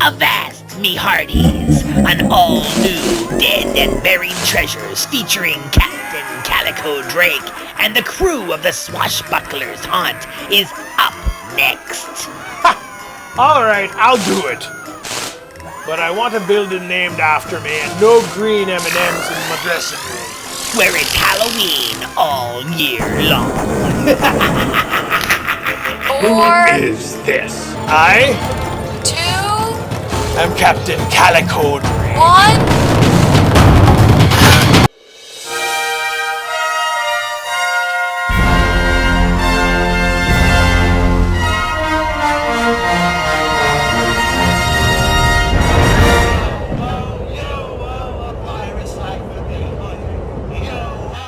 Avast, me hearties, an all-new Dead and Buried Treasures featuring Captain Calico Drake and the crew of the Swashbucklers Haunt is up next. Ha! Alright, I'll do it. But I want a building named after me and no green M&Ms in my dressing room. Where it's Halloween all year long. Who is this? I? 2, I'm Captain Calico Drake. 1.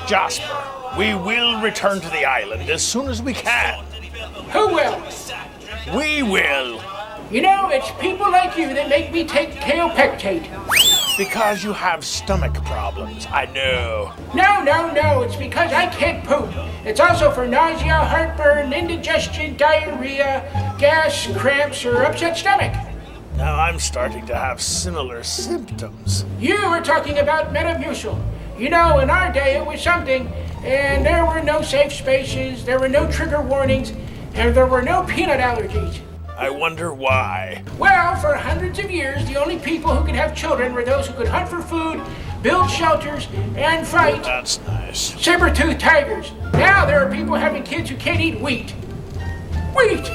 Jasper, we will return to the island as soon as we can. Who will? We will. You know, it's people like you that make me take kaopectate. Because you have stomach problems, I know. No, it's because I can't poop. It's also for nausea, heartburn, indigestion, diarrhea, gas, cramps, or upset stomach. Now I'm starting to have similar symptoms. You were talking about Metamucil. You know, in our day it was something, and there were no safe spaces, there were no trigger warnings, and there were no peanut allergies. I wonder why. Well, for hundreds of years, the only people who could have children were those who could hunt for food, build shelters, and fight That's nice. saber-toothed tigers. Now there are people having kids who can't eat wheat. Wheat!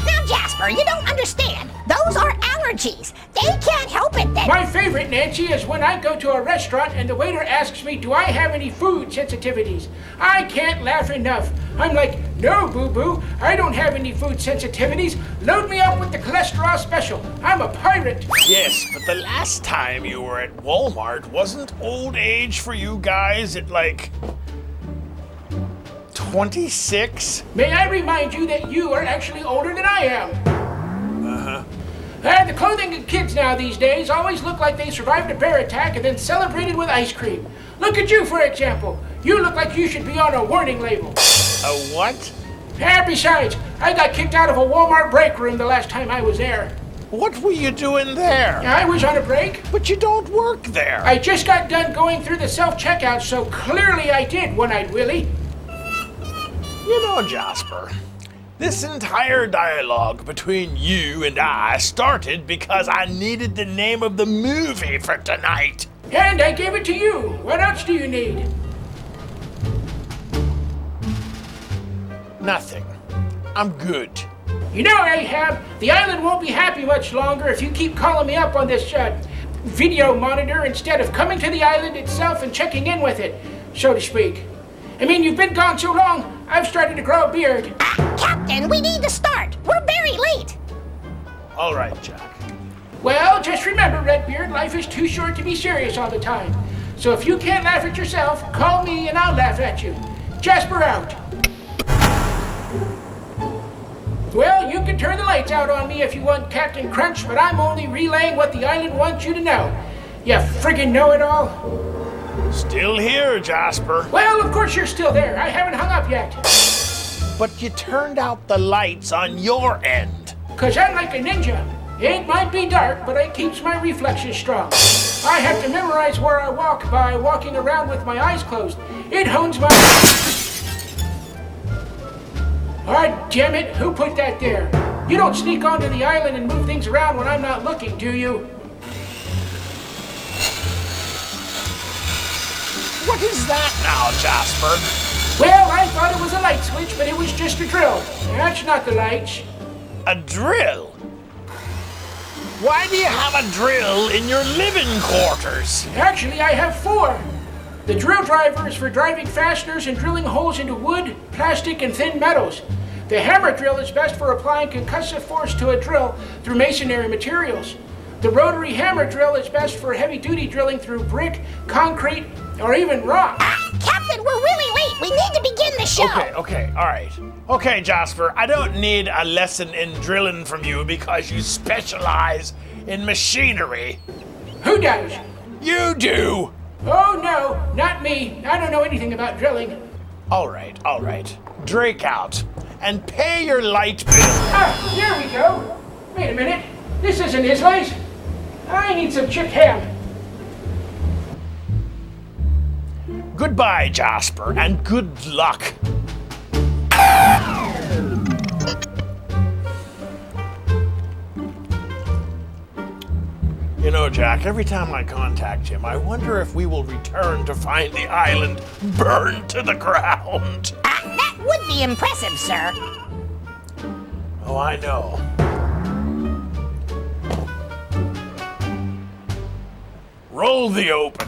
Now, Jasper, you don't understand. Those are allergies. They can't help it that... My favorite, Nancy, is when I go to a restaurant and the waiter asks me, do I have any food sensitivities? I can't laugh enough. I'm like, no, boo-boo, I don't have any food sensitivities. Load me up with the cholesterol special. I'm a pirate. Yes, but the last time you were at Walmart, wasn't old age for you guys at like 26? May I remind you that you are actually older than I am? Uh-huh. The clothing of kids now these days always look like they survived a bear attack and then celebrated with ice cream. Look at you, for example. You look like you should be on a warning label. A what? Besides, I got kicked out of a Walmart break room the last time I was there. What were you doing there? I was on a break. But you don't work there. I just got done going through the self-checkout, so clearly I did, One-Eyed Willie. You know, Jasper, this entire dialogue between you and I started because I needed the name of the movie for tonight. And I gave it to you. What else do you need? Nothing. I'm good. You know, Ahab, the island won't be happy much longer if you keep calling me up on this video monitor instead of coming to the island itself and checking in with it, so to speak. I mean, you've been gone so long, I've started to grow a beard. Captain, we need to start. We're very late. All right, Jack. Well, just remember, Redbeard, life is too short to be serious all the time. So if you can't laugh at yourself, call me and I'll laugh at you. Jasper out. Well, you can turn the lights out on me if you want, Captain Crunch, but I'm only relaying what the island wants you to know. You friggin' know-it-all. Still here, Jasper. Well, of course you're still there. I haven't hung up yet. But you turned out the lights on your end. 'Cause I'm like a ninja. It might be dark, but it keeps my reflexes strong. I have to memorize where I walk by walking around with my eyes closed. It hones my... Ah, damn it, who put that there? You don't sneak onto the island and move things around when I'm not looking, do you? What is that now, Jasper? Well, I thought it was a light switch, but it was just a drill. That's not the lights. A drill? Why do you have a drill in your living quarters? Actually, I have 4. The drill driver is for driving fasteners and drilling holes into wood, plastic, and thin metals. The hammer drill is best for applying concussive force to a drill through masonry materials. The rotary hammer drill is best for heavy-duty drilling through brick, concrete, or even rock. Captain, we're really late. We need to begin the show. Okay, all right. Okay, Jasper, I don't need a lesson in drilling from you because you specialize in machinery. Who does? You do! Oh, no, not me. I don't know anything about drilling. All right. Drake out and pay your light bill. Ah, there we go. Wait a minute. This isn't his place. I need some chipped ham. Goodbye, Jasper, and good luck. You know, Jack, every time I contact him, I wonder if we will return to find the island burned to the ground. That would be impressive, sir. Oh, I know. Roll the open.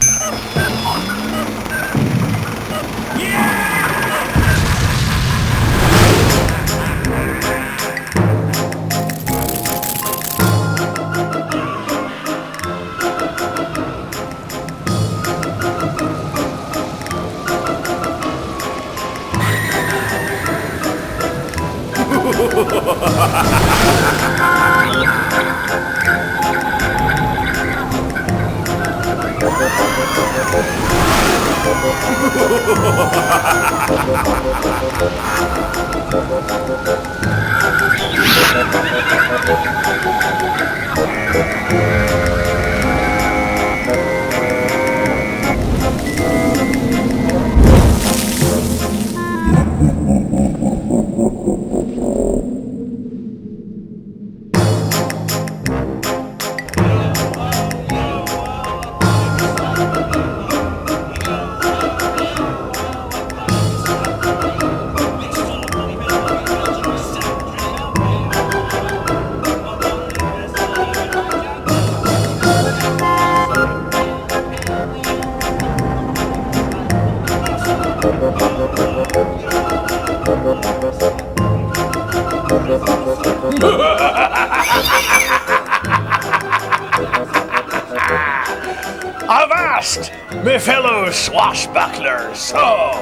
Avast, me fellow swashbucklers. So,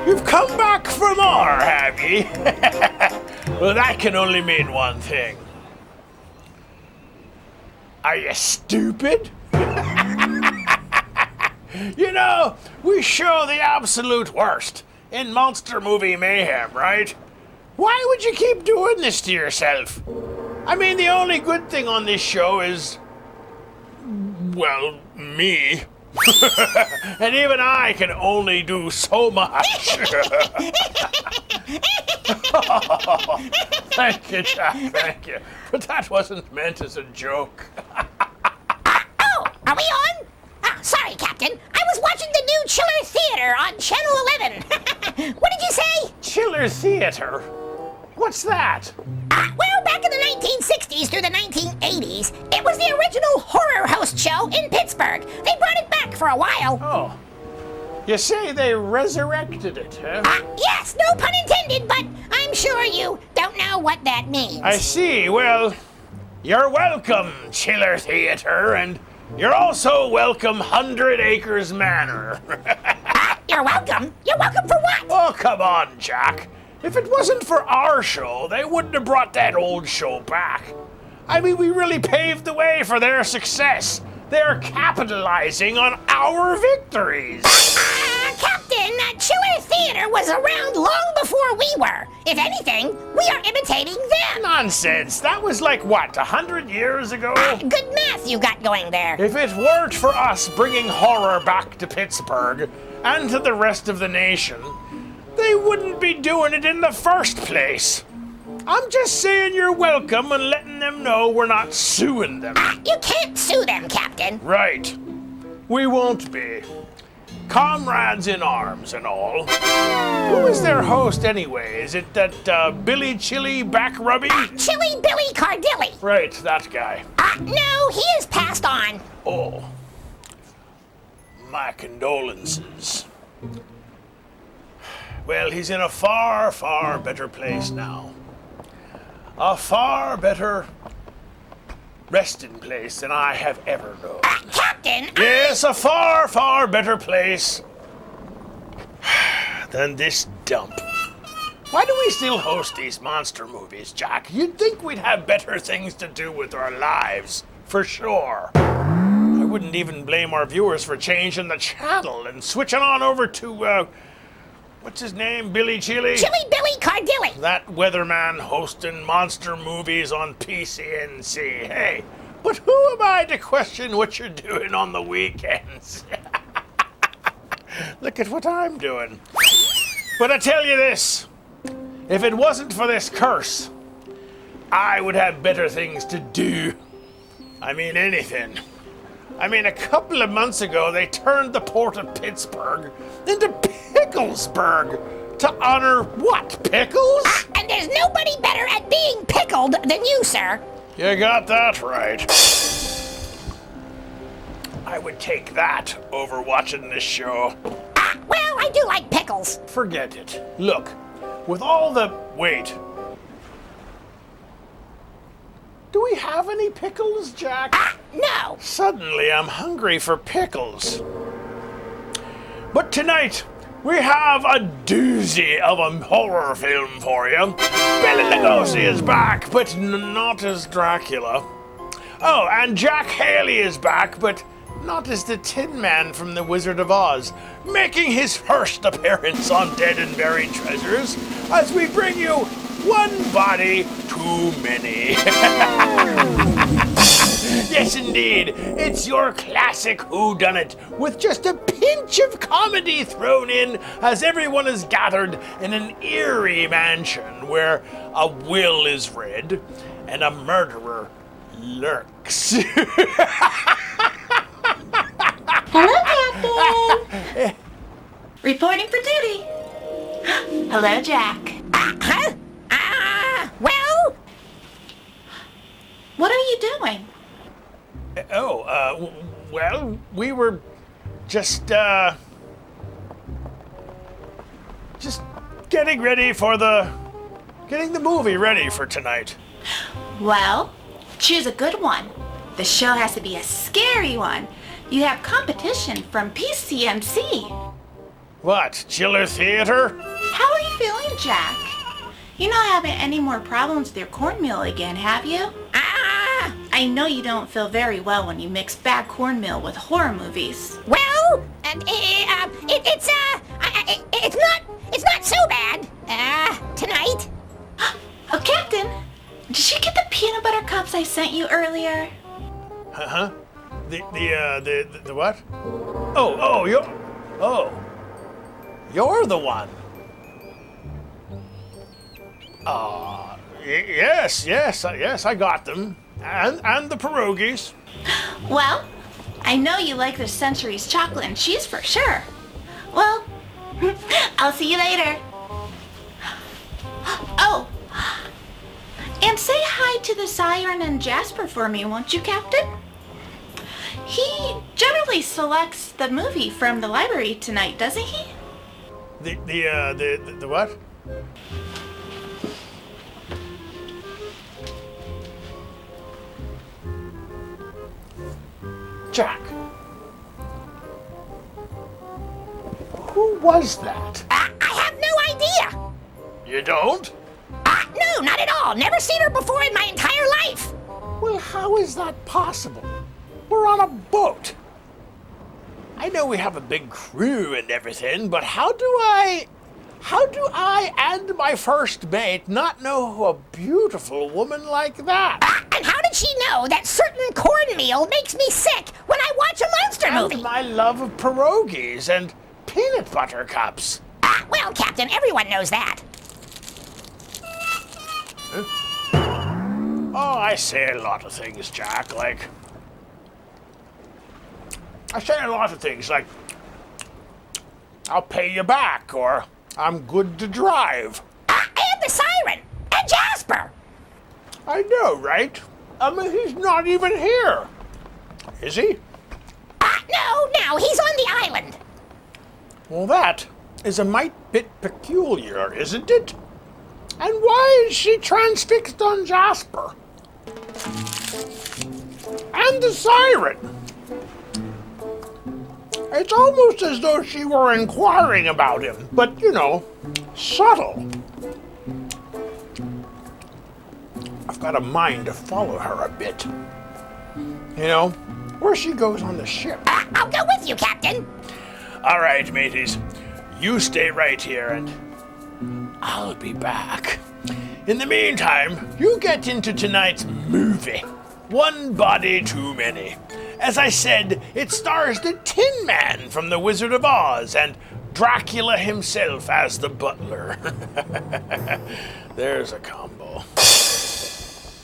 you've come back for more, have ye? Well, that can only mean one thing. Are you stupid? You know, we show the absolute worst in monster movie mayhem, right? Why would you keep doing this to yourself? I mean, the only good thing on this show is, well, me. And even I can only do so much. Oh, thank you, Jack, thank you. But that wasn't meant as a joke. Oh, are we on? Sorry, Captain. I was watching the new Chiller Theater on Channel 11. What did you say? Chiller Theater? What's that? Well, back in the 1960s through the 1980s, it was the original horror host show in Pittsburgh. They brought it back for a while. Oh. You say they resurrected it, huh? Yes, no pun intended, but I'm sure you don't know what that means. I see. Well, you're welcome, Chiller Theater, and you're also welcome, 100 Acres Manor. You're welcome? You're welcome for what? Oh, come on, Jack. If it wasn't for our show, they wouldn't have brought that old show back. I mean, we really paved the way for their success. They're capitalizing on our victories. Captain, Chiller Theater was around long before we were. If anything, we are imitating them. Nonsense. That was like, what, 100 years ago? Good math you got going there. If it weren't for us bringing horror back to Pittsburgh and to the rest of the nation, they wouldn't be doing it in the first place. I'm just saying you're welcome and letting them know we're not suing them. You can't sue them, Captain. Right. We won't be. Comrades in arms and all. Who is their host anyway? Is it that Billy Chili Backrubby? Chili Billy Cardilli. Right, that guy. No, he is passed on. Oh. My condolences. Well, he's in a far, far better place now. A far better resting place than I have ever known. Captain! Yes, a far, far better place than this dump. Why do we still host these monster movies, Jack? You'd think we'd have better things to do with our lives, for sure. I wouldn't even blame our viewers for changing the channel and switching on over to, what's his name, Billy Chili? Chili Billy Cardilli. That weatherman hosting monster movies on PCNC. Hey, But who am I to question what you're doing on the weekends? Look at what I'm doing. But I tell you this, if it wasn't for this curse, I would have better things to do. I mean, anything. I mean, a couple of months ago, they turned the port of Pittsburgh into Picklesburg to honor what, pickles? And there's nobody better at being pickled than you, sir. You got that right. I would take that over watching this show. Well, I do like pickles. Forget it. Look, with all the... Wait. Do we have any pickles, Jack? No. Suddenly I'm hungry for pickles. But tonight, we have a doozy of a horror film for you. Bela Lugosi is back, but not as Dracula. Oh, and Jack Haley is back, but not as the Tin Man from The Wizard of Oz, making his first appearance on Dead and Buried Treasures, as we bring you One Body Too Many. Yes, indeed, it's your classic whodunit, with just a pinch of comedy thrown in as everyone is gathered in an eerie mansion where a will is read and a murderer lurks. Hello, Captain. Reporting for duty. Hello, Jack. Huh? Well? What are you doing? Well, we were just getting the movie ready for tonight. Well, choose a good one. The show has to be a scary one. You have competition from PCMC. What, Chiller Theater? How are you feeling, Jack? You're not having any more problems with your cornmeal again, have you? I know you don't feel very well when you mix bad cornmeal with horror movies. Well, it's not so bad. Tonight. Oh, Captain, did you get the peanut butter cups I sent you earlier? Uh-huh. The what? You're the one. Yes, I got them. And the pierogies. Well, I know you like the Century's chocolate and cheese for sure. Well, I'll see you later. Oh, and say hi to the Siren and Jasper for me, won't you, Captain? He generally selects the movie from the library tonight, doesn't he? The what? Jack. Who was that? I have no idea. You don't? No, not at all. Never seen her before in my entire life. Well, how is that possible? We're on a boat. I know we have a big crew and everything, but how do I and my first mate not know a beautiful woman like that? And how did she know that certain cornmeal makes me sick when I watch a monster movie? And my love of pierogies and peanut butter cups. Well, Captain, everyone knows that. Oh, I say a lot of things, Jack, like... I'll pay you back, or I'm good to drive. And the Siren! And Jasper! I know, right? I mean, he's not even here. Is he? No, he's on the island. Well, that is a mite bit peculiar, isn't it? And why is she transfixed on Jasper? And the Siren. It's almost as though she were inquiring about him, but, you know, subtle. I've got a mind to follow her a bit. You know, where she goes on the ship. I'll go with you, Captain. All right, mateys. You stay right here and I'll be back. In the meantime, you get into tonight's movie. One body too many. As I said, it stars the Tin Man from The Wizard of Oz and Dracula himself as the butler. There's a combo.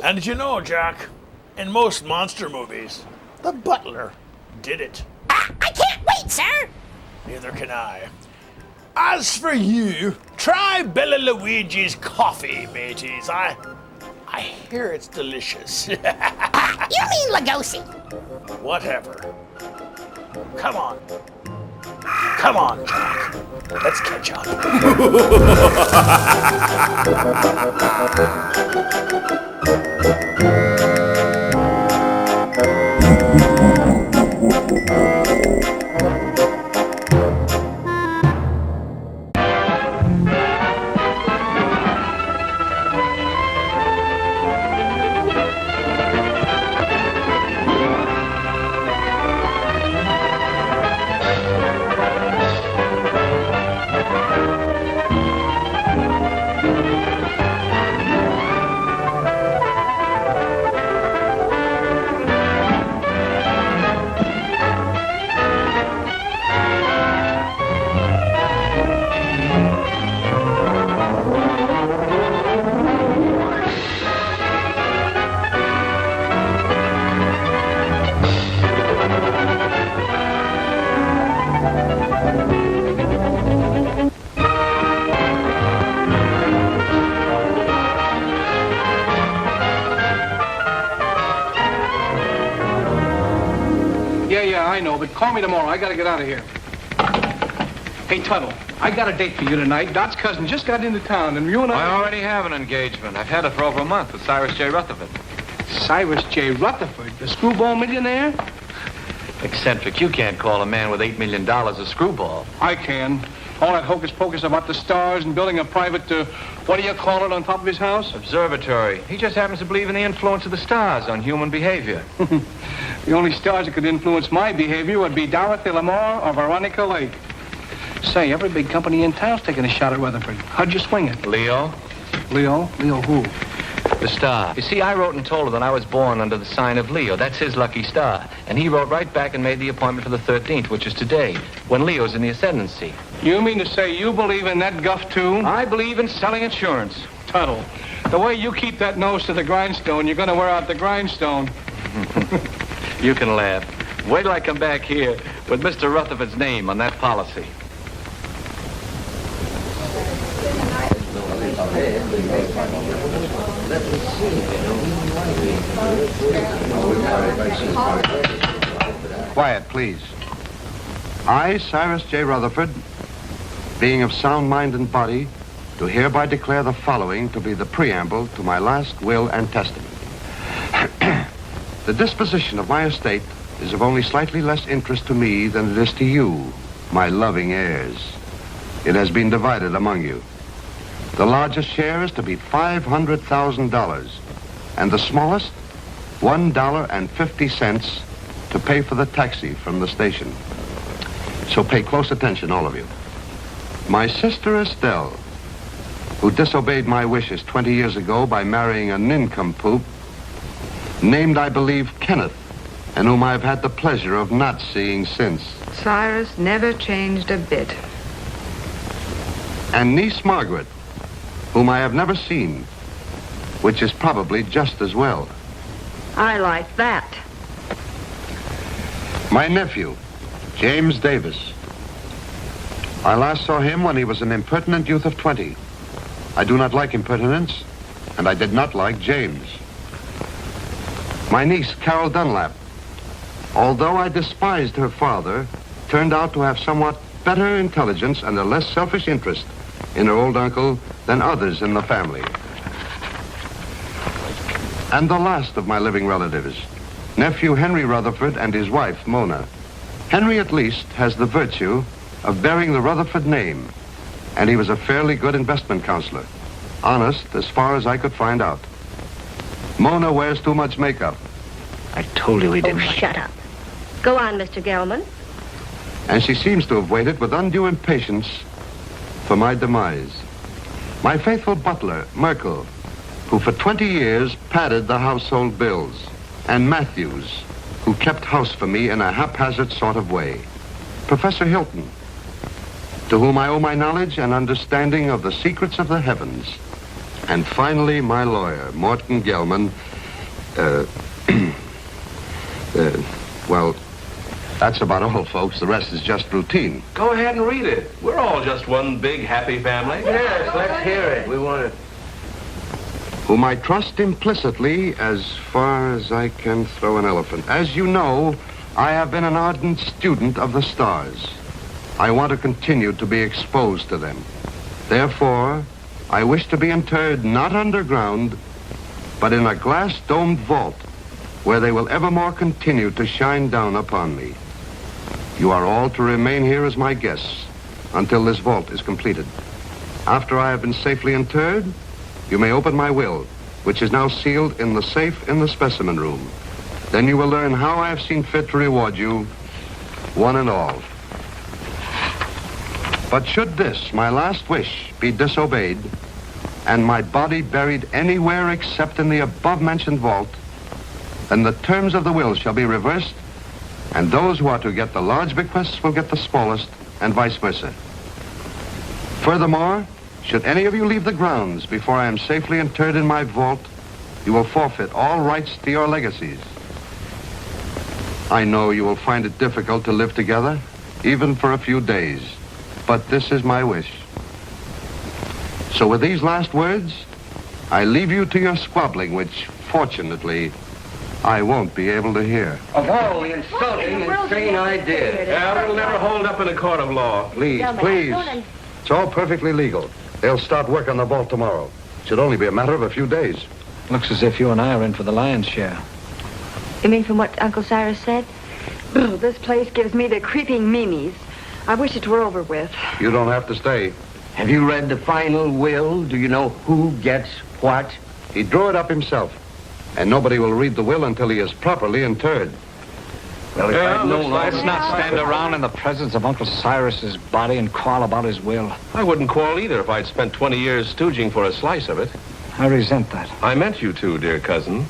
And did you know, Jack, in most monster movies, the butler did it. I can't wait, sir. Neither can I. As for you, try Bela Luigi's coffee, mateys. I hear it's delicious. You mean Lugosi? Whatever. Come on. Come on, Jack. Let's catch up. Yeah, I know, but call me tomorrow. I gotta get out of here. Hey, Tuttle, I got a date for you tonight. Dot's cousin just got into town, and you and I already have an engagement. I've had it for over a month with Cyrus J. Rutherford. Cyrus J. Rutherford, the screwball millionaire? Eccentric. You can't call a man with $8 million a screwball. I can. All that hocus-pocus about the stars and building a private, what do you call it, on top of his house? Observatory. He just happens to believe in the influence of the stars on human behavior. The only stars that could influence my behavior would be Dorothy Lamour or Veronica Lake. Say, every big company in town's taking a shot at Rutherford. How'd you swing it? Leo? Leo? Leo who? The star. You see, I wrote and told her that I was born under the sign of Leo. That's his lucky star. And he wrote right back and made the appointment for the 13th, which is today, when Leo's in the ascendancy. You mean to say you believe in that guff, too? I believe in selling insurance. Tuttle, the way you keep that nose to the grindstone, you're going to wear out the grindstone. You can laugh. Wait till I come back here with Mr. Rutherford's name on that policy. Quiet, please. I, Cyrus J. Rutherford, being of sound mind and body, do hereby declare the following to be the preamble to my last will and testament. The disposition of my estate is of only slightly less interest to me than it is to you, my loving heirs. It has been divided among you. The largest share is to be $500,000, and the smallest, $1.50 to pay for the taxi from the station. So pay close attention, all of you. My sister Estelle, who disobeyed my wishes 20 years ago by marrying a nincompoop, named, I believe, Kenneth, and whom I've had the pleasure of not seeing since. Cyrus never changed a bit. And niece Margaret, whom I have never seen, which is probably just as well. I like that. My nephew, James Davis. I last saw him when he was an impertinent youth of 20. I do not like impertinence, and I did not like James. My niece, Carol Dunlap, although I despised her father, turned out to have somewhat better intelligence and a less selfish interest in her old uncle than others in the family. And the last of my living relatives, nephew Henry Rutherford and his wife, Mona. Henry, at least, has the virtue of bearing the Rutherford name, and he was a fairly good investment counselor. Honest, as far as I could find out. Mona wears too much makeup. I told you he didn't. Shut up. Go on, Mr. Gelman. And she seems to have waited with undue impatience for my demise. My faithful butler, Merkel, who for 20 years padded the household bills. and Matthews, who kept house for me in a haphazard sort of way. Professor Hilton, to whom I owe my knowledge and understanding of the secrets of the heavens. And finally, my lawyer, Morton Gelman. Well, that's about all, folks. The rest is just routine. Go ahead and read it. We're all just one big happy family. Yes, let's hear it. We want to... Whom I trust implicitly as far as I can throw an elephant. As you know, I have been an ardent student of the stars. I want to continue to be exposed to them. Therefore, I wish to be interred not underground, but in a glass-domed vault where they will evermore continue to shine down upon me. You are all to remain here as my guests until this vault is completed. After I have been safely interred, you may open my will, which is now sealed in the safe in the specimen room. Then you will learn how I have seen fit to reward you, one and all. But should this, my last wish, be disobeyed, and my body buried anywhere except in the above-mentioned vault, then the terms of the will shall be reversed, and those who are to get the large bequests will get the smallest, and vice versa. Furthermore, should any of you leave the grounds before I am safely interred in my vault, you will forfeit all rights to your legacies. I know you will find it difficult to live together, even for a few days, but this is my wish. So with these last words, I leave you to your squabbling, which, fortunately, I won't be able to hear. Of all the insulting and insane ideas. Yeah, it'll never hold up in a court of law. Please, please. It's all perfectly legal. They'll start work on the vault tomorrow. Should only be a matter of a few days. Looks as if you and I are in for the lion's share. You mean from what Uncle Cyrus said? Ugh, this place gives me the creeping meanies. I wish it were over with. You don't have to stay. Have you read the final will? Do you know who gets what? He drew it up himself. And nobody will read the will until he is properly interred. Well, if I'd known Let's not stand around in the presence of Uncle Cyrus's body and quarrel about his will. I wouldn't quarrel either if I'd spent 20 years stooging for a slice of it. I resent that. I meant you to, dear cousin.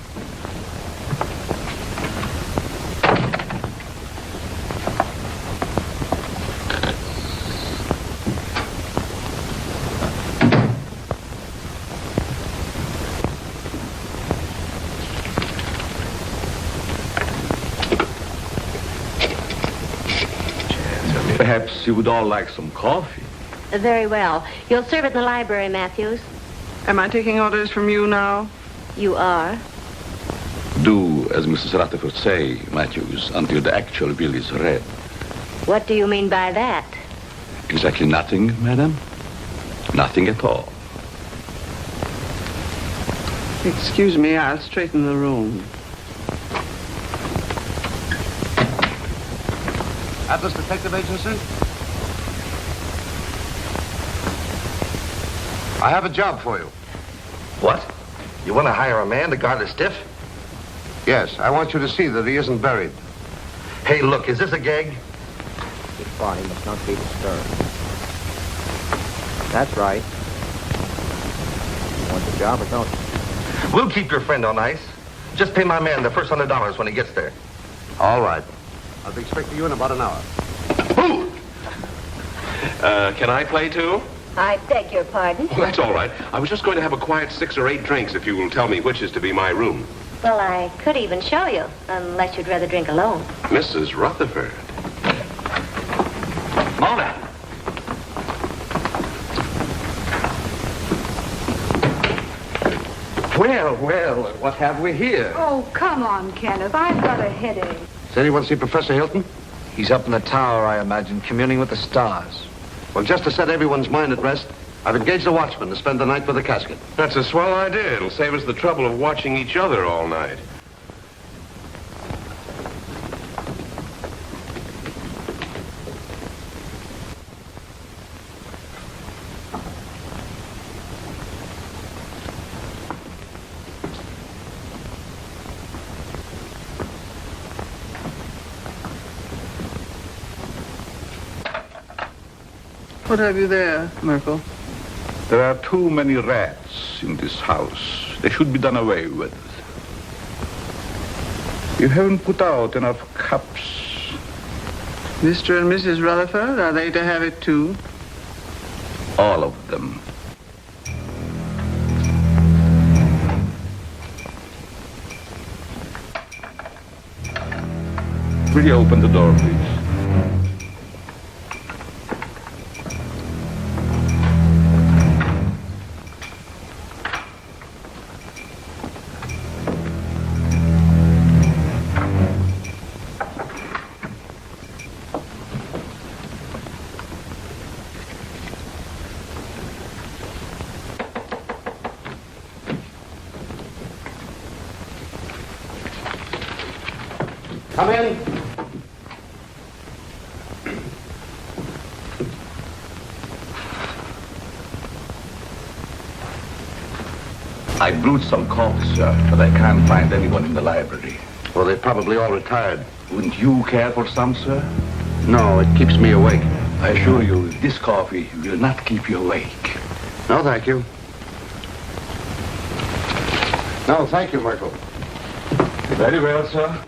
Perhaps you would all like some coffee. Very well. You'll serve it in the library, Matthews. Am I taking orders from you now? You are. Do as Mrs. Rutherford say, Matthews, until the actual will is read. What do you mean by that? Exactly nothing, madam. Nothing at all. Excuse me, I'll straighten the room. Atlas Detective Agency? I have a job for you. What? You want to hire a man to guard a stiff? Yes, I want you to see that he isn't buried. Hey, look, is this a gag? His body must not be disturbed. That's right. You want the job or don't you? We'll keep your friend on ice. Just pay my man the first $100 when he gets there. All right. I'll be expecting you in about an hour. Can I play too? I beg your pardon. Well, that's all right. I was just going to have a quiet 6 or 8 drinks if you will tell me which is to be my room. Well, I could even show you, unless you'd rather drink alone. Mrs. Rutherford. Mona! Well, what have we here? Oh, come on, Kenneth. I've got a headache. Does anyone see Professor Hilton? He's up in the tower, I imagine, communing with the stars. Well, just to set everyone's mind at rest, I've engaged a watchman to spend the night with the casket. That's a swell idea. It'll save us the trouble of watching each other all night. What have you there, Merkel? There are too many rats in this house. They should be done away with. You haven't put out enough cups. Mr. and Mrs. Rutherford, are they to have it too? All of them. Will you open the door, please? Come in. I brewed some coffee, sir, but I can't find anyone in the library. Well, they're probably all retired. Wouldn't you care for some, sir? No, it keeps me awake. I assure you, this coffee will not keep you awake. No, thank you. No, thank you, Merkel. Very well, sir.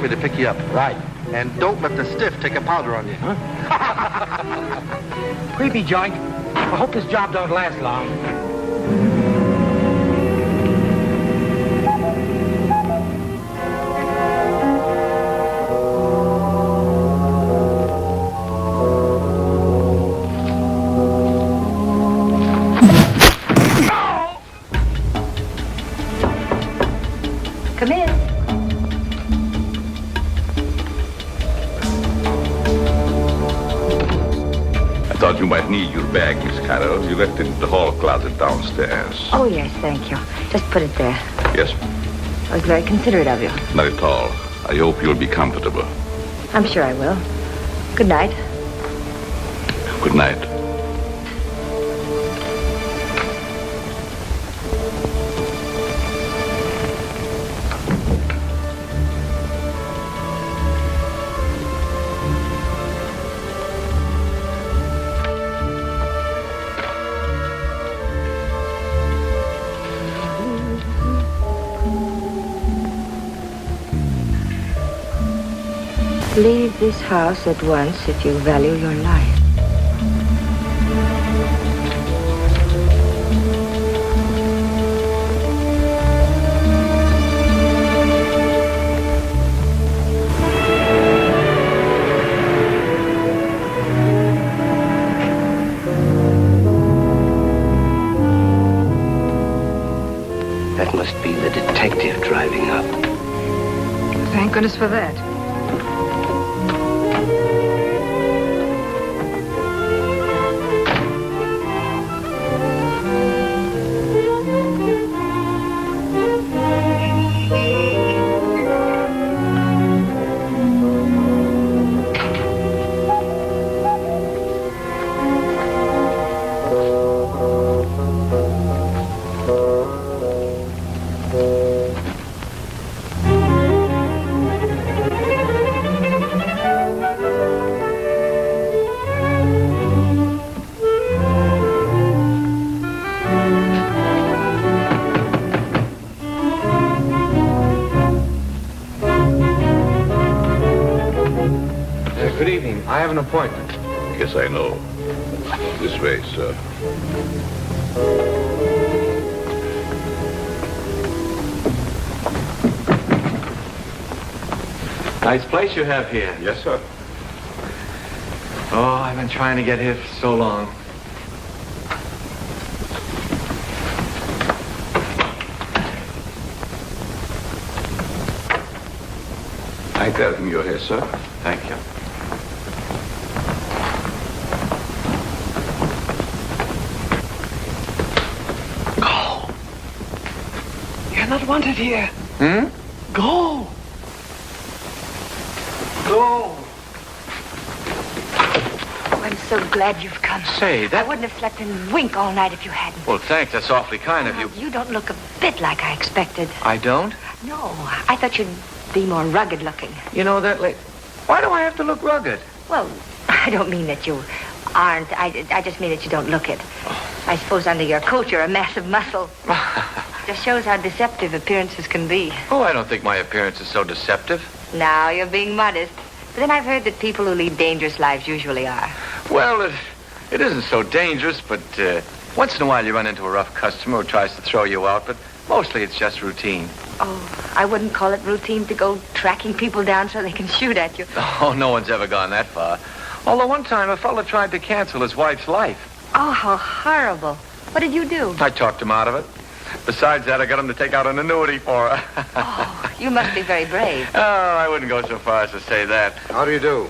Me to pick you up. Right. And don't let the stiff take a powder on you, huh? Creepy joint. I hope this job don't last long. Come in. I thought you might need your bag, Miss Carroll. You left it in the hall closet downstairs. Oh, yes, thank you. Just put it there. Yes, I was very considerate of you. not at all. I hope you'll be comfortable. I'm sure I will. Good night. Good night. Leave this house at once if you value your life. That must be the detective driving up. Thank goodness for that. Good evening. I have an appointment. Yes, I know. This way, sir. Nice place you have here. Yes, sir. Oh, I've been trying to get here for so long. I tell him you're here, sir. Thank you. Go. You're not wanted here. Hmm? Go. Go. When so glad you've come. Say, that... I wouldn't have slept a wink all night if you hadn't. Well, thanks. That's awfully kind of you. You don't look a bit like I expected. I don't? No, I thought you'd be more rugged looking. You know that, why do I have to look rugged? Well, I don't mean that you aren't. I just mean that you don't look it. I suppose under your coat you're a mass of muscle. Just shows how deceptive appearances can be. Oh, I don't think my appearance is so deceptive. Now, you're being modest. But then I've heard that people who lead dangerous lives usually are. Well, it isn't so dangerous, but once in a while you run into a rough customer who tries to throw you out, but mostly it's just routine. Oh, I wouldn't call it routine to go tracking people down so they can shoot at you. Oh, no one's ever gone that far. Although one time a fellow tried to cancel his wife's life. Oh, how horrible. What did you do? I talked him out of it. Besides that, I got him to take out an annuity for her. Oh, you must be very brave. Oh, I wouldn't go so far as to say that. How do you do?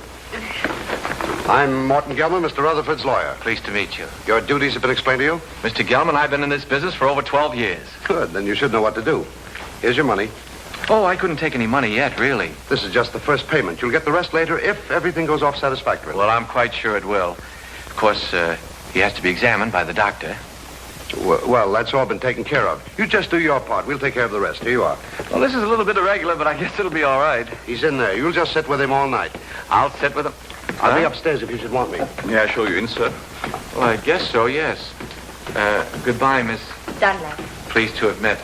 I'm Morton Gelman, Mr. Rutherford's lawyer. Pleased to meet you. Your duties have been explained to you? Mr. Gelman, I've been in this business for over 12 years. Good, then you should know what to do. Here's your money. Oh, I couldn't take any money yet, really. This is just the first payment. You'll get the rest later if everything goes off satisfactorily. Well, I'm quite sure it will. Of course, he has to be examined by the doctor. Well, that's all been taken care of. You just do your part. We'll take care of the rest. Here you are. Well, this is a little bit irregular, but I guess it'll be all right. He's in there. You'll just sit with him all night. I'll sit with him. I'll be upstairs if you should want me. May I show you in, sir? Well, I guess so, yes. Goodbye, Miss... Dunlap. Pleased to have met.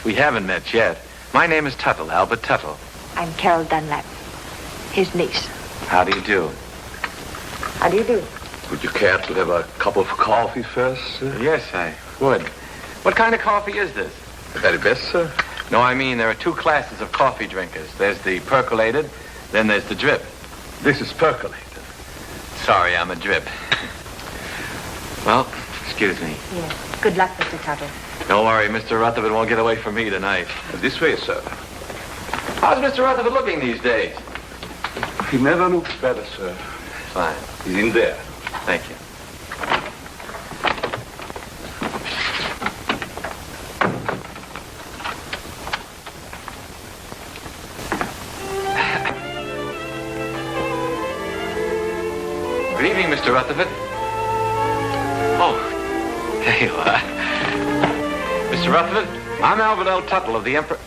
We haven't met yet. My name is Tuttle, Albert Tuttle. I'm Carol Dunlap, his niece. How do you do? How do you do? Would you care to have a cup of coffee first, sir? Yes, I would. What kind of coffee is this? The very best, sir. No, I mean, there are two classes of coffee drinkers. There's the percolated, then there's the drip. This is percolated. Sorry, I'm a drip. Well, excuse me. Yes. Good luck, Mr. Tuttle. Don't worry, Mr. Rutherford won't get away from me tonight. This way, sir. How's Mr. Rutherford looking these days? He never looks better, sir. Fine. He's in there. Thank you. Good evening, Mr. Rutherford. Oh, there you are. Mr. Rutherford, I'm Albert L. Tuttle of the Emperor...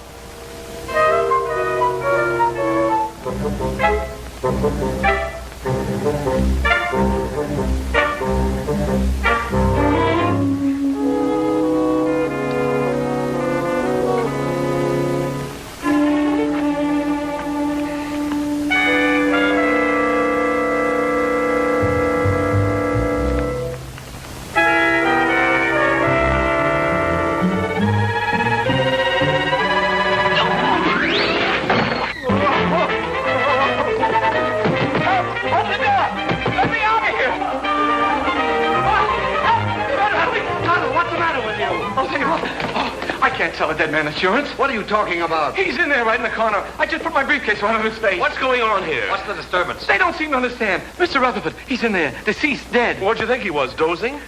Insurance? What are you talking about? He's in there right in the corner. I just put my briefcase right on his face. What's going on here? What's the disturbance? They don't seem to understand. Mr. Rutherford, he's in there. Deceased, dead. What'd you think he was, dozing?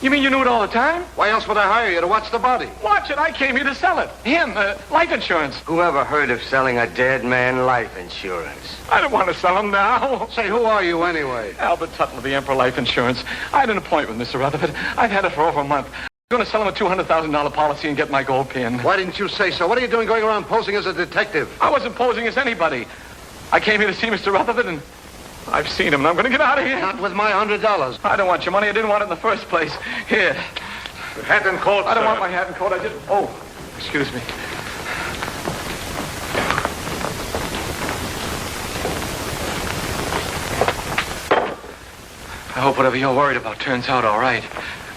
You mean you knew it all the time? Why else would I hire you to watch the body? Watch it. I came here to sell it. Him, life insurance. Who ever heard of selling a dead man life insurance? I don't want to sell him now. Say, who are you anyway? Albert Tuttle of the Emperor Life Insurance. I had an appointment with Mr. Rutherford. I've had it for over a month. I'm going to sell him a $200,000 policy and get my gold pin. Why didn't you say so? What are you doing going around posing as a detective? I wasn't posing as anybody. I came here to see Mr. Rutherford, and I've seen him, and I'm going to get out of here. Not with my $100. I don't want your money. I didn't want it in the first place. Here. Hat and coat, I don't sir. want my hat and coat. I just... Oh, excuse me. I hope whatever you're worried about turns out all right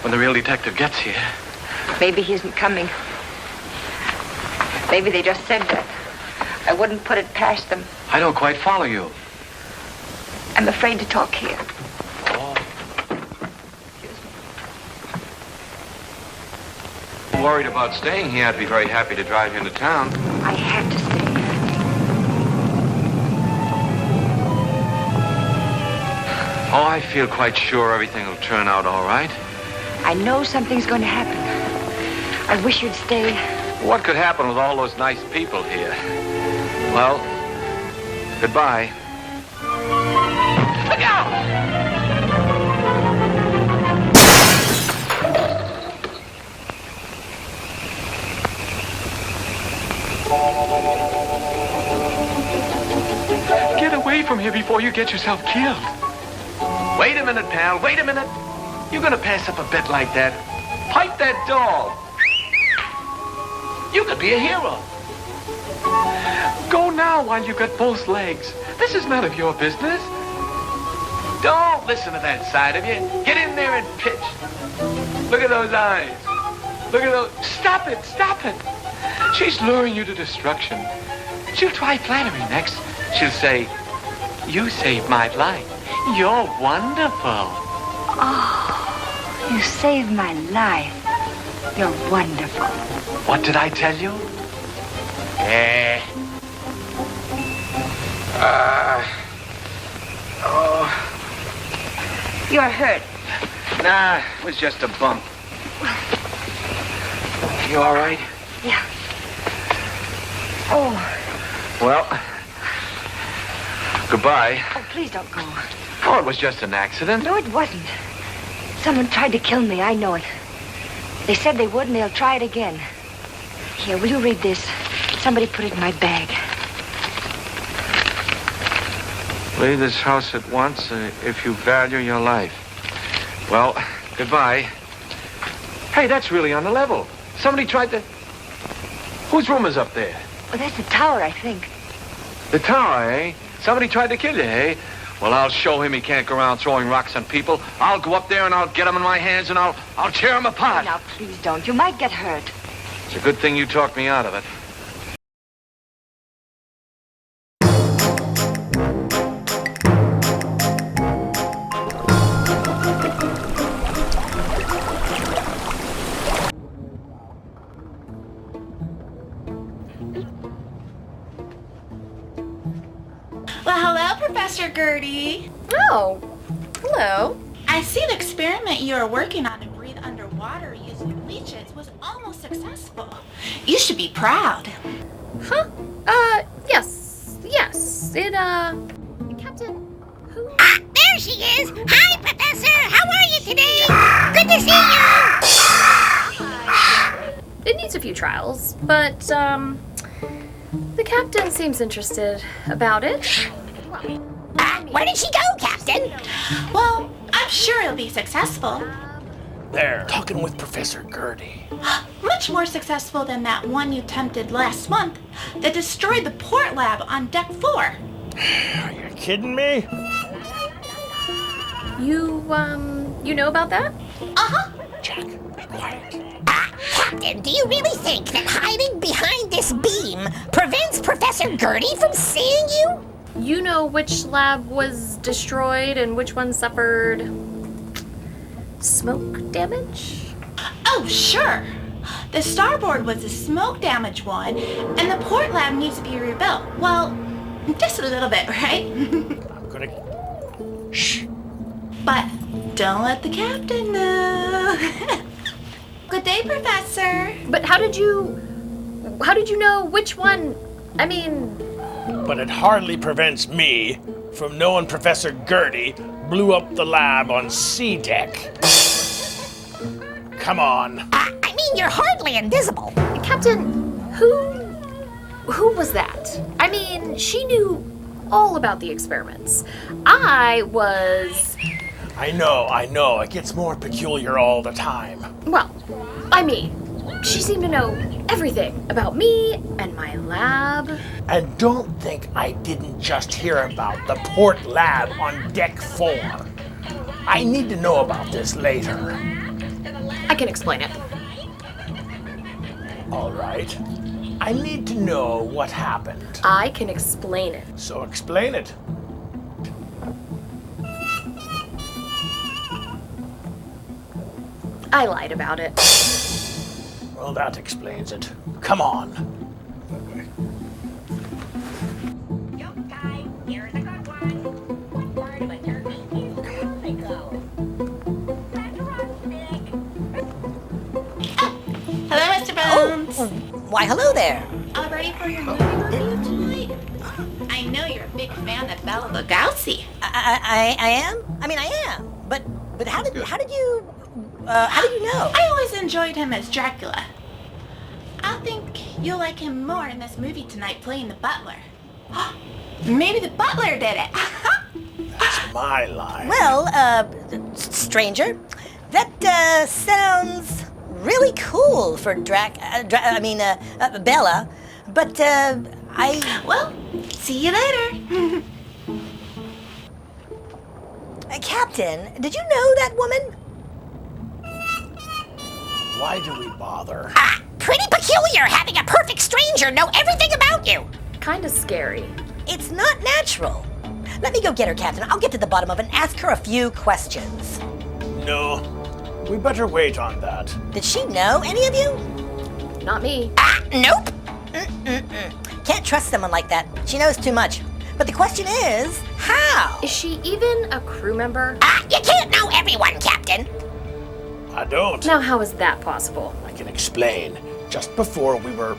when the real detective gets here. Maybe he isn't coming. Maybe they just said that. I wouldn't put it past them. I don't quite follow you. I'm afraid to talk here. Oh. Worried about staying here. I'd be very happy to drive you into town. I have to stay. Oh, I feel quite sure everything will turn out all right. I know something's going to happen. I wish you'd stay. What could happen with all those nice people here? Well, goodbye. Look out! Get away from here before you get yourself killed. Wait a minute, pal. Wait a minute. You're gonna pass up a bet like that. Pipe that dog. You could be a hero. Go now while you got both legs. This is none of your business. Don't listen to that side of you. Get in there and pitch. Look at those eyes. Look at those. Stop it. Stop it. She's luring you to destruction. She'll try flattery next. She'll say, you saved my life. You're wonderful. Oh, you saved my life. You're wonderful. What did I tell you? You're hurt. Nah, it was just a bump. You all right? Yeah. Oh. Well, goodbye. Oh, please don't go. Oh, it was just an accident. No, it wasn't. Someone tried to kill me. I know it. They said they would, and they'll try it again. Here, will you read this? Somebody put it in my bag. Leave this house at once if you value your life. Well, goodbye. Hey, that's really on the level. Somebody tried to... Whose room is up there? Well, that's the tower, I think. The tower, eh? Somebody tried to kill you, eh? Well, I'll show him he can't go around throwing rocks on people. I'll go up there and I'll get him in my hands and I'll tear him apart. Now, please don't. You might get hurt. It's a good thing you talked me out of it. Well, hello, Professor Gertie. Oh, hello. I see the experiment you are working on to breathe underwater using leeches was almost successful. You should be proud. Huh? Yes. Captain, who? Ah, there she is! Hi, Professor! How are you today? Good to see you! It needs a few trials, but, the captain seems interested about it. Where did she go, Captain? Well, I'm sure it'll be successful. There, talking with Professor Gertie. Much more successful than that one you attempted last month that destroyed the port lab on deck 4. Are you kidding me? You know about that? Uh-huh. Jack, be quiet. Captain, do you really think that hiding behind this beam prevents Professor Gertie from seeing you? You know which lab was destroyed and which one suffered smoke damage? Oh, sure. The starboard was the smoke damage one, and the port lab needs to be rebuilt. Well, just a little bit, right? I'm gonna... Shh. But don't let the captain know. Good day, Professor. But how did you know which one? I mean... But it hardly prevents me from knowing Professor Gertie blew up the lab on C deck. Come on. I mean, you're hardly invisible. Captain, who was that? I mean, she knew all about the experiments. I know. It gets more peculiar all the time. Well, I mean, she seemed to know everything about me and my lab. And don't think I didn't just hear about the port lab on deck 4. I need to know about this later. I can explain it. All right. I need to know what happened. I can explain it. So explain it. I lied about it. Well, that explains it. Come on. Hello, Mr. Bones. Oh, why, hello there. All ready for your movie review tonight? I know you're a big fan of Bela Lugosi. I am? I mean, I am. But how did you know? I always enjoyed him as Dracula. I think you'll like him more in this movie tonight playing the butler. Maybe the butler did it. That's my line. Well, stranger, that sounds really cool for Bella, but Well, see you later. Captain, did you know that woman? Why do we bother? Pretty peculiar having a perfect stranger know everything about you. Kinda scary. It's not natural. Let me go get her, Captain. I'll get to the bottom of it and ask her a few questions. No, we better wait on that. Did she know any of you? Not me. Nope. Can't trust someone like that. She knows too much. But the question is, how? Is she even a crew member? You can't know everyone, Captain. I don't. Now, how is that possible? I can explain. Just before we were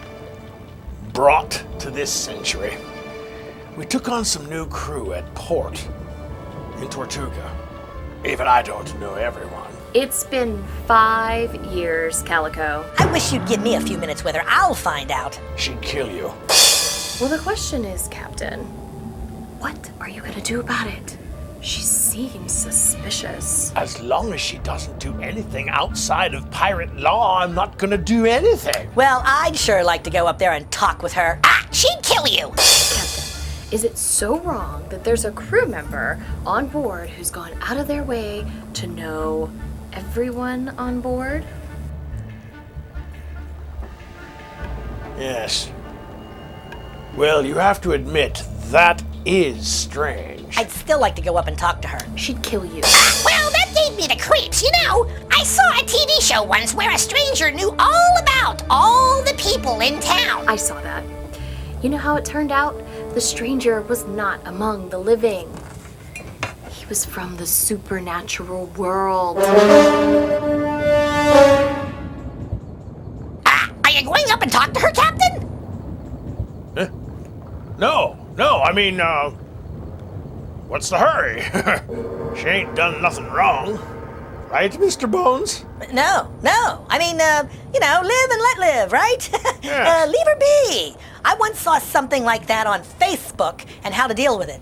brought to this century, we took on some new crew at port in Tortuga. Even I don't know everyone. It's been 5 years, Calico. I wish you'd give me a few minutes with her. I'll find out. She'd kill you. Well, the question is, Captain, what are you gonna do about it? She seems suspicious. As long as she doesn't do anything outside of pirate law, I'm not gonna do anything. Well, I'd sure like to go up there and talk with her. She'd kill you! Captain, is it so wrong that there's a crew member on board who's gone out of their way to know everyone on board? Yes. Well, you have to admit, that is strange. I'd still like to go up and talk to her. She'd kill you. Well, that gave me the creeps. You know, I saw a TV show once where a stranger knew all about all the people in town. I saw that. You know how it turned out? The stranger was not among the living. He was from the supernatural world. Are you going up and talk to her, Captain? No, I mean, what's the hurry? She ain't done nothing wrong. Right, Mr. Bones? No. I mean, live and let live, right? Yes. Leave her be. I once saw something like that on Facebook and how to deal with it.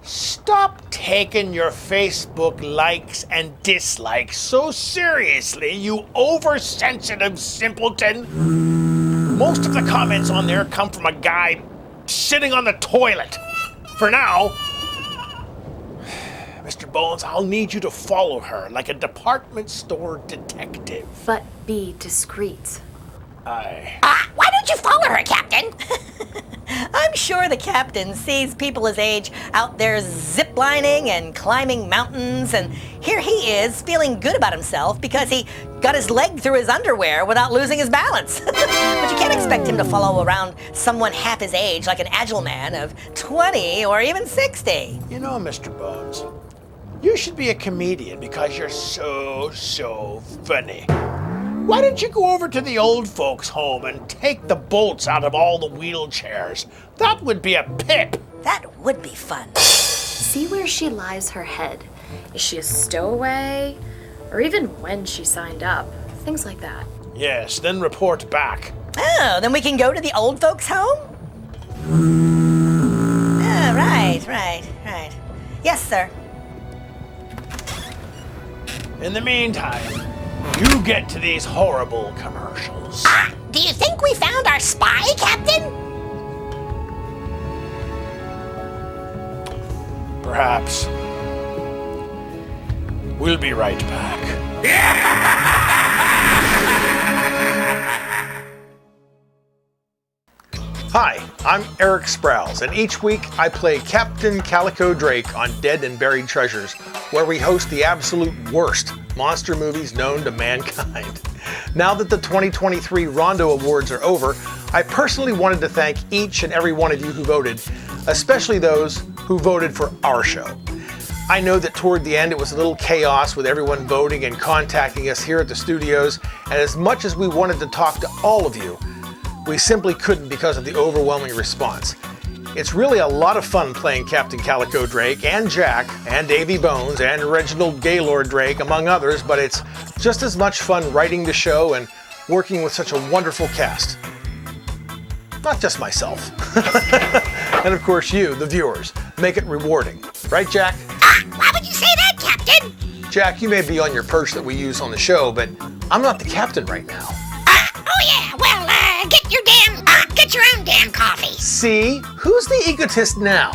Stop taking your Facebook likes and dislikes so seriously, you oversensitive simpleton. Most of the comments on there come from a guy sitting on the toilet. For now, Mr. Bones, I'll need you to follow her like a department store detective. But be discreet. Aye. Why don't you follow her, Captain? I'm sure the captain sees people his age out there ziplining and climbing mountains, and here he is feeling good about himself because he got his leg through his underwear without losing his balance. But you can't expect him to follow around someone half his age like an agile man of 20 or even 60. You know, Mr. Bones, you should be a comedian because you're so funny. Why don't you go over to the old folks' home and take the bolts out of all the wheelchairs? That would be a pip. That would be fun. See where she lies her head. Is she a stowaway? Or even when she signed up? Things like that. Yes, then report back. Oh, then we can go to the old folks' home? Oh, right. Yes, sir. In the meantime, you get to these horrible commercials. Do you think we found our spy, Captain? Perhaps. We'll be right back. Hi, I'm Eric Sprouse, and each week I play Captain Calico Drake on Dead and Buried Treasures, where we host the absolute worst monster movies known to mankind. Now that the 2023 Rondo Awards are over, I personally wanted to thank each and every one of you who voted, especially those who voted for our show. I know that toward the end it was a little chaos with everyone voting and contacting us here at the studios, and as much as we wanted to talk to all of you, we simply couldn't because of the overwhelming response. It's really a lot of fun playing Captain Calico Drake and Jack and Davy Bones and Reginald Gaylord Drake, among others, but it's just as much fun writing the show and working with such a wonderful cast. not just myself. And of course you, the viewers, make it rewarding. Right, Jack? Why would you say that, Captain? Jack, you may be on your perch that we use on the show, but I'm not the captain right now. Oh yeah, well, get your own damn coffee. See? Who's the egotist now?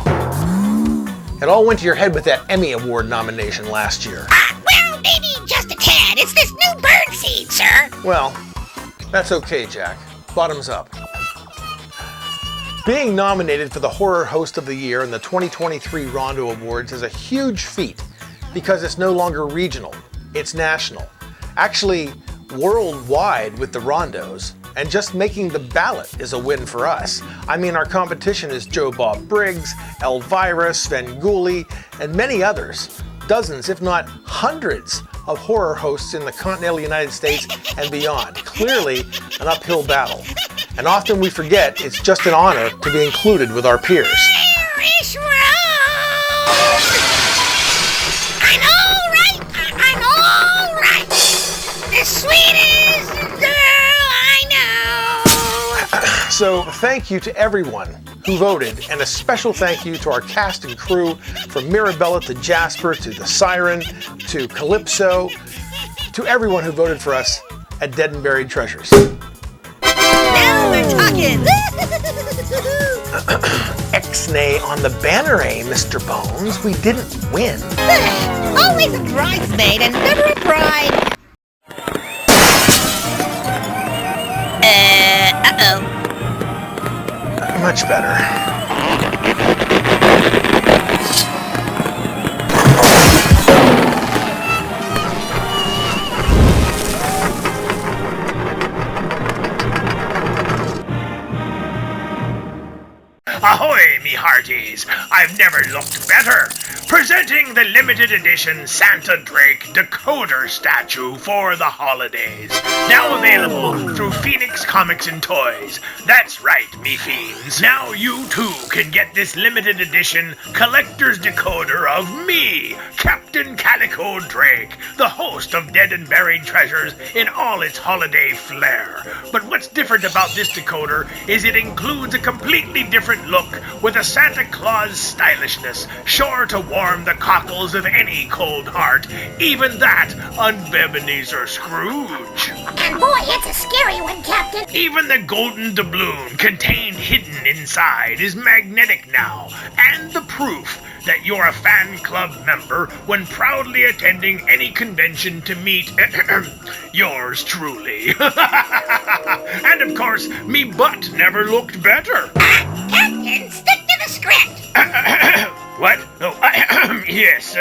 It all went to your head with that Emmy Award nomination last year. Well, maybe just a tad. It's this new bird seed, sir. Well, that's okay, Jack. Bottoms up. Being nominated for the Horror Host of the Year in the 2023 Rondo Awards is a huge feat because it's no longer regional, it's national. Actually, worldwide with the Rondos, and just making the ballot is a win for us. I mean, our competition is Joe Bob Briggs, Elvira, Svengoolie, and many others. Dozens, if not hundreds, of horror hosts in the continental United States and beyond. Clearly, an uphill battle. And often we forget it's just an honor to be included with our peers. Irish Rose! I'm all right. The sweetest girl I know. So thank you to everyone who voted, and a special thank you to our cast and crew, from Mirabella to Jasper to the Siren to Calypso, to everyone who voted for us at Dead and Buried Treasures. Now we're talking! X-nay on the banner-ay, Mr. Bones. We didn't win. Always a bridesmaid and never a bride. Uh-oh. Much better. Ahoy, me hearties! I've never looked better. Presenting the limited edition Santa Drake decoder statue for the holidays. Now available through Phoenix Comics and Toys. That's right, me fiends. Now you too can get this limited edition collector's decoder of me, Captain Calico Drake, the host of Dead and Buried Treasures in all its holiday flair. But what's different about this decoder is it includes a completely different look with a Santa Claus stylishness, sure to warm the cockles of any cold heart, even that Ebenezer Scrooge. And boy, it's a scary one, Captain. Even the golden doubloon contained hidden inside is magnetic now, and the proof that you're a fan club member when proudly attending any convention to meet yours truly. And of course, me butt never looked better. Captain, stick to the script. What? Oh, yes.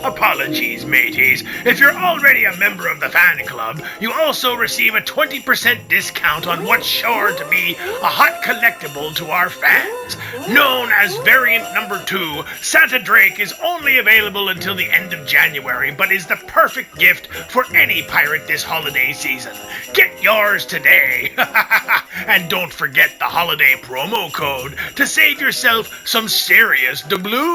Apologies, mateys. If you're already a member of the fan club, you also receive a 20% discount on what's sure to be a hot collectible to our fans. Known as Variant Number 2, Santa Drake is only available until the end of January, but is the perfect gift for any pirate this holiday season. Get yours today. And don't forget the holiday promo code to save yourself some serious doubloons.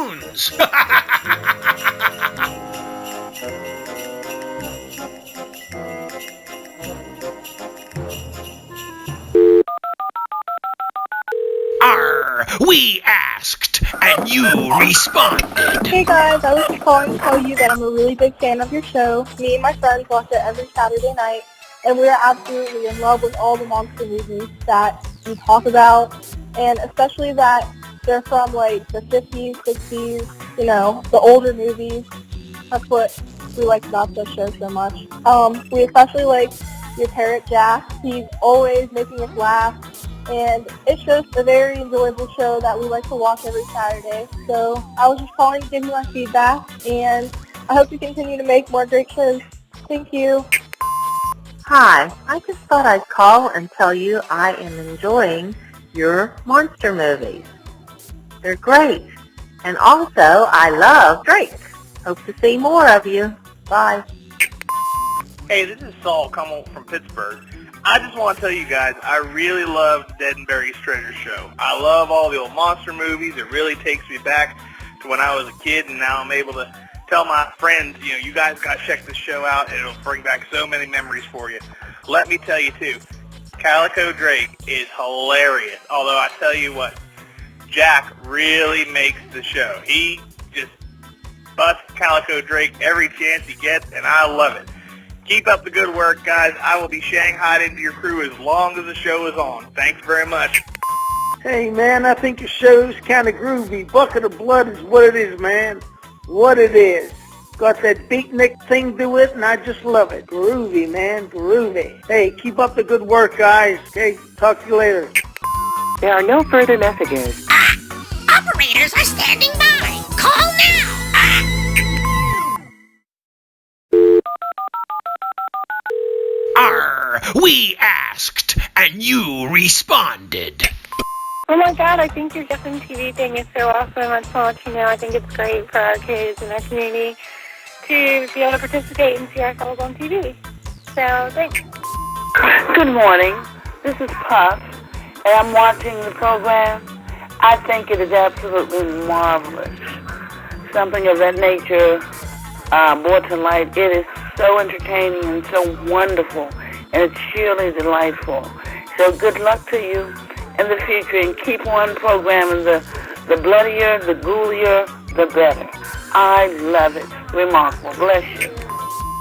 We asked, and you responded. Hey guys, I was just calling to tell you that I'm a really big fan of your show. Me and my friends watch it every Saturday night, and we are absolutely in love with all the monster movies that you talk about, and especially that they're from like the 50s, 60s, you know, the older movies. That's what we like about the show so much. We especially like your parrot Jack. He's always making us laugh, and it's just a very enjoyable show that we like to watch every Saturday. So I was just calling to give you my feedback, and I hope you continue to make more great shows. Thank you. Hi, I just thought I'd call and tell you I am enjoying your monster movies. They're great. And also, I love Drake. Hope to see more of you. Bye. Hey, this is Saul Cummel from Pittsburgh. I just want to tell you guys, I really love Dead and Buried Treasure show. I love all the old monster movies. It really takes me back to when I was a kid, and now I'm able to tell my friends, you know, you guys got to check this show out, and it'll bring back so many memories for you. Let me tell you, too, Calico Drake is hilarious. Although I tell you what, Jack really makes the show. He just busts Calico Drake every chance he gets, and I love it. Keep up the good work, guys. I will be shanghaied into your crew as long as the show is on. Thanks very much. Hey, man, I think your show's kind of groovy. Bucket of Blood is what it is, man. What it is. Got that beatnik thing to it, and I just love it. Groovy, man, groovy. Hey, keep up the good work, guys. Okay, talk to you later. There are no further messages. Operators are standing by. Call now. We asked, and you responded. Oh my god, I think your Justin TV thing is so awesome. I just want to let you know, I think it's great for our kids and our community to be able to participate and see ourselves on TV. So, thanks. Good morning. This is Puff, and I'm watching the program. I think it is absolutely marvelous. Something of that nature brought to light. It is so entertaining and so wonderful, and it's surely delightful. So good luck to you in the future, and keep on programming the bloodier, the ghoulier, the better. I love it. Remarkable. Bless you.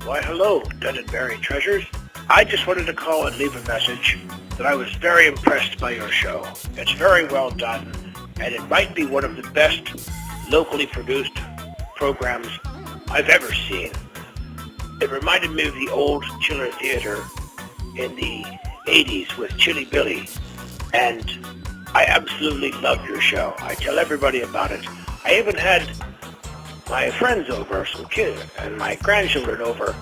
Why, hello, Dead and Buried Treasures. I just wanted to call and leave a message that I was very impressed by your show. It's very well done, and it might be one of the best locally produced programs I've ever seen. It reminded me of the old Chiller Theater in the 80s with Chilly Billy, and I absolutely love your show. I tell everybody about it. I even had my friends over, some kids, and my grandchildren over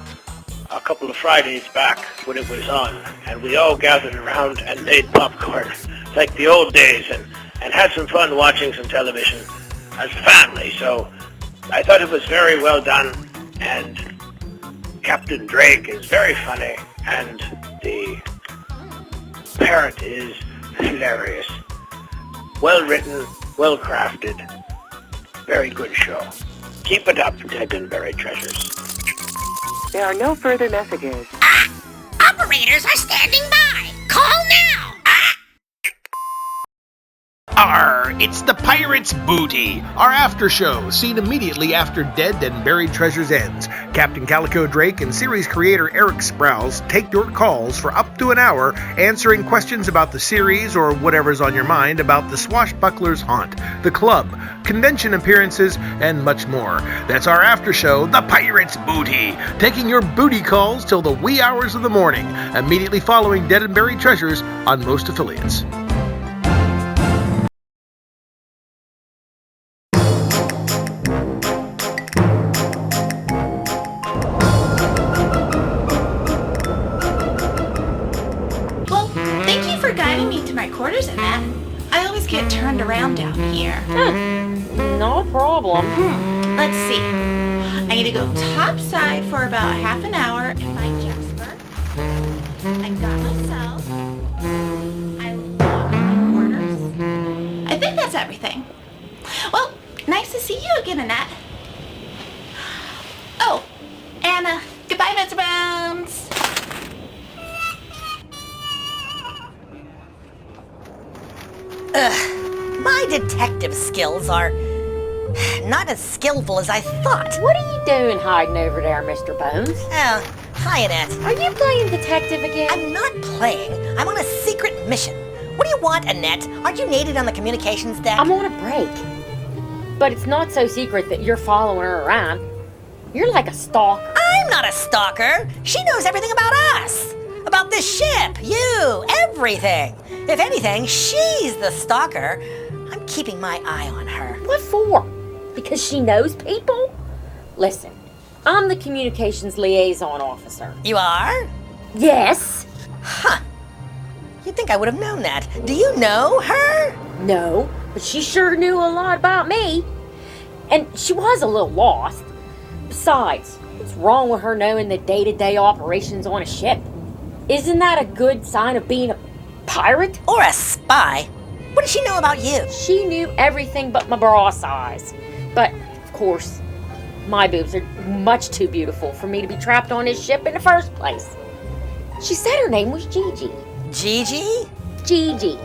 a couple of Fridays back when it was on, and we all gathered around and made popcorn like the old days and had some fun watching some television as a family. So I thought it was very well done, and Captain Drake is very funny, and the parrot is hilarious. Well written, well crafted, very good show. Keep it up, Dead and Buried Treasures. There are no further messages. Operators are standing by. Call now. It's the Pirate's Booty, our after show, seen immediately after Dead and Buried Treasures ends. Captain Calico Drake and series creator Eric Sprouse take your calls for up to an hour, answering questions about the series or whatever's on your mind about the Swashbuckler's Haunt, the club, convention appearances, and much more. That's our after show, the Pirate's Booty, taking your booty calls till the wee hours of the morning, immediately following Dead and Buried Treasures on most affiliates. Quarters in that. I always get turned around down here. No problem. Let's see. I need to go topside for about half an hour and find Jasper. I got myself. I lock my quarters. I think that's everything. Well, nice to see you again, Annette. Oh, and goodbye, Mr. Bones. My detective skills are not as skillful as I thought. What are you doing hiding over there, Mr. Bones? Oh, hi, Annette. Are you playing detective again? I'm not playing. I'm on a secret mission. What do you want, Annette? Aren't you needed on the communications deck? I'm on a break. But it's not so secret that you're following her around. You're like a stalker. I'm not a stalker. She knows everything about us. About this ship, you, everything. If anything, she's the stalker. I'm keeping my eye on her. What for? Because she knows people? Listen, I'm the communications liaison officer. You are? Yes. Huh. You'd think I would have known that. Do you know her? No, but she sure knew a lot about me. And she was a little lost. Besides, what's wrong with her knowing the day-to-day operations on a ship? Isn't that a good sign of being a pirate? Or a spy? What does she know about you? She knew everything but my bra size. But, of course, my boobs are much too beautiful for me to be trapped on this ship in the first place. She said her name was Gigi. Gigi? Gigi.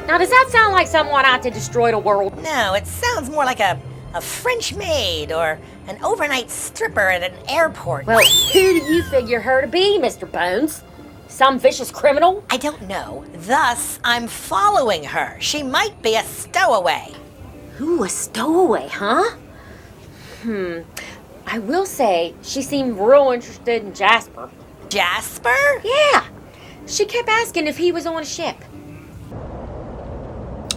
Now, does that sound like someone out to destroy the world? No, it sounds more like a French maid or an overnight stripper at an airport. Well, who do you figure her to be, Mr. Bones? Some vicious criminal? I don't know. Thus, I'm following her. She might be a stowaway. Ooh, a stowaway, huh? I will say, she seemed real interested in Jasper. Jasper? Yeah. She kept asking if he was on a ship.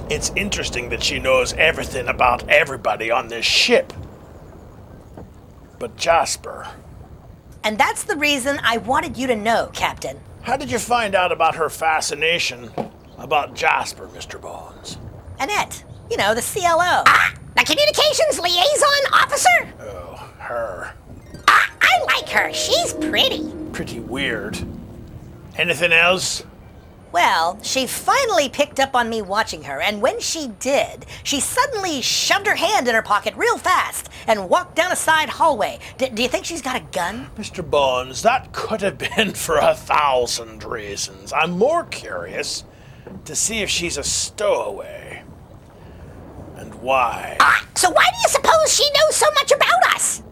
It's interesting that she knows everything about everybody on this ship. But Jasper... And that's the reason I wanted you to know, Captain. How did you find out about her fascination about Jasper, Mr. Bones? Annette, you know, the CLO. The Communications Liaison Officer? Oh, her. I like her. She's pretty. Pretty weird. Anything else? Well, she finally picked up on me watching her, and when she did, she suddenly shoved her hand in her pocket real fast and walked down a side hallway. Do you think she's got a gun? Mr. Bones, that could have been for 1,000 reasons. I'm more curious to see if she's a stowaway. And why? So why do you suppose she knows so much about us?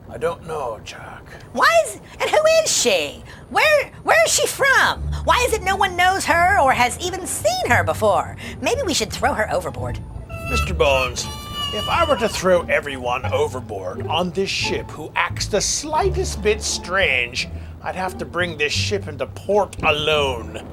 I don't know, Jack. And who is she? Where is she from? Why is it no one knows her or has even seen her before? Maybe we should throw her overboard. Mr. Bones, if I were to throw everyone overboard on this ship who acts the slightest bit strange, I'd have to bring this ship into port alone.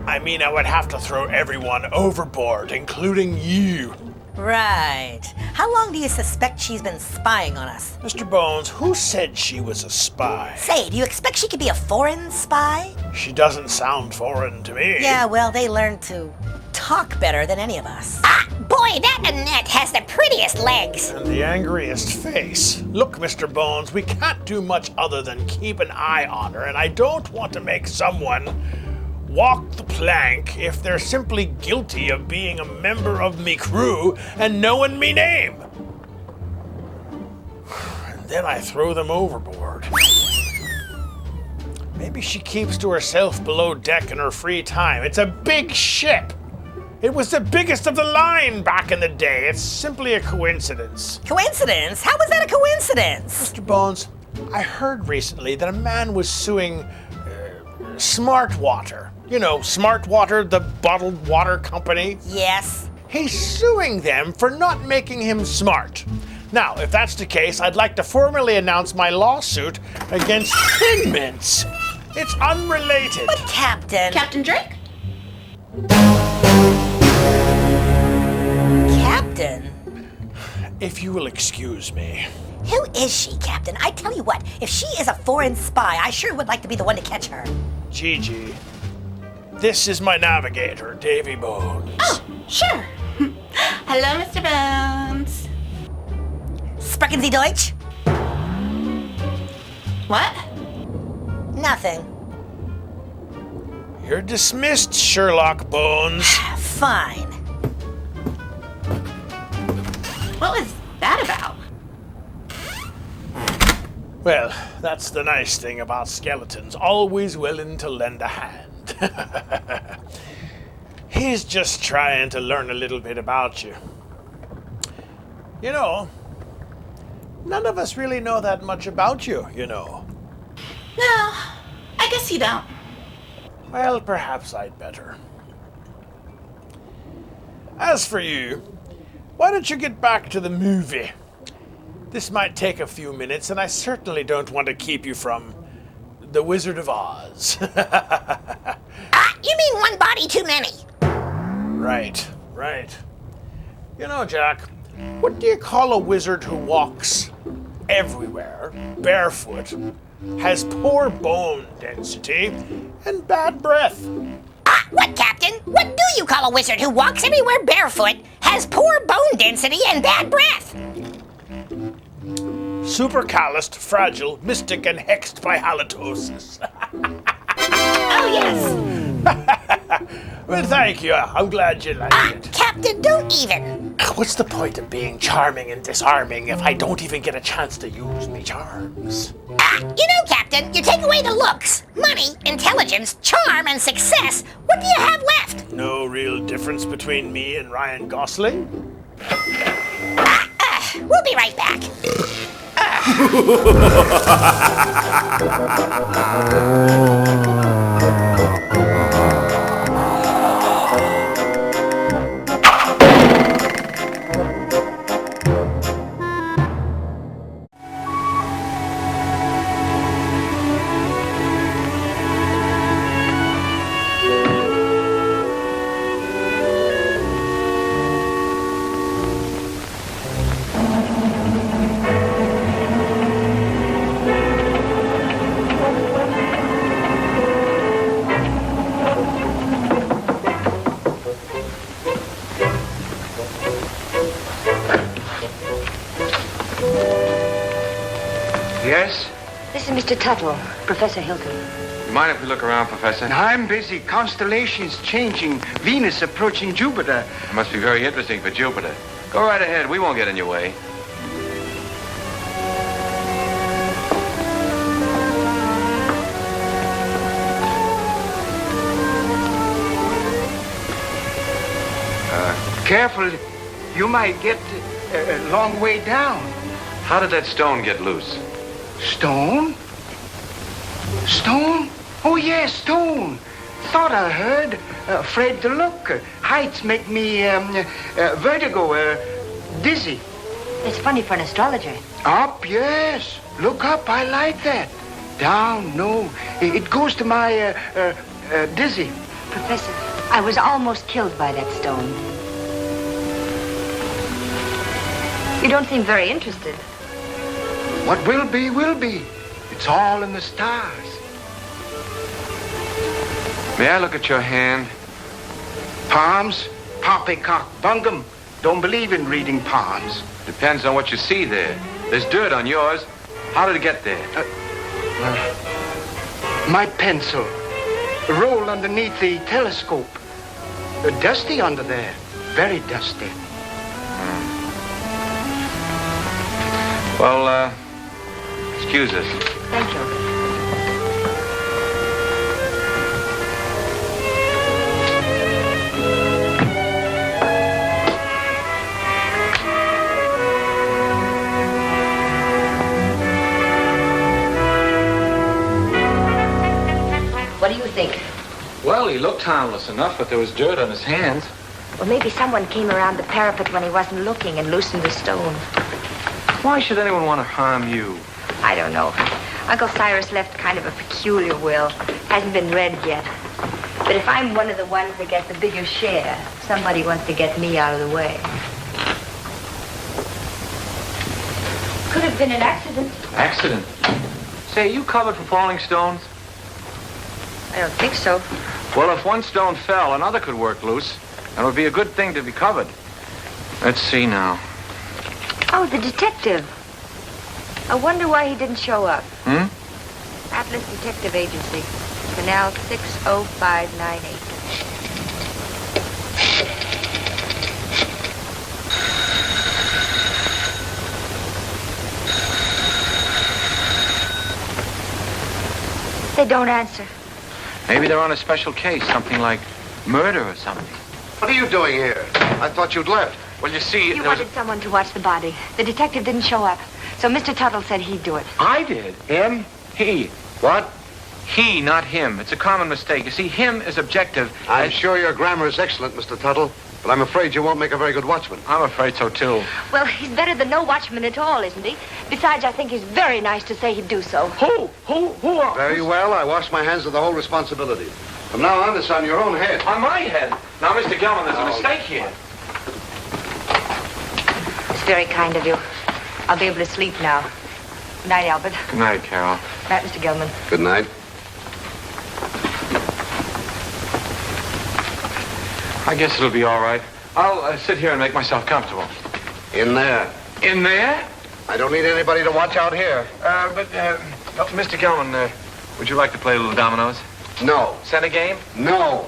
I mean, I would have to throw everyone overboard, including you. Right. How long do you suspect she's been spying on us? Mr. Bones, who said she was a spy? Say, do you expect she could be a foreign spy? She doesn't sound foreign to me. Yeah, well, they learned to talk better than any of us. Boy, that Annette has the prettiest legs. And the angriest face. Look, Mr. Bones, we can't do much other than keep an eye on her, and I don't want to make someone walk the plank if they're simply guilty of being a member of me crew and knowing me name. And then I throw them overboard. Maybe she keeps to herself below deck in her free time. It's a big ship. It was the biggest of the line back in the day. It's simply a coincidence. Coincidence? How was that a coincidence? Mr. Bones, I heard recently that a man was suing Smart Water. You know, Smart Water, the bottled water company? Yes. He's suing them for not making him smart. Now, if that's the case, I'd like to formally announce my lawsuit against Thin Mints. It's unrelated. But Captain... Captain Drake? Captain? If you will excuse me. Who is she, Captain? I tell you what, if she is a foreign spy, I sure would like to be the one to catch her. Gigi, this is my navigator, Davy Bones. Oh, sure. Hello, Mr. Bones. Sprechen Sie Deutsch? What? Nothing. You're dismissed, Sherlock Bones. Fine. What was that about? Well, that's the nice thing about skeletons, always willing to lend a hand. He's just trying to learn a little bit about you. You know, none of us really know that much about you, you know. No, I guess you don't. Well, perhaps I'd better. As for you, why don't you get back to the movie? This might take a few minutes, and I certainly don't want to keep you from The Wizard of Oz. You mean one body too many? Right. You know, Jack, what do you call a wizard who walks everywhere, barefoot, has poor bone density, and bad breath? What, Captain? What do you call a wizard who walks everywhere barefoot, has poor bone density, and bad breath? Supercalist, fragile, mystic, and hexed by halitosis. Oh, yes. Well, thank you. I'm glad you liked it. Captain, don't even. What's the point of being charming and disarming if I don't even get a chance to use me charms? You know, Captain, you take away the looks, money, intelligence, charm, and success. What do you have left? No real difference between me and Ryan Gosling? We'll be right back. Yes? This is Mr. Tuttle, Professor Hilton. You mind if we look around, Professor? I'm busy. Constellations changing. Venus approaching Jupiter. It must be very interesting for Jupiter. Go right ahead. We won't get in your way. Careful. You might get a long way down. How did that stone get loose? Stone? Stone? Oh, yes, stone. Thought I heard. Afraid to look. Heights make me vertigo, dizzy. It's funny for an astrologer. Up, yes. Look up. I like that. Down, no. It goes to my dizzy. Professor, I was almost killed by that stone. You don't seem very interested. What will be, will be. It's all in the stars. May I look at your hand? Palms? Poppycock bungum. Don't believe in reading palms. Depends on what you see there. There's dirt on yours. How did it get there? My pencil. Rolled underneath the telescope. Dusty under there. Very dusty. Well, excuse us. Thank you. What do you think? Well, he looked harmless enough, but there was dirt on his hands. Well, maybe someone came around the parapet when he wasn't looking and loosened the stone. Why should anyone want to harm you? I don't know. Uncle Cyrus left kind of a peculiar will. Hasn't been read yet. But if I'm one of the ones that get the bigger share, somebody wants to get me out of the way. Could have been an accident. Accident? Say, are you covered for falling stones? I don't think so. Well, if one stone fell, another could work loose. And it would be a good thing to be covered. Let's see now. Oh, the detective. I wonder why he didn't show up. Atlas Detective Agency, Canal 60598. They don't answer. Maybe they're on a special case, something like murder or something. What are you doing here? I thought you'd left. Well, you see, He wanted someone to watch the body. The detective didn't show up, so Mr. Tuttle said he'd do it. I did. Him? He. What? He, not him. It's a common mistake. You see, him is objective. I'm sure your grammar is excellent, Mr. Tuttle, but I'm afraid you won't make a very good watchman. I'm afraid so, too. Well, he's better than no watchman at all, isn't he? Besides, I think he's very nice to say he'd do so. Who? Very well. I wash my hands of the whole responsibility. From now on, it's on your own head. On my head? Now, Mr. Gelman, there's a mistake here. It's very kind of you. I'll be able to sleep now. Good night, Albert. Good night, Carol. Good night, Mr. Gilman. Good night. I guess it'll be all right. I'll sit here and make myself comfortable. In there. In there? I don't need anybody to watch out here. Mr. Gelman, would you like to play a little dominoes? No. Set a game? No.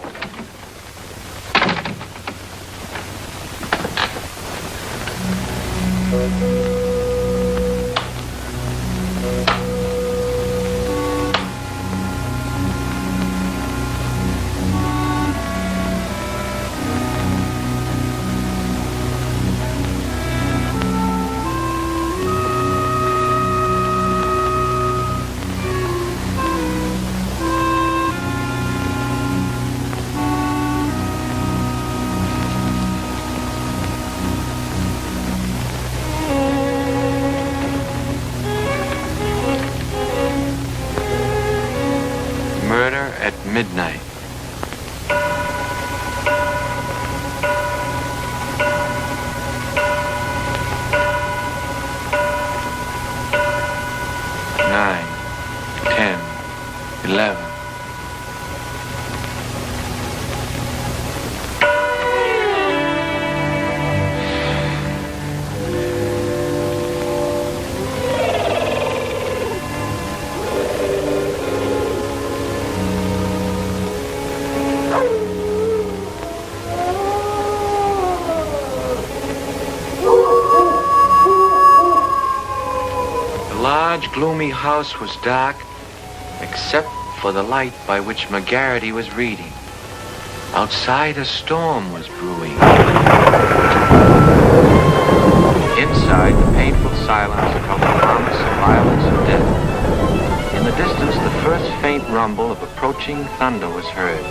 Murder at midnight. Nine, 10, 11. The large, gloomy house was dark, except for the light by which McGarity was reading. Outside, a storm was brewing. Inside, the painful silence held the promise of violence and death. In the distance, the first faint rumble of approaching thunder was heard.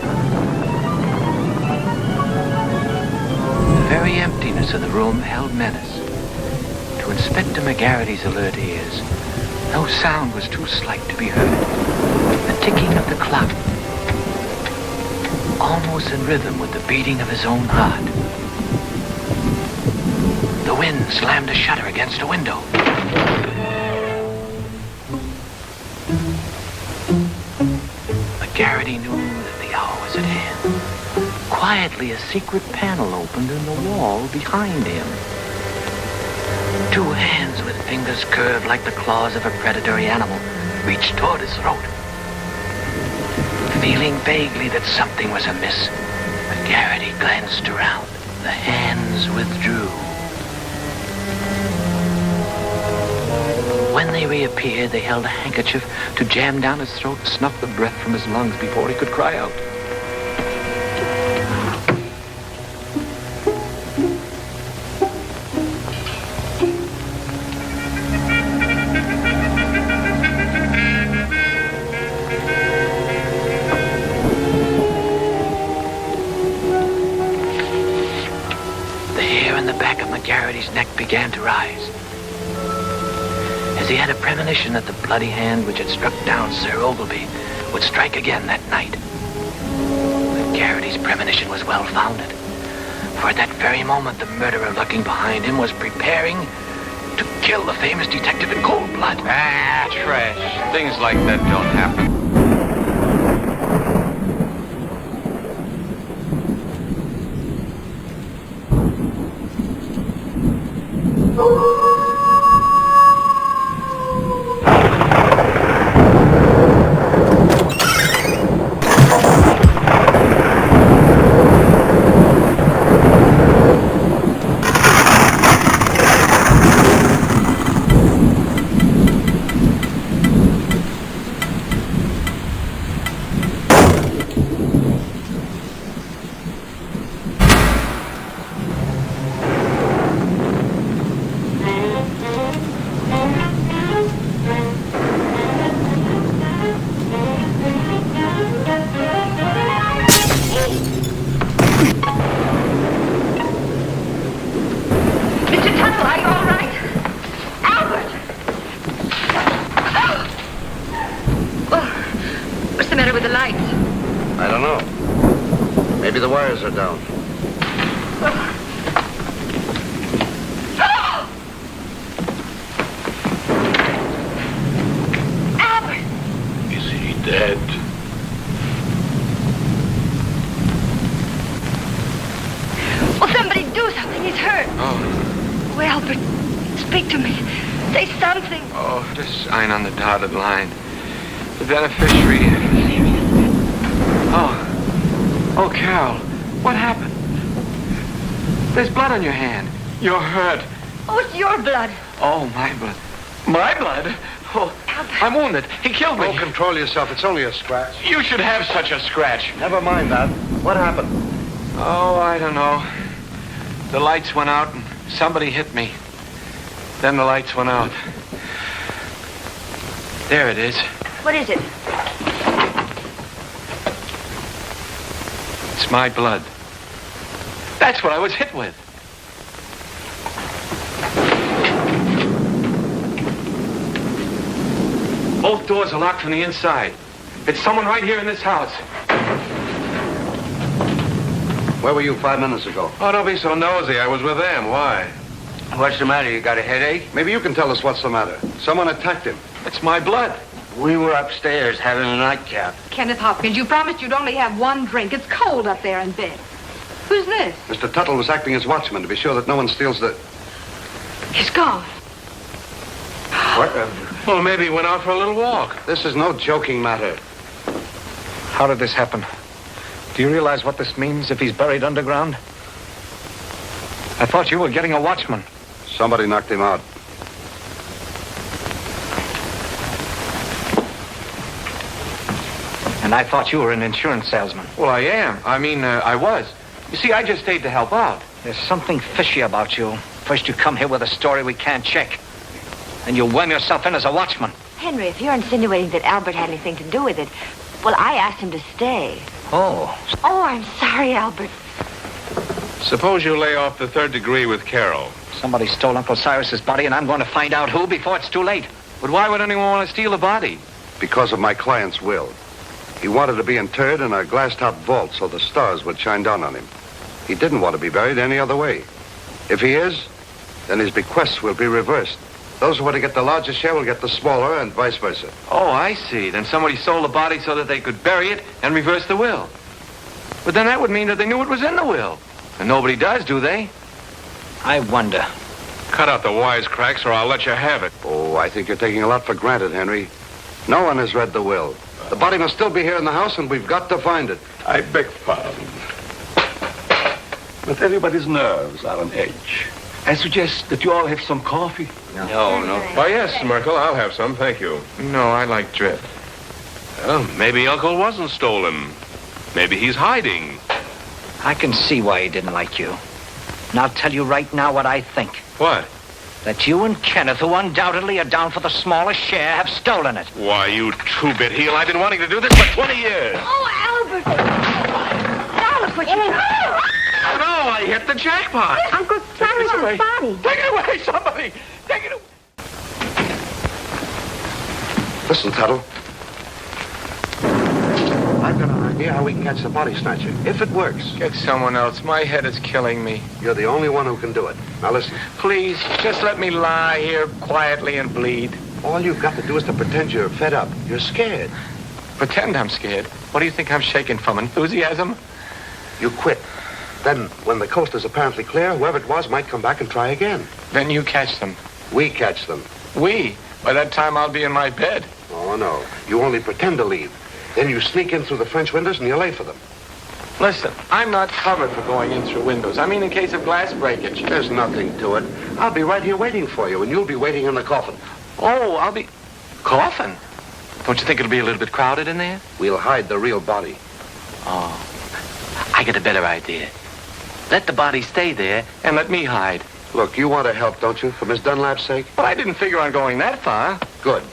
The very emptiness of the room held menace. To Inspector McGarity's alert ears, no sound was too slight to be heard. The ticking of the clock, almost in rhythm with the beating of his own heart. The wind slammed a shutter against a window. McGarity knew that the hour was at hand. Quietly, a secret panel opened in the wall behind him. Two hands with fingers curved like the claws of a predatory animal reached toward his throat. Feeling vaguely that something was amiss, McGarity glanced around. The hands withdrew. When they reappeared, they held a handkerchief to jam down his throat and snuff the breath from his lungs before he could cry out. McGarity's neck began to rise, as he had a premonition that the bloody hand which had struck down Sir Ogilvy would strike again that night. McGarity's premonition was well-founded, for at that very moment the murderer lurking behind him was preparing to kill the famous detective in cold blood. Ah, trash. Things like that don't happen. Are down. Albert! Is he dead? Will somebody do something? He's hurt. Oh. Oh, Albert, speak to me. Say something. Oh, the sign on the dotted line. The beneficiary. Oh, Carol. What happened? There's blood on your hand. You're hurt. Oh, Oh, it's your blood. Oh, my blood. My blood? Oh, I'm wounded. He killed me. Oh, control yourself. It's only a scratch. You should have such a scratch. Never mind that. What happened? Oh, I don't know. The lights went out and somebody hit me. Then the lights went out. There it is. What is it? It's my blood. That's what I was hit with. Both doors are locked from the inside. It's someone right here in this house. Where were you 5 minutes ago? Oh, don't be so nosy. I was with them. Why? What's the matter? You got a headache? Maybe you can tell us what's the matter. Someone attacked him. It's my blood. We were upstairs having a nightcap. Kenneth Hopkins, you promised you'd only have one drink. It's cold up there in bed. Who's this? Mr. Tuttle was acting as watchman to be sure that no one steals the... He's gone. What? Well, maybe he went out for a little walk. This is no joking matter. How did this happen? Do you realize what this means if he's buried underground? I thought you were getting a watchman. Somebody knocked him out. And I thought you were an insurance salesman. Well, I am. I was. You see, I just stayed to help out. There's something fishy about you. First you come here with a story we can't check. And you worm yourself in as a watchman. Henry, if you're insinuating that Albert had anything to do with it, well, I asked him to stay. Oh. Oh, I'm sorry, Albert. Suppose you lay off the 3rd degree with Carol. Somebody stole Uncle Cyrus's body, and I'm going to find out who before it's too late. But why would anyone want to steal the body? Because of my client's will. He wanted to be interred in a glass-top vault so the stars would shine down on him. He didn't want to be buried any other way. If he is, then his bequests will be reversed. Those who want to get the larger share will get the smaller, and vice versa. Oh, I see. Then somebody stole the body so that they could bury it and reverse the will. But then that would mean that they knew it was in the will. And nobody does, do they? I wonder. Cut out the wisecracks or I'll let you have it. Oh, I think you're taking a lot for granted, Henry. No one has read the will. The body must still be here in the house, and we've got to find it. I beg pardon. But everybody's nerves are on edge. I suggest that you all have some coffee. No. Oh, yes, Merkel, I'll have some, thank you. No, I like drip. Well, maybe Uncle wasn't stolen. Maybe he's hiding. I can see why he didn't like you. And I'll tell you right now what I think. What? That you and Kenneth, who undoubtedly are down for the smallest share, have stolen it. Why, you two-bit heel, I've been wanting to do this for 20 years. Oh, Albert! Albert, what you doing? Oh, no, I hit the jackpot. Uncle Cyrus's body. Take it away, somebody! Take it away! Listen, Tuttle. I've got an idea how we can catch the body snatcher. If it works. Get someone else. My head is killing me. You're the only one who can do it. Now listen. Please, just let me lie here quietly and bleed. All you've got to do is to pretend you're fed up. You're scared. Pretend I'm scared? What do you think I'm shaking from, enthusiasm? You quit. Then, when the coast is apparently clear, whoever it was might come back and try again. Then you catch them. We catch them. We? By that time, I'll be in my bed. Oh, no. You only pretend to leave. Then you sneak in through the French windows and you lay for them. Listen, I'm not covered for going in through windows. I mean in case of glass breakage. There's nothing to it. I'll be right here waiting for you, and you'll be waiting in the coffin. Oh, I'll be... Coffin? Don't you think it'll be a little bit crowded in there? We'll hide the real body. Oh, I get a better idea. Let the body stay there and let me hide. Look, you want to help, don't you, for Miss Dunlap's sake? But I didn't figure on going that far. Good.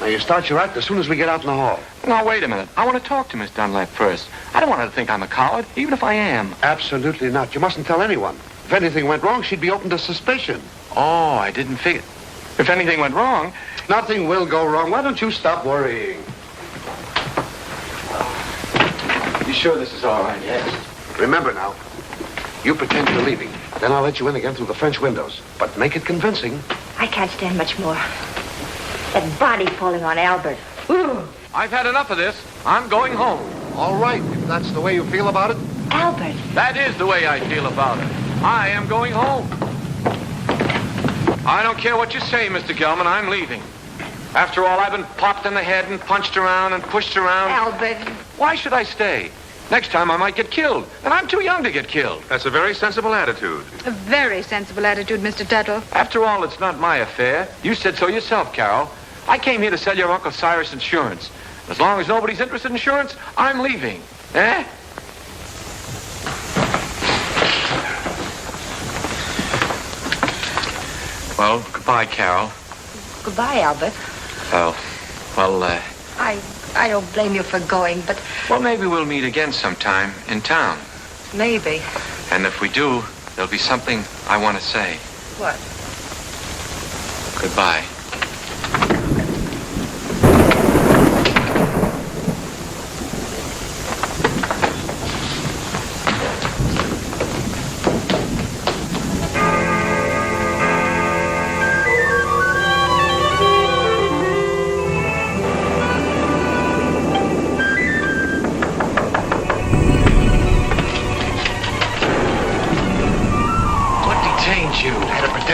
Now, you start your act as soon as we get out in the hall. Now, wait a minute. I want to talk to Miss Dunlap first. I don't want her to think I'm a coward, even if I am. Absolutely not. You mustn't tell anyone. If anything went wrong, she'd be open to suspicion. Oh, I didn't figure. If anything went wrong... Nothing will go wrong. Why don't you stop worrying? You sure this is all right? Yes. Remember now, you pretend you're leaving. Then I'll let you in again through the French windows. But make it convincing. I can't stand much more. That body falling on Albert. Ooh. I've had enough of this. I'm going home. All right, if that's the way you feel about it. Albert. That is the way I feel about it. I am going home. I don't care what you say, Mr. Gelman. I'm leaving. After all, I've been popped in the head and punched around and pushed around. Albert. Why should I stay? Next time I might get killed, and I'm too young to get killed. That's a very sensible attitude. A very sensible attitude, Mr. Tuttle. After all, it's not my affair. You said so yourself, Carol. I came here to sell your Uncle Cyrus insurance. As long as nobody's interested in insurance, I'm leaving. Eh? Well, goodbye, Carol. Goodbye, Albert. Oh, well, I don't blame you for going, but well, maybe we'll meet again sometime in town. maybe. And if we do, there'll be something I want to say. What? Goodbye.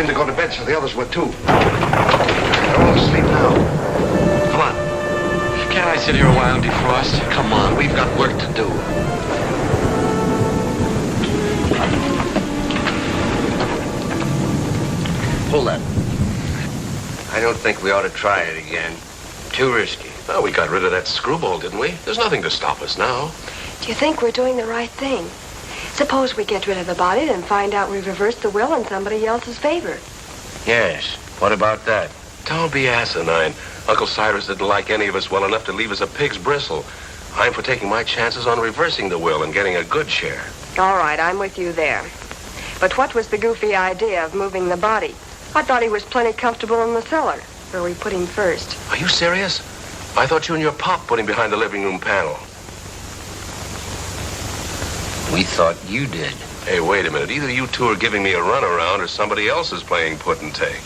To go to bed, so the others would too. They're all asleep now. Come on. Can't I sit here a while, Defrost? Come on, we've got work to do. Pull that. I don't think we ought to try it again. Too risky. Well, we got rid of that screwball, didn't we? There's nothing to stop us now. Do you think we're doing the right thing? Suppose we get rid of the body and find out we've reversed the will in somebody else's favor. Yes. What about that? Don't be asinine. Uncle Cyrus didn't like any of us well enough to leave us a pig's bristle. I'm for taking my chances on reversing the will and getting a good share. All right, I'm with you there. But what was the goofy idea of moving the body? I thought he was plenty comfortable in the cellar, where we put him first. Are you serious? I thought you and your pop put him behind the living room panel. We thought you did. Hey, wait a minute. Either you two are giving me a runaround or somebody else is playing put and take.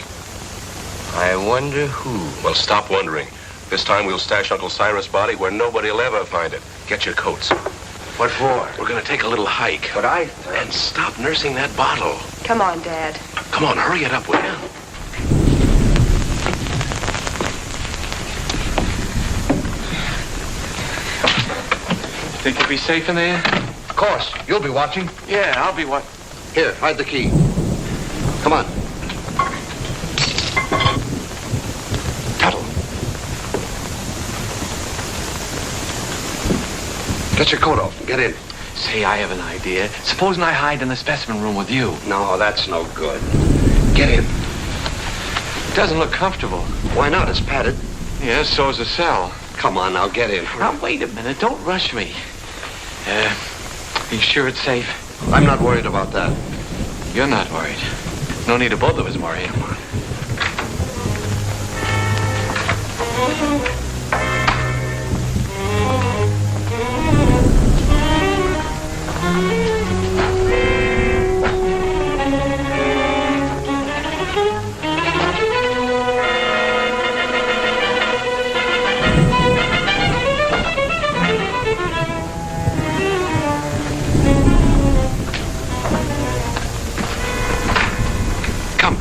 I wonder who. Well, stop wondering. This time we'll stash Uncle Cyrus' body where nobody will ever find it. Get your coats. What for? We're going to take a little hike. But And stop nursing that bottle. Come on, Dad. Come on, hurry it up, will you? Think you'll be safe in there? Of course. You'll be watching. Yeah, I'll be what? Here, hide the key. Come on. Tuttle. Get your coat off and get in. Say, I have an idea. Supposing I hide in the specimen room with you. No, that's no good. Get in. It doesn't look comfortable. Why not? It's padded. Yes, so's the cell. Come on now, get in. Now, wait a minute. Don't rush me. You sure it's safe? I'm not worried about that. You're not worried. No need of both of us worrying.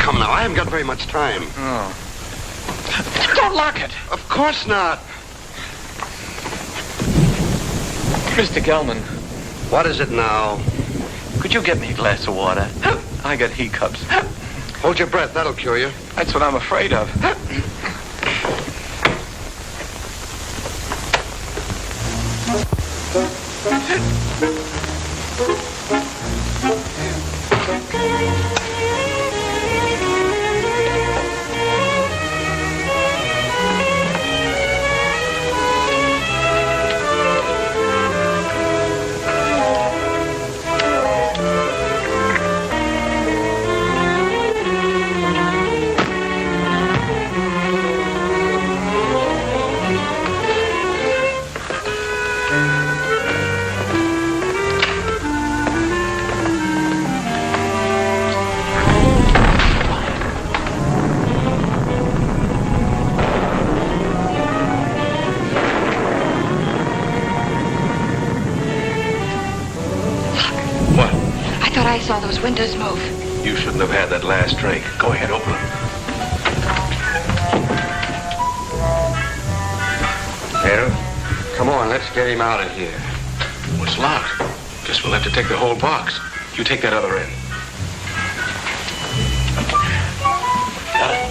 Come now, I haven't got very much time. Oh. Don't lock it. Of course not. Mr. Gelman. What is it now? Could you get me a glass of water? I got hiccups. Hold your breath, that'll cure you. That's what I'm afraid of. I saw those windows move. You shouldn't have had that last drink. Go ahead, open them. Well, come on, let's get him out of here. Well, it's locked. Guess we'll have to take the whole box. You take that other end. Got it.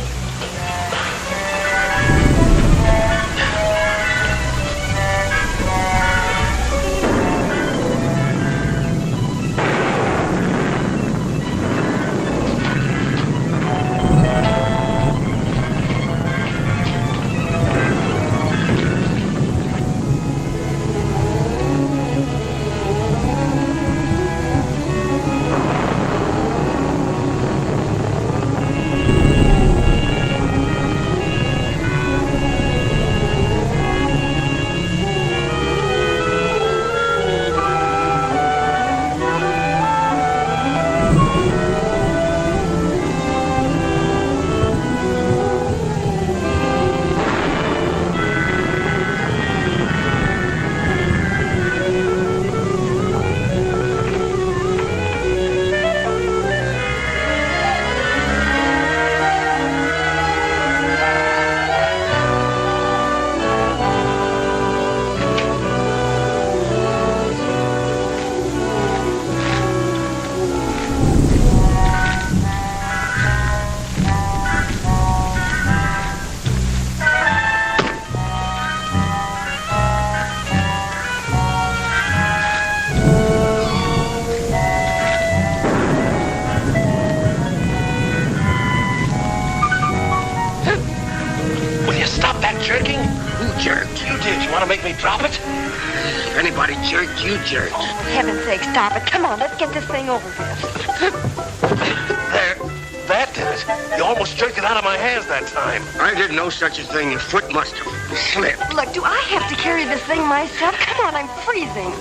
Jerking? Who jerked? You did. You want to make me drop it? If anybody jerked, you jerked. Oh, for heaven's sake, stop it. Come on, let's get this thing over with. There. That did it. You almost jerked it out of my hands that time. I did no such a thing. Your foot must have slipped. Look, do I have to carry this thing myself? Come on, I'm freezing.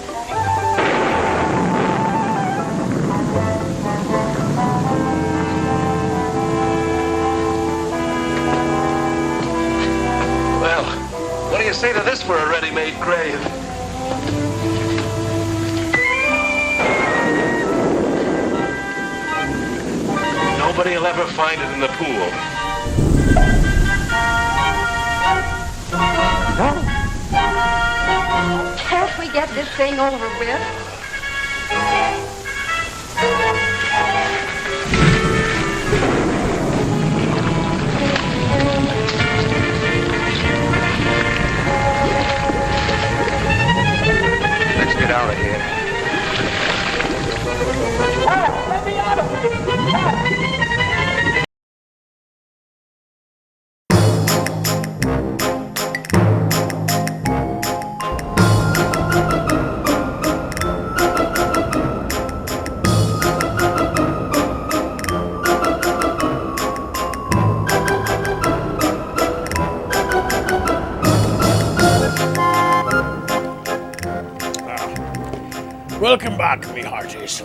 Well, what do you say to this for a ready-made grave? Nobody will ever find it in the pool. Can't we get this thing over with? Let's get out of here. Let me out of here! Welcome back, me hearties.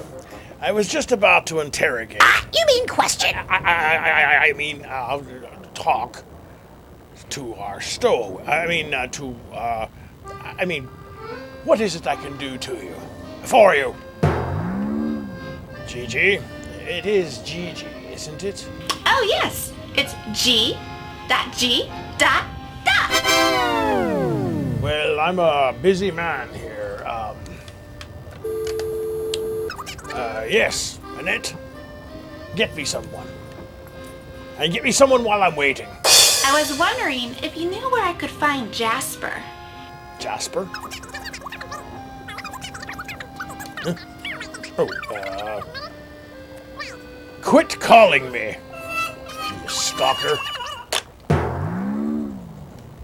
I was just about to interrogate. You mean question? I mean, talk to our stowaway. I mean, what is it I can do to you? For you? Gigi? It is Gigi, isn't it? Oh, yes. It's G. G. Well, I'm a busy man here. Yes, Annette. Get me someone. And get me someone while I'm waiting. I was wondering if you knew where I could find Jasper. Jasper? Huh? Oh, quit calling me, you stalker.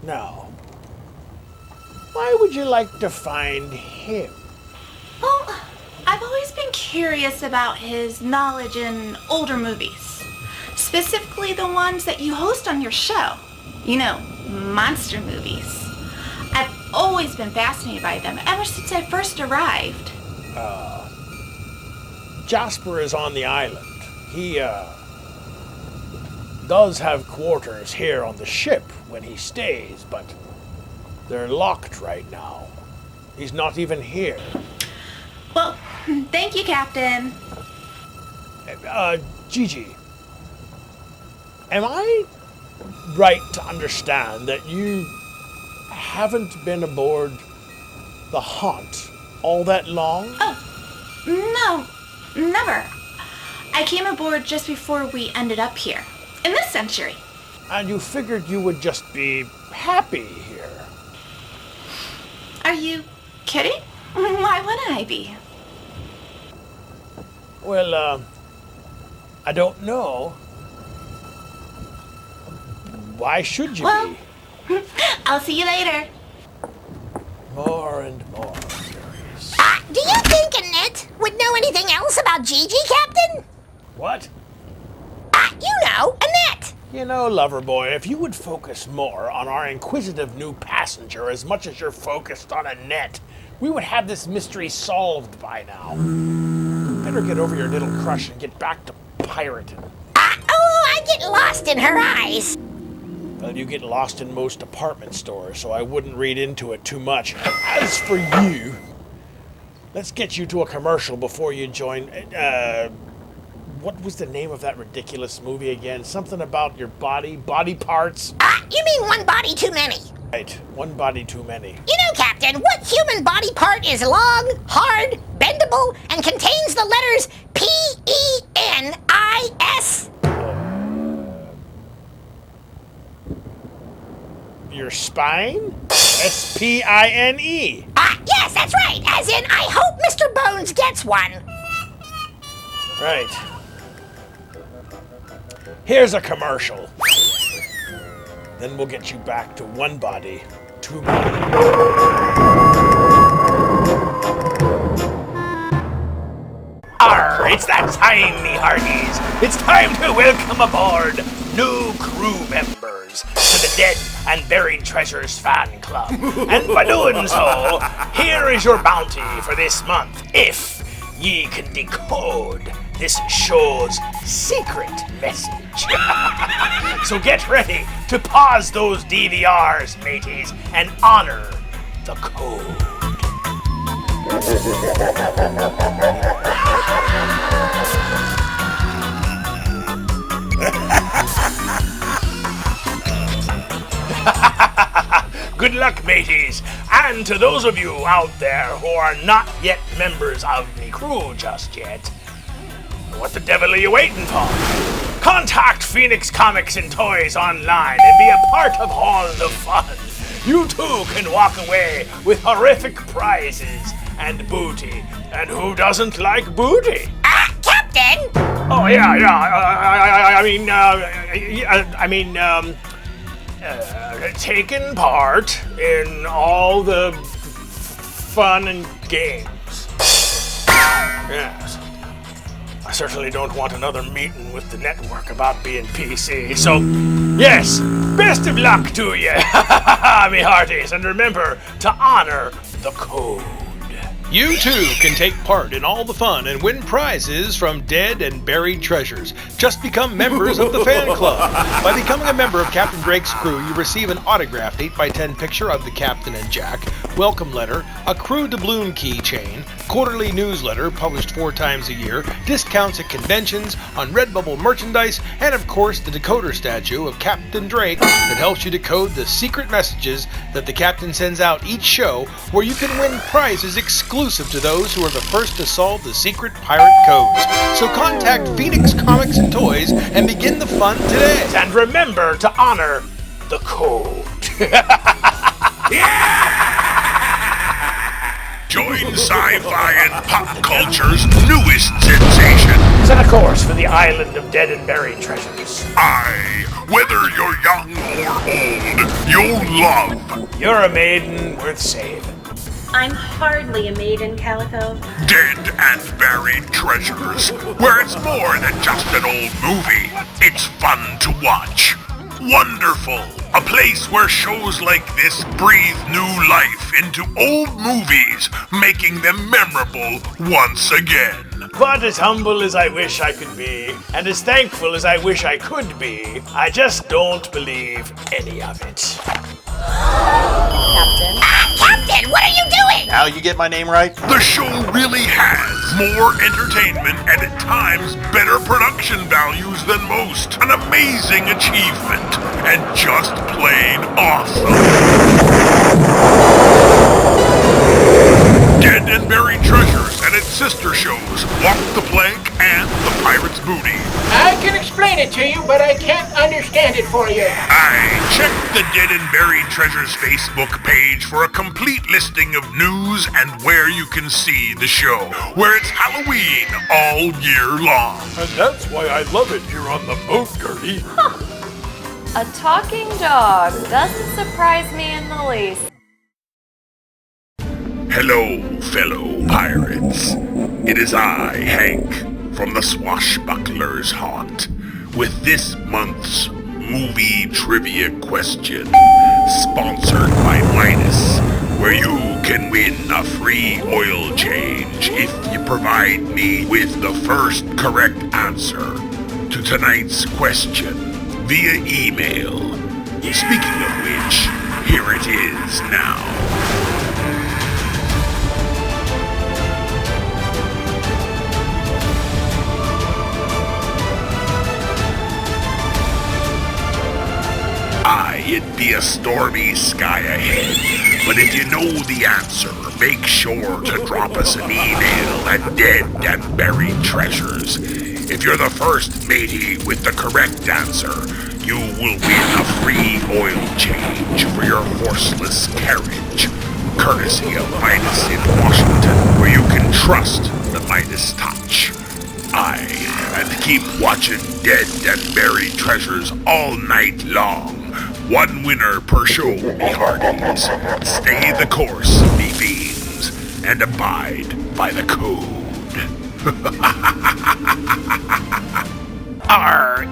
Now, why would you like to find him? Well, I've always been curious about his knowledge in older movies. Specifically the ones that you host on your show. You know, monster movies. I've always been fascinated by them ever since I first arrived. Jasper is on the island. He, does have quarters here on the ship when he stays, but they're locked right now. He's not even here. Well, thank you, Captain. Gigi, am I right to understand that you haven't been aboard the Haunt all that long? No, never. I came aboard just before we ended up here, in this century. And you figured you would just be happy here. Are you kidding? Why wouldn't I be? Well, I don't know. Why should you be? I'll see you later. More and more. Do you think Annette would know anything else about Gigi, Captain? What? You know, Annette. You know, lover boy, if you would focus more on our inquisitive new passenger as much as you're focused on Annette, we would have this mystery solved by now. Better get over your little crush and get back to pirating. I get lost in her eyes. Well, you get lost in most department stores, so I wouldn't read into it too much. As for you, let's get you to a commercial before you join. What was the name of that ridiculous movie again? Something about your body parts? You mean one body too many? Right, one body too many. You know, Captain, what human body part is long, hard, bendable, and contains the letters P-E-N-I-S? Your spine? S-P-I-N-E. Yes, that's right. As in, I hope Mr. Bones gets one. Right. Here's a commercial. Then we'll get you back to one body, two bodies. Arr, it's that time, me hearties. It's time to welcome aboard new crew members to the Dead and Buried Treasures fan club. And by doing so, here is your bounty for this month, if ye can decode this show's secret message. So get ready to pause those DVRs, mateys, and honor the code. Good luck, mateys, and to those of you out there who are not yet members of the crew just yet, what the devil are you waiting for? Contact Phoenix Comics and Toys online and be a part of all the fun. You too can walk away with horrific prizes and booty. And who doesn't like booty? Captain! Oh, yeah. Taking part in all the fun and games. Yes. I certainly don't want another meeting with the network about being PC, so yes, best of luck to you, me hearties, and remember to honor the code. You too can take part in all the fun and win prizes from Dead and Buried Treasures. Just become members of the fan club. By becoming a member of Captain Drake's crew, you receive an autographed 8x10 picture of the Captain and Jack, welcome letter, a crew doubloon keychain, quarterly newsletter published 4 times a year, discounts at conventions, on Redbubble merchandise, and of course the decoder statue of Captain Drake that helps you decode the secret messages that the Captain sends out each show, where you can win prizes exclusive to those who are the first to solve the secret pirate codes. So contact Phoenix Comics and Toys and begin the fun today. And remember to honor the code. Join sci-fi and pop culture's newest sensation. Set a course for the island of Dead and Buried Treasures. Whether you're young or old, you'll love. You're a maiden worth saving. I'm hardly a maiden, Calico. Dead and Buried Treasures, where it's more than just an old movie. It's fun to watch. Wonderful. A place where shows like this breathe new life into old movies, making them memorable once again. But as humble as I wish I could be, and as thankful as I wish I could be, I just don't believe any of it. Captain? Captain, what are you doing? Now you get my name right? The show really has more entertainment and at times better production values than most. An amazing achievement and just plain awesome. Dead and Buried sister shows Walk the Plank and The Pirate's Booty. I can explain it to you, but I can't understand it for you. Check the Dead and Buried Treasures Facebook page for a complete listing of news and where you can see the show, where it's Halloween all year long. And that's why I love it here on the boat, Gertie. A talking dog doesn't surprise me in the least. Hello, fellow pirates. It is I, Hank, from the Swashbuckler's Haunt, with this month's movie trivia question, sponsored by Midas, where you can win a free oil change if you provide me with the first correct answer to tonight's question via email. Speaking of which, here it is now. It'd be a stormy sky ahead, but if you know the answer, make sure to drop us an email at Dead and Buried Treasures. If you're the first matey with the correct answer, you will win a free oil change for your horseless carriage, courtesy of Midas in Washington, where you can trust the Midas touch. And keep watching Dead and Buried Treasures all night long. One winner per show, me hearties. Stay the course, me fiends, and abide by the code.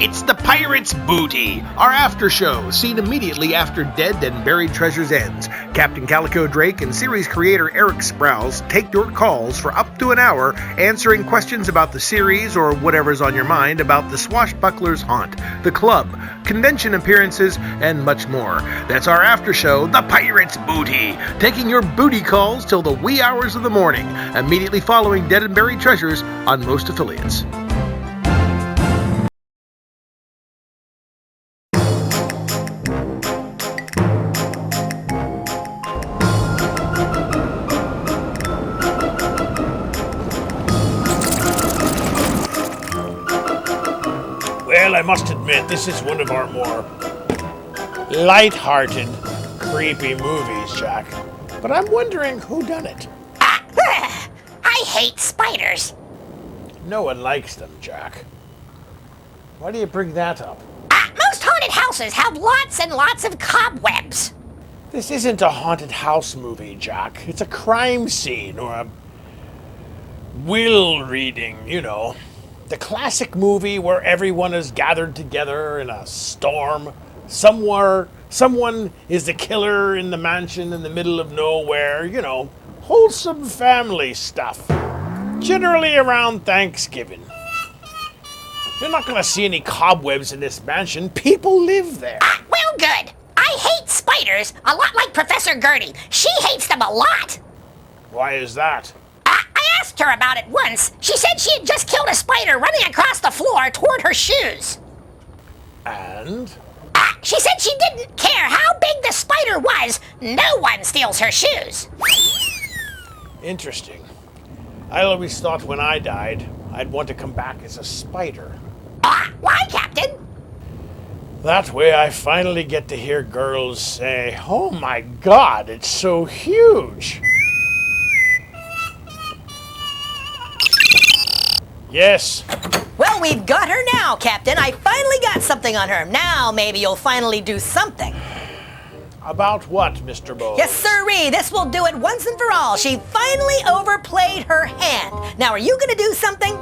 It's the Pirate's Booty, our after show, seen immediately after Dead and Buried Treasures ends. Captain Calico Drake and series creator Eric Sprouse take your calls for up to an hour, answering questions about the series or whatever's on your mind about the Swashbuckler's Haunt, the club, convention appearances, and much more. That's our after show, the Pirate's Booty, taking your booty calls till the wee hours of the morning, immediately following Dead and Buried Treasures on most affiliates. Well, I must admit, this is one of our more light-hearted, creepy movies, Jack. But I'm wondering who done it. I hate spiders. No one likes them, Jack. Why do you bring that up? Most haunted houses have lots and lots of cobwebs. This isn't a haunted house movie, Jack. It's a crime scene or a will reading, you know. The classic movie where everyone is gathered together in a storm. Somewhere, someone is the killer in the mansion in the middle of nowhere, you know. Wholesome family stuff. Generally around Thanksgiving. You're not going to see any cobwebs in this mansion. People live there. Well, good. I hate spiders, a lot like Professor Gertie. She hates them a lot. Why is that? I asked her about it once. She said she had just killed a spider running across the floor toward her shoes. And? She said she didn't care how big the spider was. No one steals her shoes. Interesting. I always thought when I died, I'd want to come back as a spider. Why, Captain? That way I finally get to hear girls say, "Oh my God, it's so huge." Yes. Well, we've got her now, Captain. I finally got something on her. Now maybe you'll finally do something. About what, Mr. Bones? Yes, sirree. This will do it once and for all. She finally overplayed her hand. Now, are you going to do something?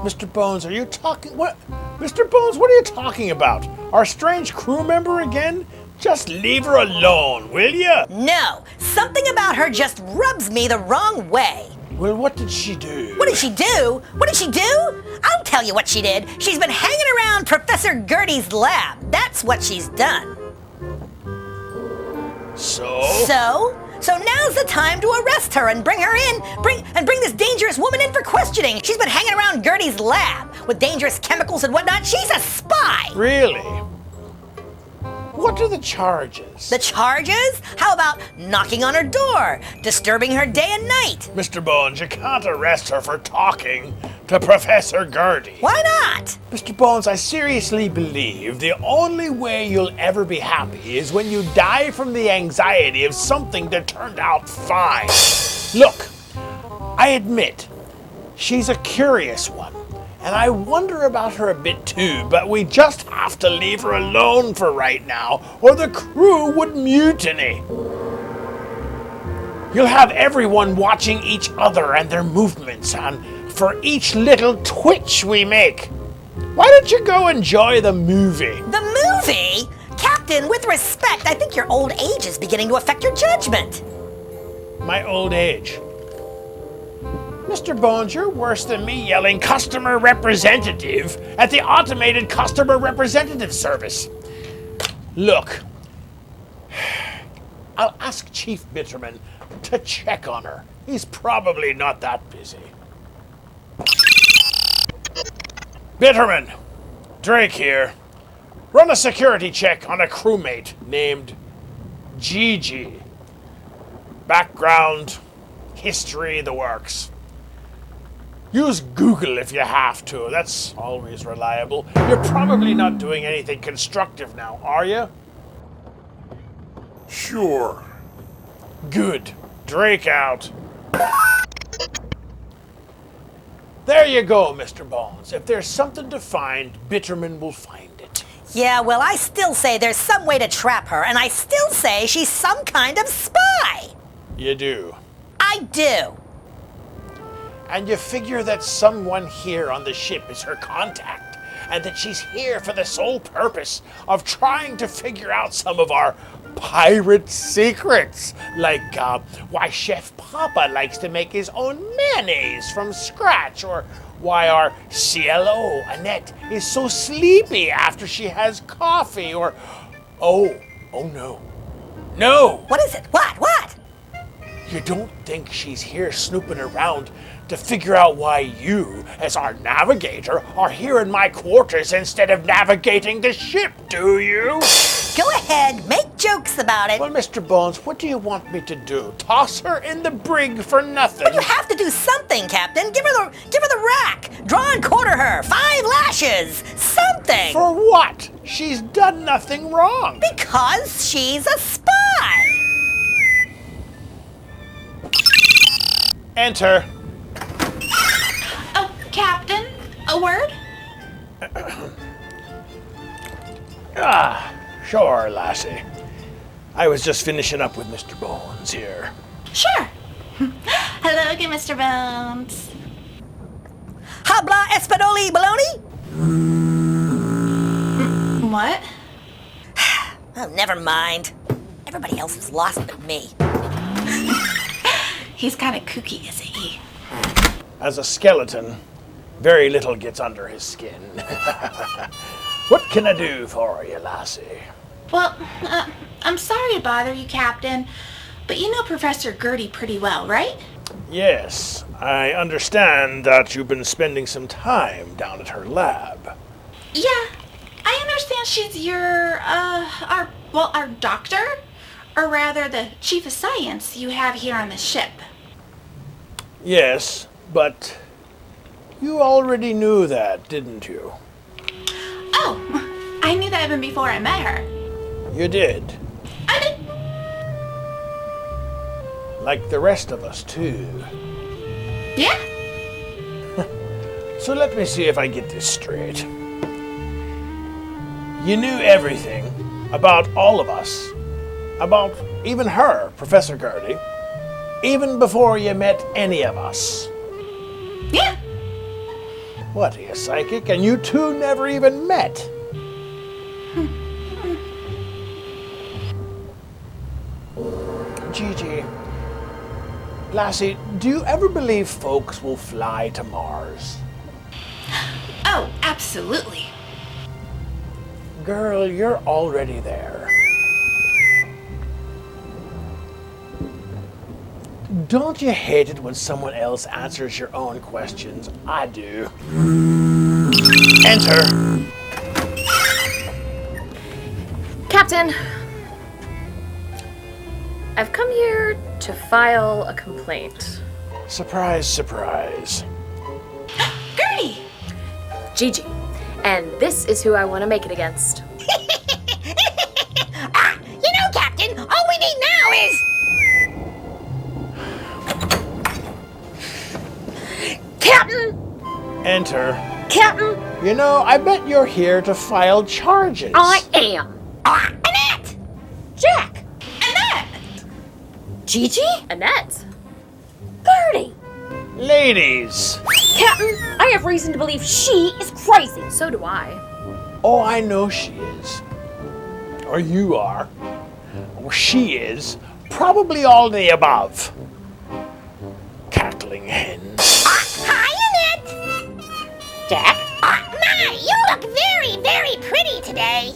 Mr. Bones, are you talking... What? Mr. Bones, what are you talking about? Our strange crew member again? Just leave her alone, will you? No. Something about her just rubs me the wrong way. Well, what did she do? What did she do? What did she do? I'll tell you what she did. She's been hanging around Professor Gertie's lab. That's what she's done. So now's the time to arrest her and bring her in. Bring this dangerous woman in for questioning. She's been hanging around Gertie's lab with dangerous chemicals and whatnot. She's a spy. Really? What are the charges? The charges? How about knocking on her door, disturbing her day and night? Mr. Bones, you can't arrest her for talking to Professor Gertie. Why not? Mr. Bones, I seriously believe the only way you'll ever be happy is when you die from the anxiety of something that turned out fine. Look, I admit, she's a curious one, and I wonder about her a bit too, but we just have to leave her alone for right now, or the crew would mutiny. You'll have everyone watching each other and their movements, and for each little twitch we make. Why don't you go enjoy the movie? The movie? Captain, with respect, I think your old age is beginning to affect your judgment. My old age. Mr. Bones, you're worse than me yelling customer representative at the automated customer representative service. Look, I'll ask Chief Bitterman to check on her. He's probably not that busy. Bitterman, Drake here. Run a security check on a crewmate named Gigi. Background, history, the works. Use Google if you have to. That's always reliable. You're probably not doing anything constructive now, are you? Sure. Good. Drake out. There you go, Mr. Bones. If there's something to find, Bitterman will find it. Yeah, well, I still say there's some way to trap her, and I still say she's some kind of spy. You do. I do. And you figure that someone here on the ship is her contact, and that she's here for the sole purpose of trying to figure out some of our pirate secrets, like why Chef Papa likes to make his own mayonnaise from scratch, or why our CLO, Annette, is so sleepy after she has coffee, or oh no. No! What is it? What? You don't think she's here snooping around to figure out why you, as our navigator, are here in my quarters instead of navigating the ship, do you? Go ahead, make jokes about it. Well, Mr. Bones, what do you want me to do? Toss her in the brig for nothing? But you have to do something, Captain. Give her the rack. Draw and quarter her. 5 lashes. Something. For what? She's done nothing wrong. Because she's a spy. Enter. Oh, Captain, a word? Sure, lassie. I was just finishing up with Mr. Bones here. Sure. Hello again, Mr. Bones. Habla Espanoli baloney? What? Oh, never mind. Everybody else is lost but me. He's kind of kooky, isn't he? As a skeleton, very little gets under his skin. What can I do for you, lassie? Well, I'm sorry to bother you, Captain, but you know Professor Gertie pretty well, right? Yes, I understand that you've been spending some time down at her lab. Yeah, I understand she's your, our doctor? Or rather, the chief of science you have here on the ship. Yes, but you already knew that, didn't you? Oh, I knew that even before I met her. You did. I did. Like the rest of us, too. Yeah? So let me see if I get this straight. You knew everything about all of us, about even her, Professor Gertie, even before you met any of us. Yeah. What, are you psychic? And you two never even met? Gigi, lassie, do you ever believe folks will fly to Mars? Oh, absolutely. Girl, you're already there. Don't you hate it when someone else answers your own questions? I do. Enter. Captain Captain. I've come here to file a complaint. Surprise, surprise. Gertie! Gigi. And this is who I want to make it against. You know, Captain, all we need now is... Captain! Enter. Captain! You know, I bet you're here to file charges. I am. Annette! Jack! Annette! Gigi? Annette? Gertie! Ladies! Captain, I have reason to believe she is crazy. So do I. Oh, I know she is. Or you are. Or she is. Probably all the above. Cackling hens. Hi, Annette! Jack? My, you look very, very pretty today.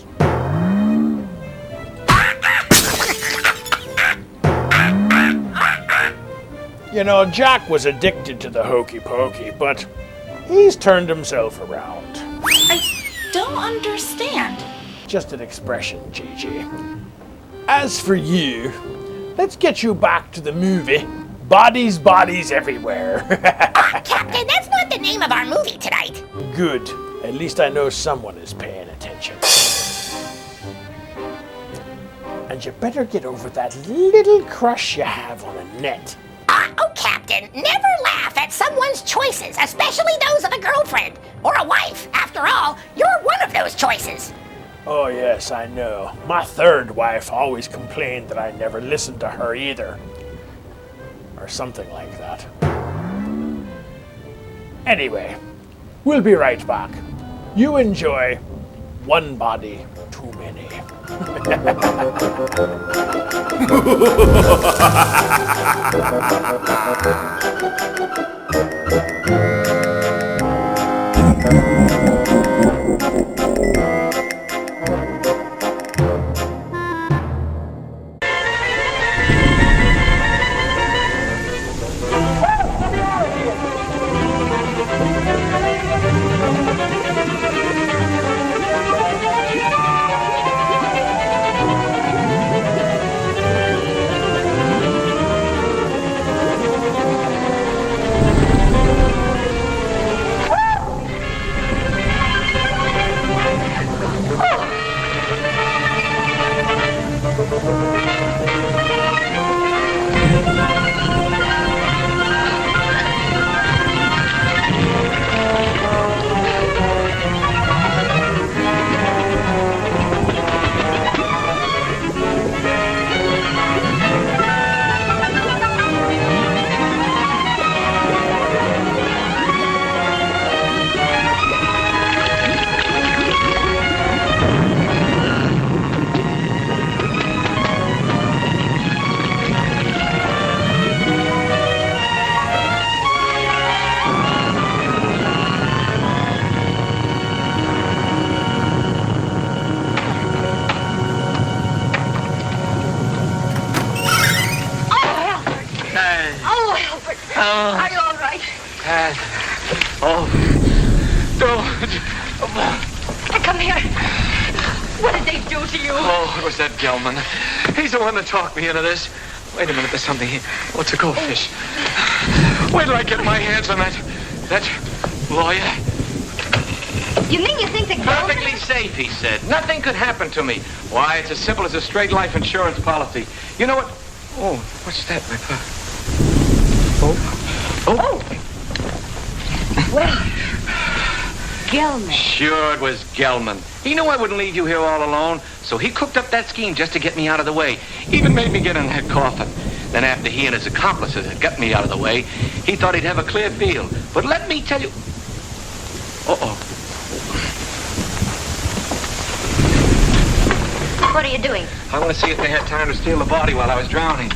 You know, Jack was addicted to the hokey pokey, but he's turned himself around. I don't understand. Just an expression, Gigi. As for you, let's get you back to the movie. Bodies, bodies everywhere. Captain, that's not the name of our movie tonight. Good. At least I know someone is paying attention. And you better get over that little crush you have on Annette. Oh, Captain, never laugh at someone's choices, especially those of a girlfriend or a wife. After all, you're one of those choices. Oh, yes, I know. My third wife always complained that I never listened to her either. Or something like that. Anyway, we'll be right back. You enjoy One Body Too Many. Are you all right? Come here. What did they do to you? Oh, it was that Gelman. He's the one that talked me into this. Wait a minute, there's something here. Oh, it's a goldfish. Wait till I get my hands on that lawyer. You mean you think the girl... Perfectly safe, he said. Nothing could happen to me. Why, it's as simple as a straight life insurance policy. You know what? Oh, what's that, my purse? Oh. Well, Gelman. Sure, it was Gelman. He knew I wouldn't leave you here all alone, so he cooked up that scheme just to get me out of the way. Even made me get in that coffin. Then after he and his accomplices had got me out of the way, he thought he'd have a clear field. But let me tell you... Uh-oh. What are you doing? I want to see if they had time to steal the body while I was drowning.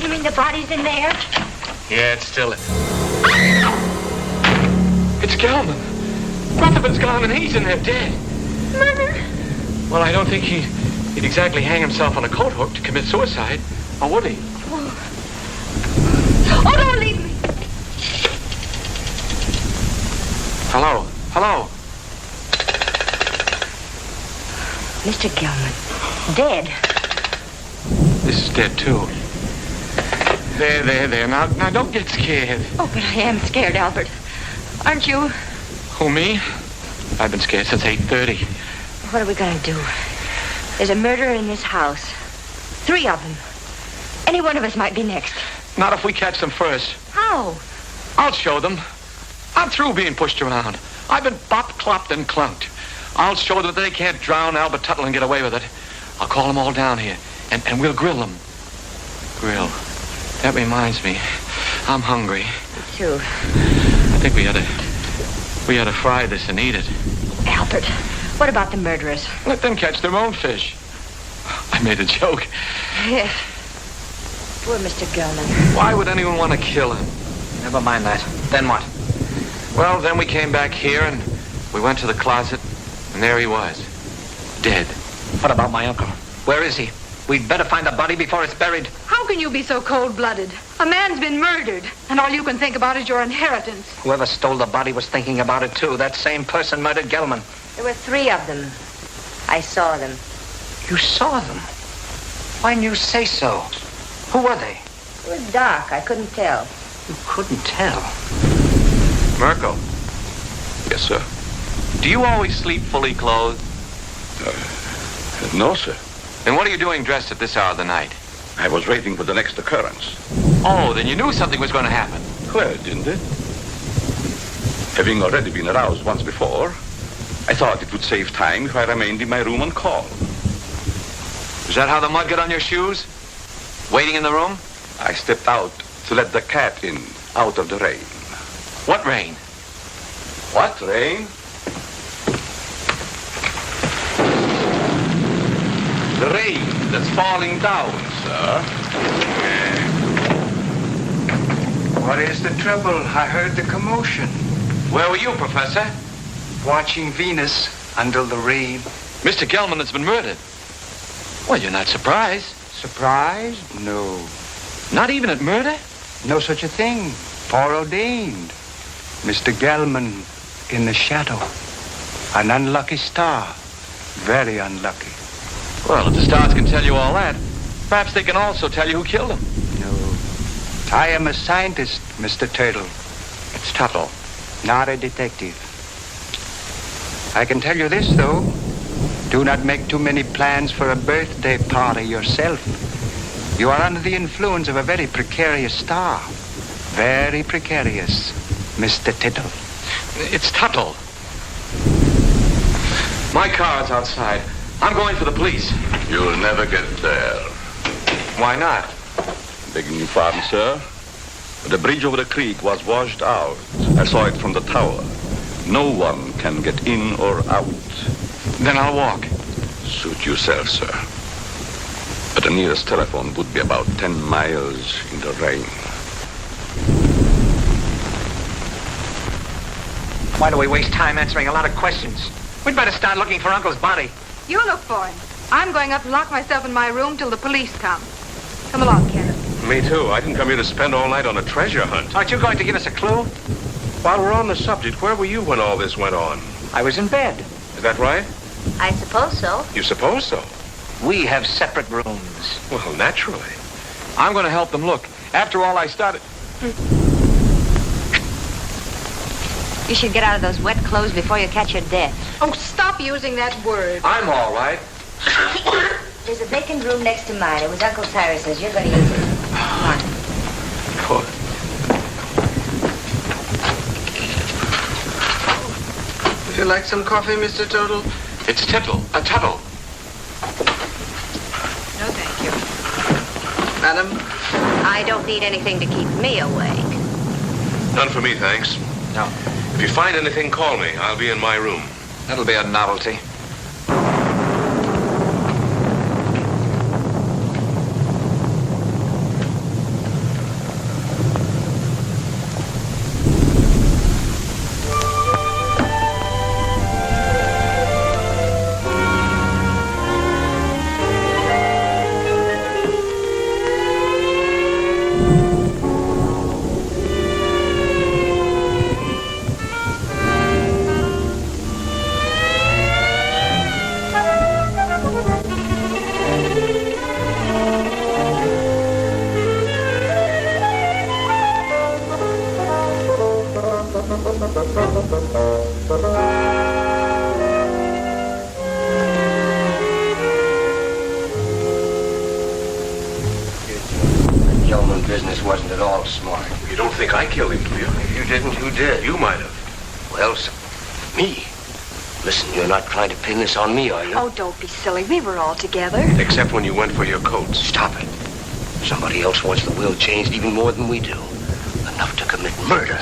You mean the body's in there? Yeah, it's still... It's Gelman. Rutherford's gone and he's in there dead. Mother? Well, I don't think he'd exactly hang himself on a coat hook to commit suicide. Or would he? Oh, don't leave me. Hello? Mr. Gelman, Dead. This is dead, too. There. Now, don't get scared. Oh, but I am scared, Albert. Aren't you? Who, me? I've been scared since 8:30. What are we going to do? There's a murderer in this house. 3 of them. Any one of us might be next. Not if we catch them first. How? I'll show them. I'm through being pushed around. I've been bopped, clopped, and clunked. I'll show them that they can't drown Albert Tuttle and get away with it. I'll call them all down here, and we'll grill them. Grill. That reminds me. I'm hungry. Me too. I think we ought to fry this and eat it. Albert, what about the murderers? Let them catch their own fish. I made a joke. Yes. Poor Mr. Gelman. Why would anyone want to kill him? Never mind that. Then what? Well, then we came back here and we went to the closet, and there he was. Dead. What about my uncle? Where is he? We'd better find the body before it's buried. How can you be so cold-blooded? A man's been murdered, and all you can think about is your inheritance. Whoever stole the body was thinking about it, too. That same person murdered Gelman. There were 3 of them. I saw them. You saw them? Why didn't you say so? Who were they? It was dark. I couldn't tell. You couldn't tell? Merkel, Yes, sir. do you always sleep fully clothed? No, sir. Then what are you doing dressed at this hour of the night? I was waiting for the next occurrence. Oh, then you knew something was going to happen. Well, didn't it? Having already been aroused once before, I thought it would save time if I remained in my room on call. Is that how the mud got on your shoes? Waiting in the room? I stepped out to let the cat in, out of the rain. What rain? What rain? The rain that's falling down, sir. What is the trouble? I heard the commotion. Where were you, Professor? Watching Venus under the rain. Mr. Gelman has been murdered. Well, you're not surprised. Surprised? No. Not even at murder? No such a thing. Foreordained. Mr. Gelman in the shadow. An unlucky star. Very unlucky. Well, if the stars can tell you all that, perhaps they can also tell you who killed him. No. I am a scientist, Mr. Turtle. It's Tuttle. Not a detective. I can tell you this, though. Do not make too many plans for a birthday party yourself. You are under the influence of a very precarious star. Very precarious, Mr. Tittle. It's Tuttle. My car's outside. I'm going for the police. You'll never get there. Why not? Begging your pardon, sir. The bridge over the creek was washed out. I saw it from the tower. No one can get in or out. Then I'll walk. Suit yourself, sir. But the nearest telephone would be about 10 miles in the rain. Why do we waste time answering a lot of questions? We'd better start looking for Uncle's body. You look for him. I'm going up and lock myself in my room till the police come. Come along, Kenneth. Me too. I didn't come here to spend all night on a treasure hunt. Aren't you going to give us a clue? While we're on the subject, where were you when all this went on? I was in bed. Is that right? I suppose so. You suppose so? We have separate rooms. Well, naturally. I'm going to help them look. After all, I started... You should get out of those wet clothes before you catch your death. Oh, stop using that word. I'm all right. There's a vacant room next to mine. It was Uncle Cyrus's. You're going to use it. Come on. Good. Would you like some coffee, Mr. Turtle? It's Tuttle. Tuttle. No, thank you. Madam? I don't need anything to keep me awake. None for me, thanks. No. If you find anything, call me. I'll be in my room. That'll be a novelty. The Gelman business wasn't at all smart. You don't think I killed him, do you? If you didn't, who did? You might have. Well, me. Listen, you're not trying to pin this on me, are you? Oh, don't be silly. We were all together. Except when you went for your coats. Stop it. Somebody else wants the will changed even more than we do. Enough to commit murder.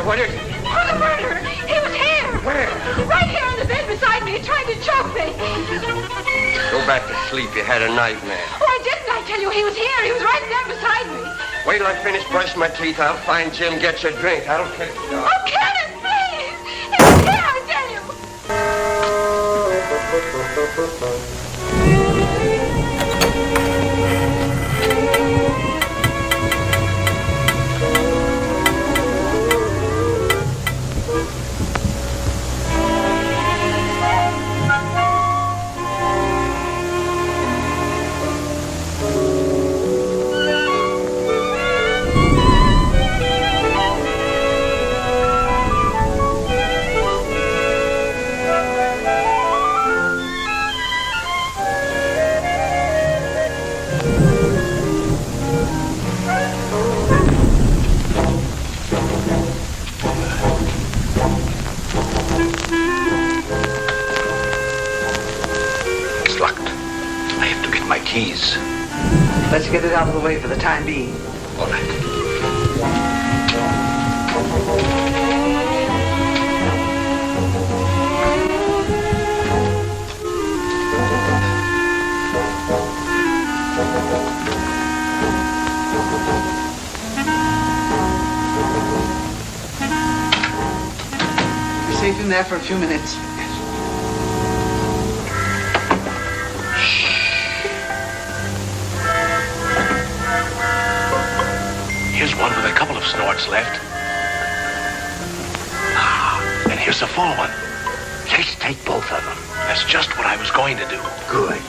What is it? Oh, the murderer! He was here! Where? Right here on the bed beside me, trying to choke me. Go back to sleep. You had a nightmare. Oh, I didn't. I tell you, he was here. He was right there beside me. Wait till I finish brushing my teeth. I'll find Jim, get you a drink. I don't care. Oh, Kenneth, please! He was here, I tell you. Keys. Let's get it out of the way for the time being. All right. Be safe in there for a few minutes. Here's one with a couple of snorts left. And here's a full one. Just take both of them. That's just what I was going to do. Good.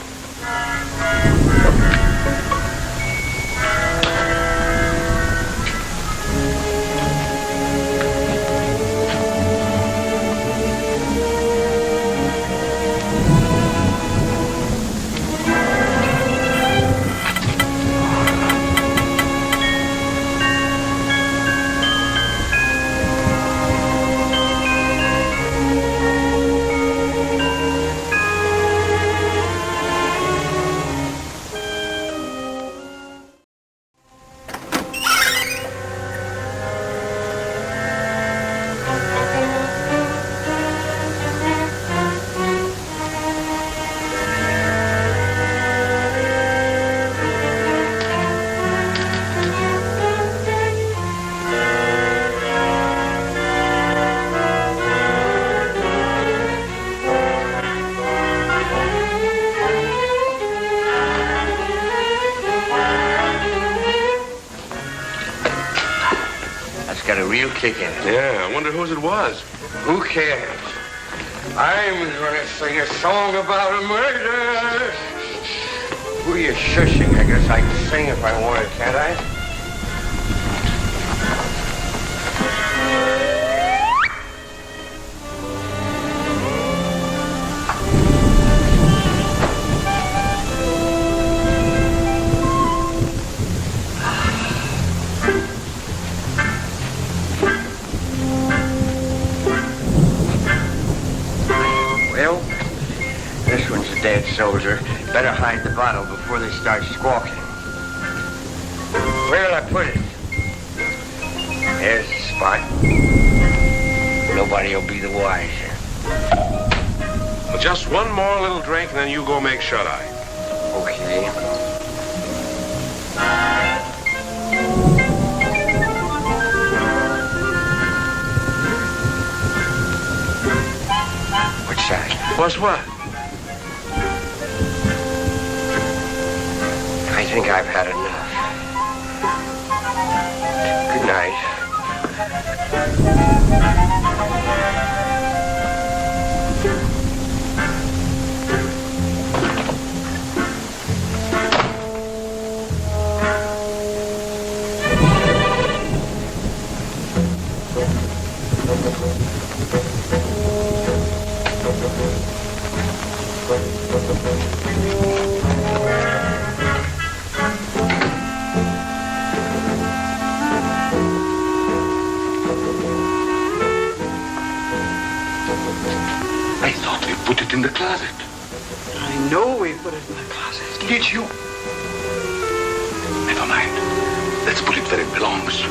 real kick-in. Yeah, I wonder whose it was. Who cares? I'm gonna sing a song about a murder. Who are you shushing? I guess I can sing if I wanted, can't I? Well, this one's a dead soldier. Better hide the bottle before they start squawking. Where'll I put it? There's the spot. Nobody'll be the wiser. Well, just one more little drink, and then you go make shut-eye. Okay. What's that? What's what? I think I've had enough. Good night. I thought we put it in the closet. I know we put it in the closet. Did you? Never mind. Let's put it where it belongs.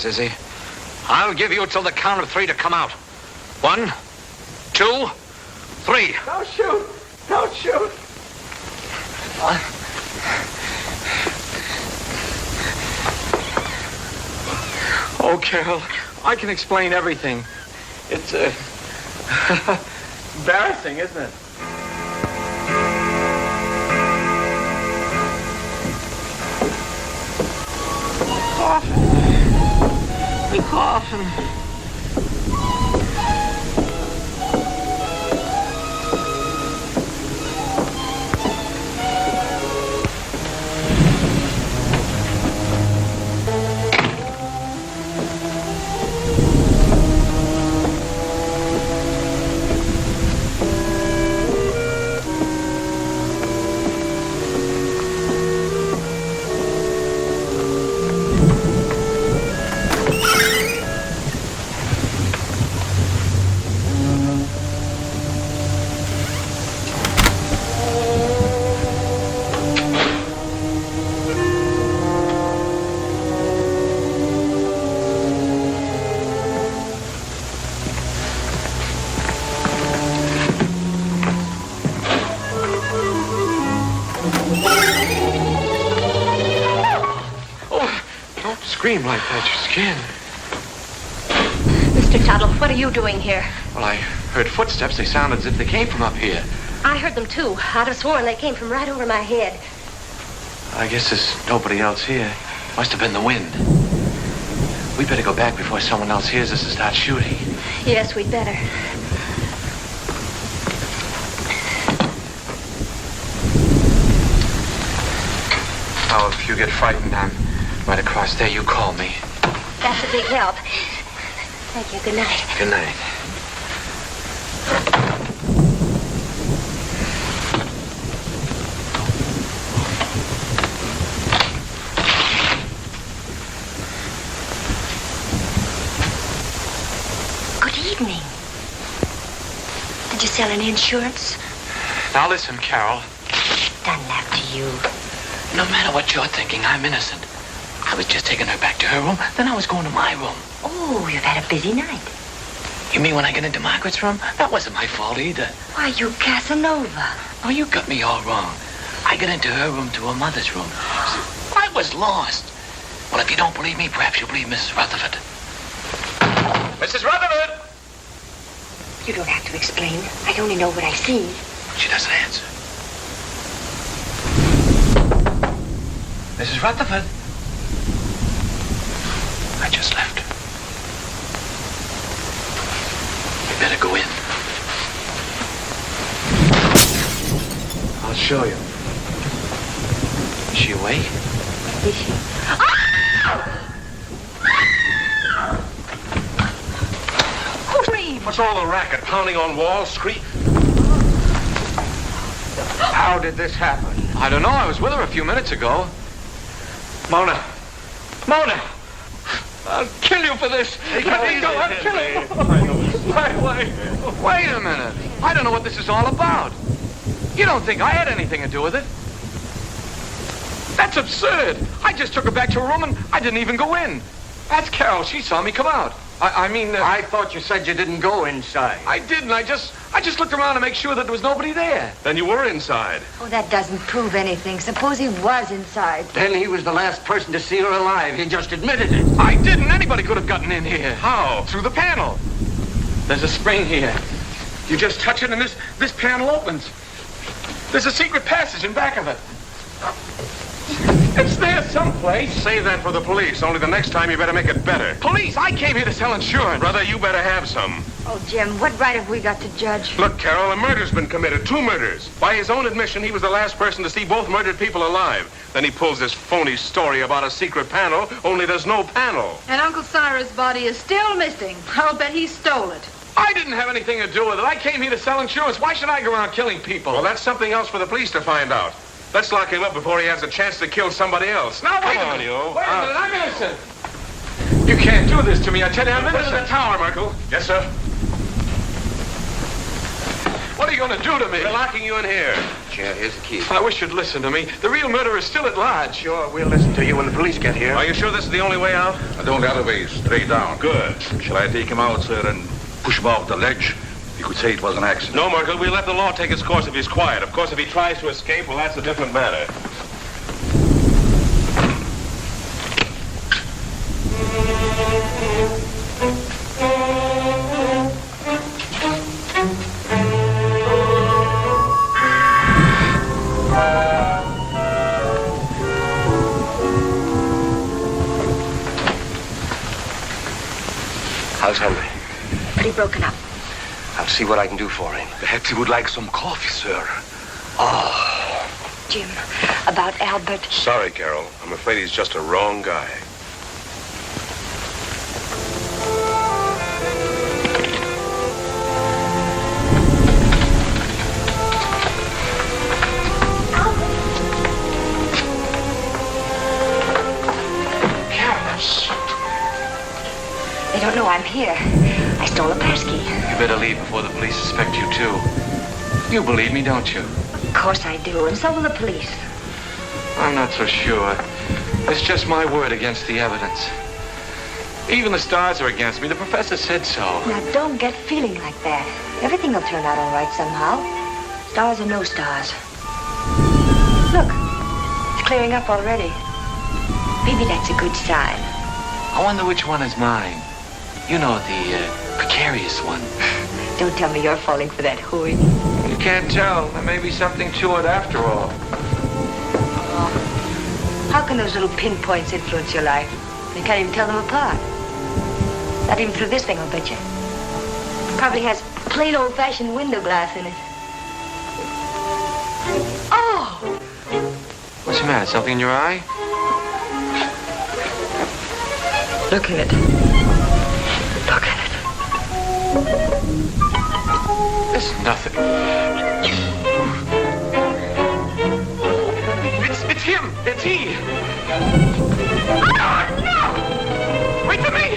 Is he? I'll give you till the count of 3 to come out. 1, 2, 3. Don't shoot! Don't shoot! Oh, Carol, I can explain everything. It's embarrassing, isn't it? The coffin. Scream like that, your skin. Mr. Tuttle, what are you doing here? Well, I heard footsteps. They sounded as if they came from up here. I heard them too. I'd have sworn they came from right over my head. I guess there's nobody else here. Must have been the wind. We better go back before someone else hears us and start shooting. Yes, we'd better. Oh, if you get frightened, I'm right across there. You call me. That's a big help. Thank you. Good night. Good night. Good evening. Did you sell any insurance? Now listen, Carol. Dunlap to you. No matter what you're thinking, I'm innocent. I was just taking her back to her room, then I was going to my room. Oh, you've had a busy night. You mean when I get into Margaret's room? That wasn't my fault either. Why, you Casanova. Oh, you got me all wrong. I got into her room to her mother's room. I was lost. Well, if you don't believe me, perhaps you'll believe Mrs. Rutherford. Mrs. Rutherford! You don't have to explain. I only know what I've seen. She doesn't answer. Mrs. Rutherford? I just left her. You better go in. I'll show you. Is she awake? Is she? What's all the racket? Pounding on walls, scream? How did this happen? I don't know. I was with her a few minutes ago. Mona! Mona! I'll kill you for this! Let me go! I'll kill you! Wait a minute. I don't know what this is all about. You don't think I had anything to do with it? That's absurd. I just took her back to her room and I didn't even go in. That's Carol. She saw me come out. I mean... I thought you said you didn't go inside. I didn't. I just looked around to make sure that there was nobody there. Then you were inside. Oh, that doesn't prove anything. Suppose he was inside. Then he was the last person to see her alive. He just admitted it. I didn't. Anybody could have gotten in here. How? Through the panel. There's a spring here. You just touch it and this panel opens. There's a secret passage in back of it. It's there someplace. Save that for the police. Only the next time you better make it better. Police? I came here to sell insurance. Brother, you better have some. Oh, Jim, what right have we got to judge? Look, Carol, a murder's been committed. 2 murders. By his own admission, he was the last person to see both murdered people alive. Then he pulls this phony story about a secret panel, only there's no panel. And Uncle Cyrus' body is still missing. I'll bet he stole it. I didn't have anything to do with it. I came here to sell insurance. Why should I go around killing people? Well, that's something else for the police to find out. Let's lock him up before he has a chance to kill somebody else. Now, wait Come on, you. Wait a minute, I'm innocent. You can't do this to me. I tell you, I'm innocent. Put it in the tower, Merkel. Yes, sir. What are you going to do to me? We're locking you in here. Chair, here's the key. I wish you'd listen to me. The real murderer is still at large. Sure, we'll listen to you when the police get here. Are you sure this is the only way out? The only other way is straight down. Good. Shall I take him out, sir, and push him off the ledge? You could say it was an accident. No, Merkel, we let the law take its course if he's quiet. Of course, if he tries to escape, well, that's a different matter. How's Henry? Pretty broken up. I'll see what I can do for him. Perhaps he would like some coffee, sir. Oh. Jim, about Albert. Sorry, Carol. I'm afraid he's just a wrong guy. They don't know I'm here. I stole a pass key. You better leave before the police suspect you, too. You believe me, don't you? Of course I do, and so will the police. I'm not so sure. It's just my word against the evidence. Even the stars are against me. The professor said so. Now, don't get feeling like that. Everything will turn out all right somehow. Stars or no stars. Look, it's clearing up already. Maybe that's a good sign. I wonder which one is mine. You know, the precarious one. Don't tell me you're falling for that hooey. You can't tell. There may be something to it after all. How can those little pinpoints influence your life? You can't even tell them apart. Not even through this thing, I'll bet you. Probably has plain old-fashioned window glass in it. Oh! What's the matter? Something in your eye? Look at it. Look at it. It's nothing. It's him. It's he. Oh, no! Wait for me!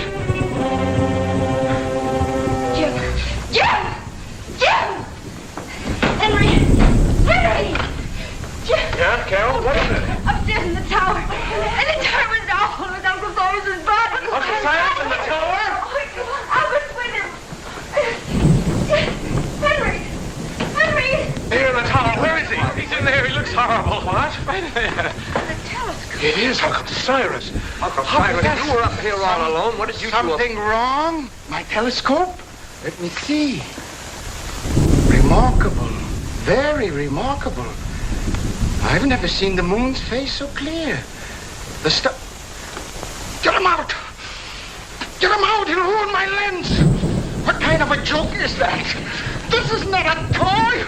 It's horrible. What? Right there. It is Uncle Cyrus. Uncle How Cyrus, did that you were up here all alone. What did you do? Something wrong? My telescope? Let me see. Remarkable. Very remarkable. I've never seen the moon's face so clear. The star... Get him out! Get him out! He'll ruin my lens! What kind of a joke is that? This is not a toy!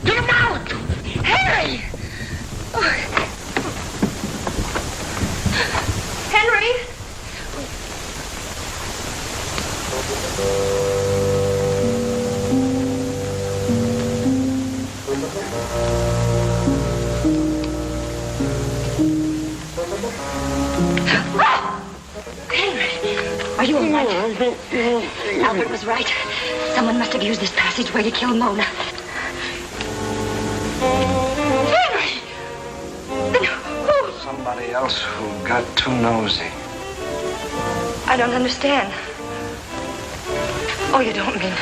Get him out! Henry! Henry! Are you all right? Albert was right. Someone must have used this passageway to kill Mona. Henry! Then who? Somebody else who got too nosy. I don't understand. Oh, you don't mean...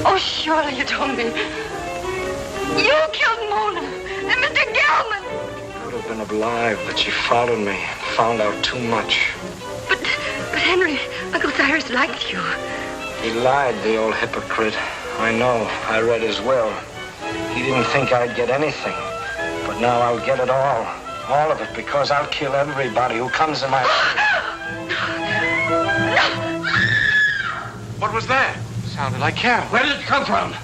Oh, surely you don't mean... You killed Mona and Mr. Gelman! Could have been alive, but she followed me and found out too much. But Henry, Uncle Cyrus liked you. He lied, the old hypocrite. I know. I read his will. He didn't think I'd get anything. But now I'll get it all. All of it, because I'll kill everybody who comes in my... What was that? Sounded like Carol. Where did it come from?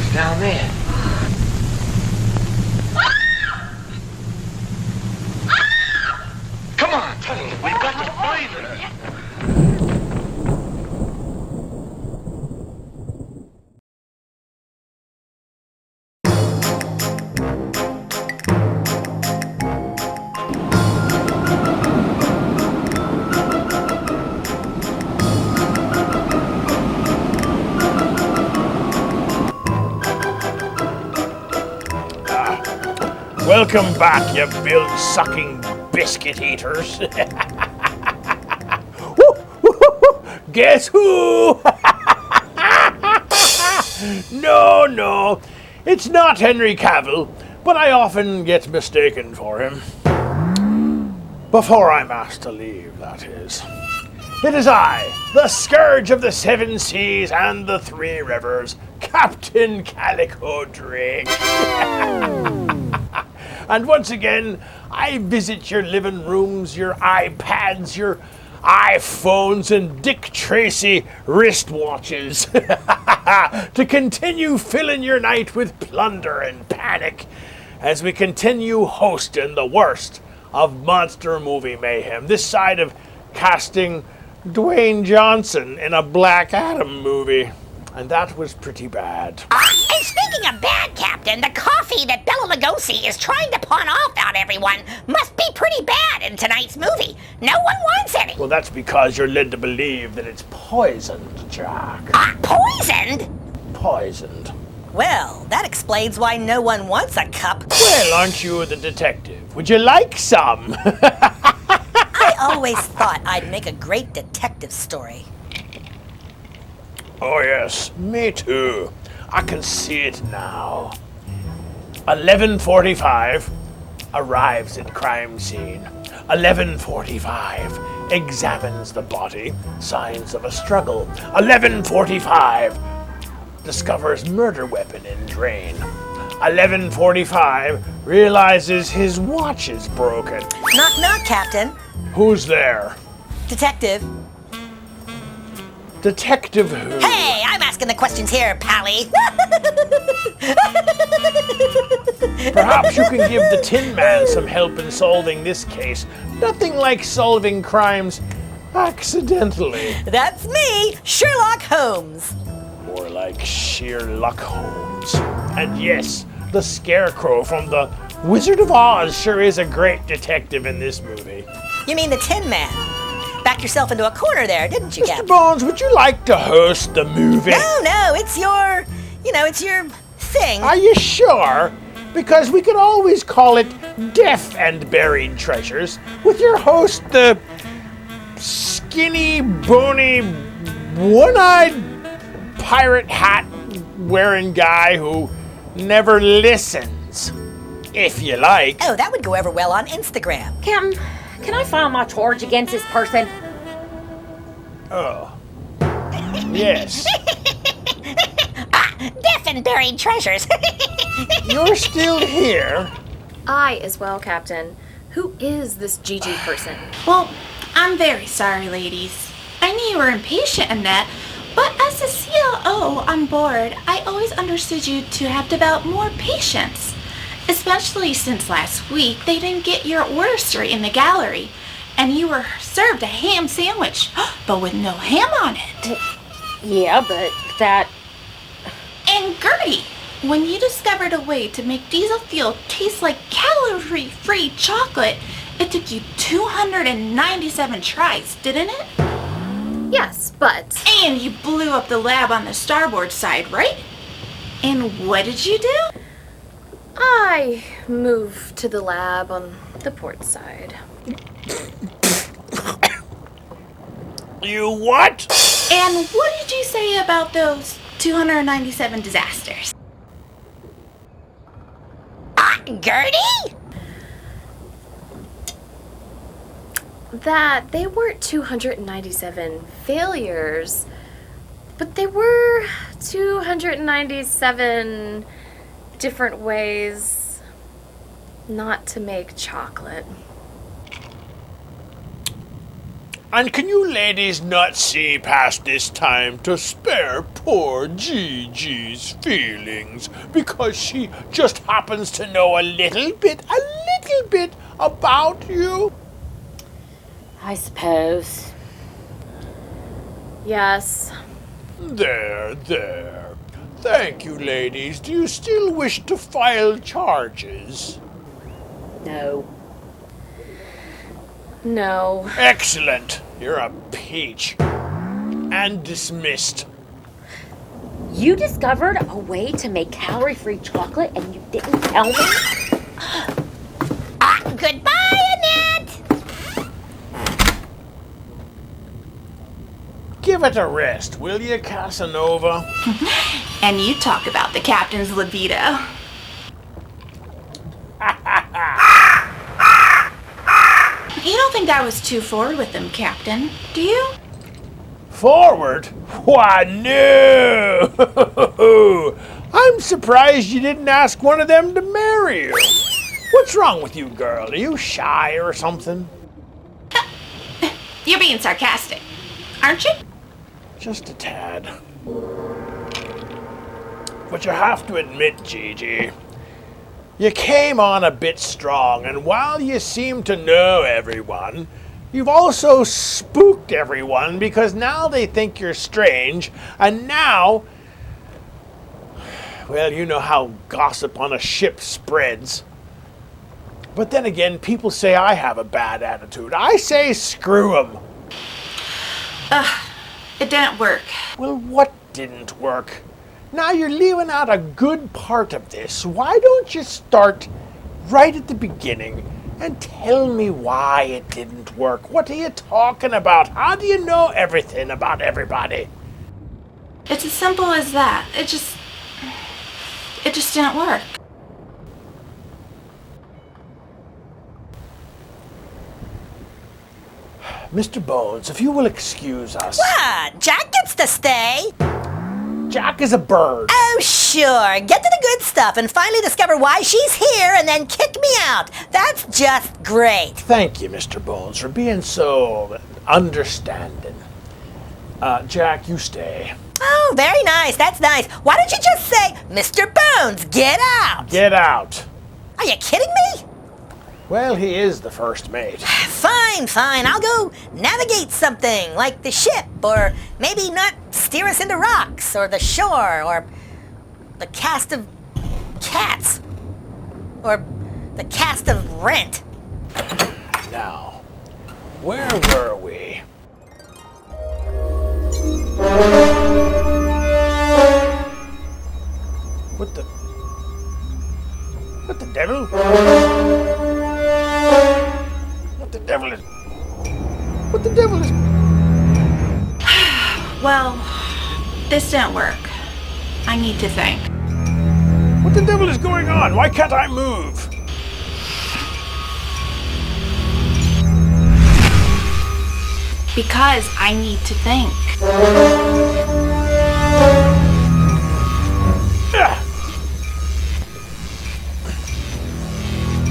It's down there. Come on, Tony. We've got to find her. Welcome back, you bill-sucking biscuit eaters. Guess who? No, it's not Henry Cavill, but I often get mistaken for him. Before I'm asked to leave, that is. It is I, the scourge of the seven seas and the three rivers, Captain Calico Drake. And once again, I visit your living rooms, your iPads, your iPhones, and Dick Tracy wristwatches to continue filling your night with plunder and panic as we continue hosting the worst of monster movie mayhem, this side of casting Dwayne Johnson in a Black Adam movie. And that was pretty bad. And speaking of bad, Captain, the coffee that Bela Lugosi is trying to pawn off on everyone must be pretty bad in tonight's movie. No one wants any. Well, that's because you're led to believe that it's poisoned, Jack. Poisoned? Poisoned. Well, that explains why no one wants a cup. Well, aren't you the detective? Would you like some? I always thought I'd make a great detective story. Oh yes, me too. I can see it now. 11:45 arrives at crime scene. 11:45 examines the body, signs of a struggle. 11:45 discovers murder weapon in drain. 11:45 realizes his watch is broken. Knock knock, Captain. Who's there? Detective. Detective who? Hey, I'm asking the questions here, Pally. Perhaps you can give the Tin Man some help in solving this case. Nothing like solving crimes accidentally. That's me, Sherlock Holmes. More like Sherlock Holmes. And yes, the Scarecrow from the Wizard of Oz sure is a great detective in this movie. You mean the Tin Man? Backed yourself into a corner there, didn't you, Captain? Mr. Bones, would you like to host the movie? No, it's your, it's your thing. Are you sure? Because we could always call it Deaf and Buried Treasures, with your host, the skinny, bony, one-eyed pirate hat wearing guy who never listens. If you like. Oh, that would go over well on Instagram. Captain, can I file my charge against this person? Oh. Yes. Death and buried treasures. You're still here? I as well, Captain. Who is this Gigi person? Well, I'm very sorry, ladies. I knew you were impatient, Annette, but as a CLO on board, I always understood you to have developed more patience. Especially since last week, they didn't get your order straight in the gallery, and you were served a ham sandwich, but with no ham on it. Yeah, but that... And Gertie, when you discovered a way to make diesel fuel taste like calorie-free chocolate, it took you 297 tries, didn't it? Yes, but... And you blew up the lab on the starboard side, right? And what did you do? I moved to the lab on the port side. You what? And what did you say about those 297 disasters? Gertie? That they weren't 297 failures, but they were 297 different ways not to make chocolate. And can you ladies not see past this time to spare poor Gigi's feelings because she just happens to know a little bit about you? I suppose. Yes. There. Thank you, ladies. Do you still wish to file charges? No. No. Excellent. You're a peach. And dismissed. You discovered a way to make calorie-free chocolate and you didn't tell me? Goodbye, Annette! Give it a rest, will you, Casanova? And you talk about the captain's libido. You don't think I was too forward with them, Captain, do you? Forward? Why, no! I'm surprised you didn't ask one of them to marry you. What's wrong with you, girl? Are you shy or something? You're being sarcastic, aren't you? Just a tad. But you have to admit, Gigi, you came on a bit strong, and while you seem to know everyone, you've also spooked everyone because now they think you're strange, and now, well, you know how gossip on a ship spreads. But then again, people say I have a bad attitude. I say screw 'em. It didn't work. Well, what didn't work? Now you're leaving out a good part of this. Why don't you start right at the beginning and tell me why it didn't work? What are you talking about? How do you know everything about everybody? It's as simple as that. It just didn't work. Mr. Bones, if you will excuse us. What? Jack gets to stay? Jack is a bird. Oh, sure. Get to the good stuff and finally discover why she's here and then kick me out. That's just great. Thank you, Mr. Bones, for being so understanding. Jack, you stay. Oh, very nice. That's nice. Why don't you just say, Mr. Bones, get out? Get out. Are you kidding me? Well, he is the first mate. Fine. I'll go navigate something, like the ship, or maybe not steer us into rocks, or the shore, or the cast of Cats, or the cast of Rent. Now, where were we? What the devil? What the devil is... Well, this didn't work. I need to think. What the devil is going on? Why can't I move? Because I need to think.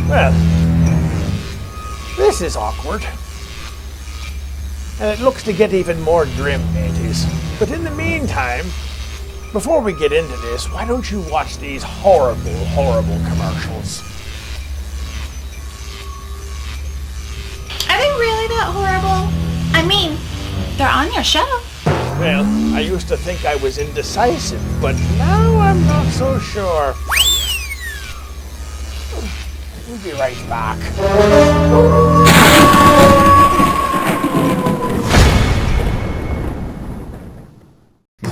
Well, this is awkward. And it looks to get even more grim, mateys. But in the meantime, before we get into this, why don't you watch these horrible, horrible commercials? Are they really that horrible? I mean, they're on your show. Well, I used to think I was indecisive, but now I'm not so sure. We'll be right back.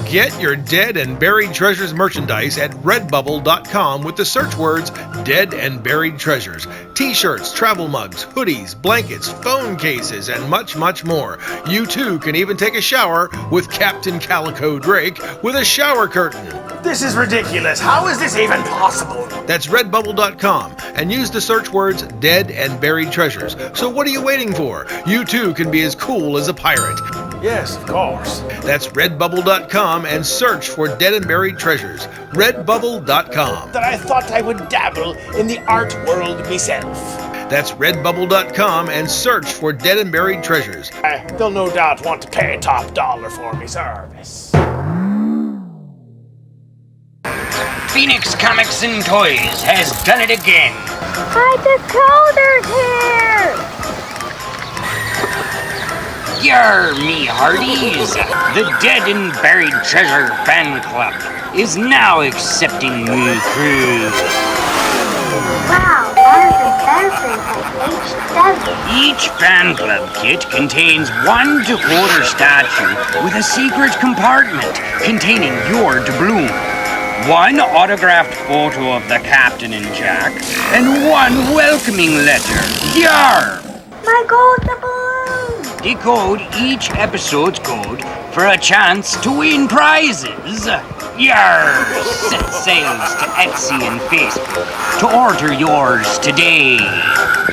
Get your Dead and Buried Treasures merchandise at redbubble.com with the search words Dead and Buried Treasures. T-shirts, travel mugs, hoodies, blankets, phone cases, and much, much more. You too can even take a shower with Captain Calico Drake with a shower curtain. This is ridiculous. How is this even possible? That's redbubble.com and use the search words Dead and Buried Treasures. So what are you waiting for? You too can be as cool as a pirate. Yes, of course. That's redbubble.com and search for Dead and Buried Treasures. Redbubble.com. That I thought I would dabble in the art world myself. That's redbubble.com and search for Dead and Buried Treasures. They'll no doubt want to pay top dollar for me service. Phoenix Comics and Toys has done it again. Hi, Decoder's here! Yar, me hearties! The Dead and Buried Treasure Fan Club is now accepting new crew. Wow, Jonathan Benson at H7. Each fan club kit contains one decoder statue with a secret compartment containing your doubloon, one autographed photo of the Captain and Jack, and one welcoming letter. Yar! My gold doubloon! Decode each episode's code for a chance to win prizes. Yar! Set sails to Etsy and Facebook to order yours today.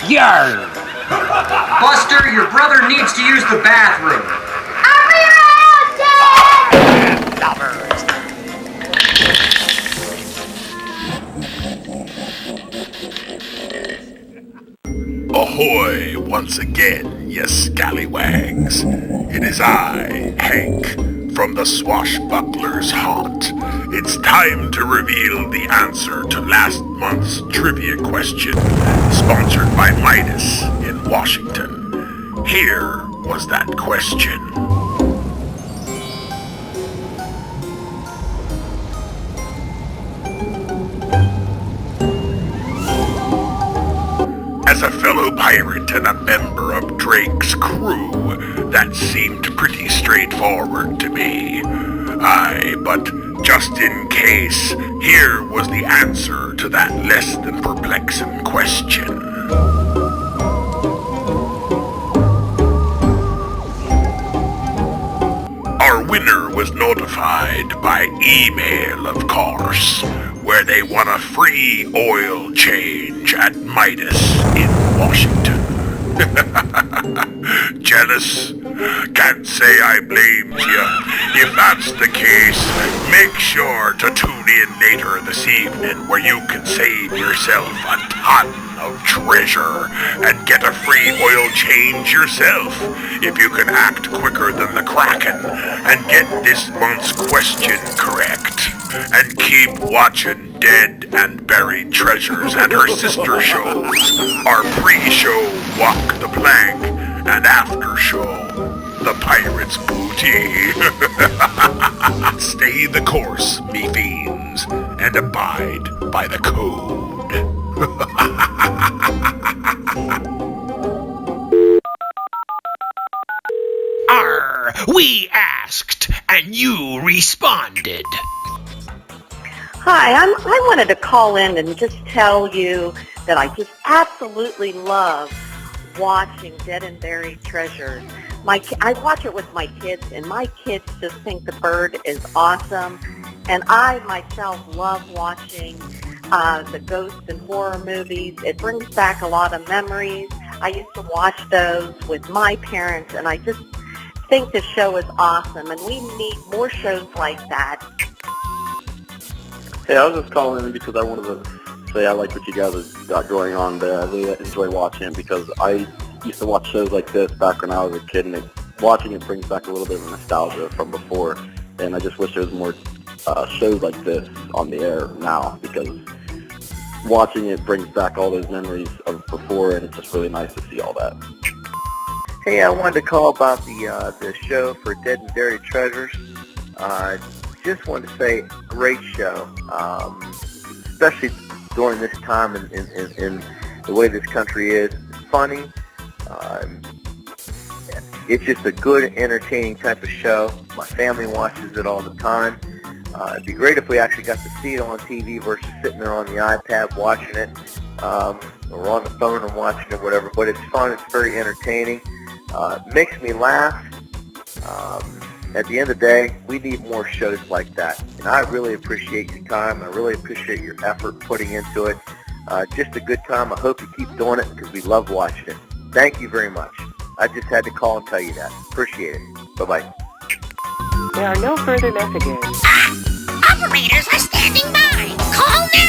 Yar! Buster, your brother needs to use the bathroom. I'll be right out, Lovers. Ahoy once again, ye scallywags. It is I, Hank, from the Swashbuckler's Haunt. It's time to reveal the answer to last month's trivia question, sponsored by Midas in Washington. Here was that question. As a fellow pirate and a member of Drake's crew, that seemed pretty straightforward to me. Aye, but just in case, here was the answer to that less than perplexing question. Our winner was notified by email, of course, where they won a free oil change at Midas in Washington. Jealous? Can't say I blamed you. If that's the case, make sure to tune in later this evening where you can save yourself a ton of treasure and get a free oil change yourself if you can act quicker than the Kraken and get this month's question correct. And keep watching Dead and Buried Treasures and her sister shows, our pre-show Walk the Plank and after show The Pirate's Booty. Stay the course, me fiends, and abide by the code. Arr, we asked, and you responded. Hi, I wanted to call in and just tell you that I just absolutely love watching Dead and Buried Treasures. I watch it with my kids, and my kids just think the bird is awesome. And I myself love watching the ghost and horror movies. It brings back a lot of memories. I used to watch those with my parents, and I just think the show is awesome, and we need more shows like that. Hey, I was just calling in because I wanted to say I like what you guys have got going on there. I really enjoy watching it because I used to watch shows like this back when I was a kid, and watching it brings back a little bit of nostalgia from before. And I just wish there was more shows like this on the air now, because watching it brings back all those memories of before, and it's just really nice to see all that. Hey, I wanted to call about the show for Dead and Buried Treasures. Just wanted to say, great show, especially during this time in the way this country is. It's funny. It's just a good, entertaining type of show. My family watches it all the time. It'd be great if we actually got to see it on TV versus sitting there on the iPad watching it, or on the phone and watching it, whatever. But it's fun. It's very entertaining. Makes me laugh. At the end of the day, we need more shows like that. And I really appreciate your time. I really appreciate your effort putting into it. Just a good time. I hope you keep doing it because we love watching it. Thank you very much. I just had to call and tell you that. Appreciate it. Bye-bye. There are no further messages. Operators are standing by. Call now.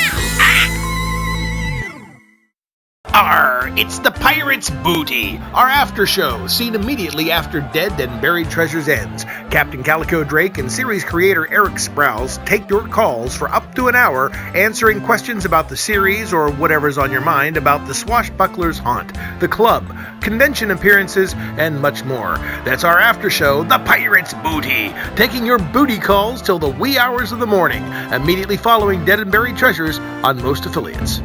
It's the Pirate's Booty, our after show, seen immediately after Dead and Buried Treasures ends. Captain Calico Drake and series creator Eric Sprouse take your calls for up to an hour, answering questions about the series or whatever's on your mind about the Swashbuckler's haunt, the club, convention appearances, and much more. That's our after show, the Pirate's Booty, taking your booty calls till the wee hours of the morning, immediately following Dead and Buried Treasures on most affiliates.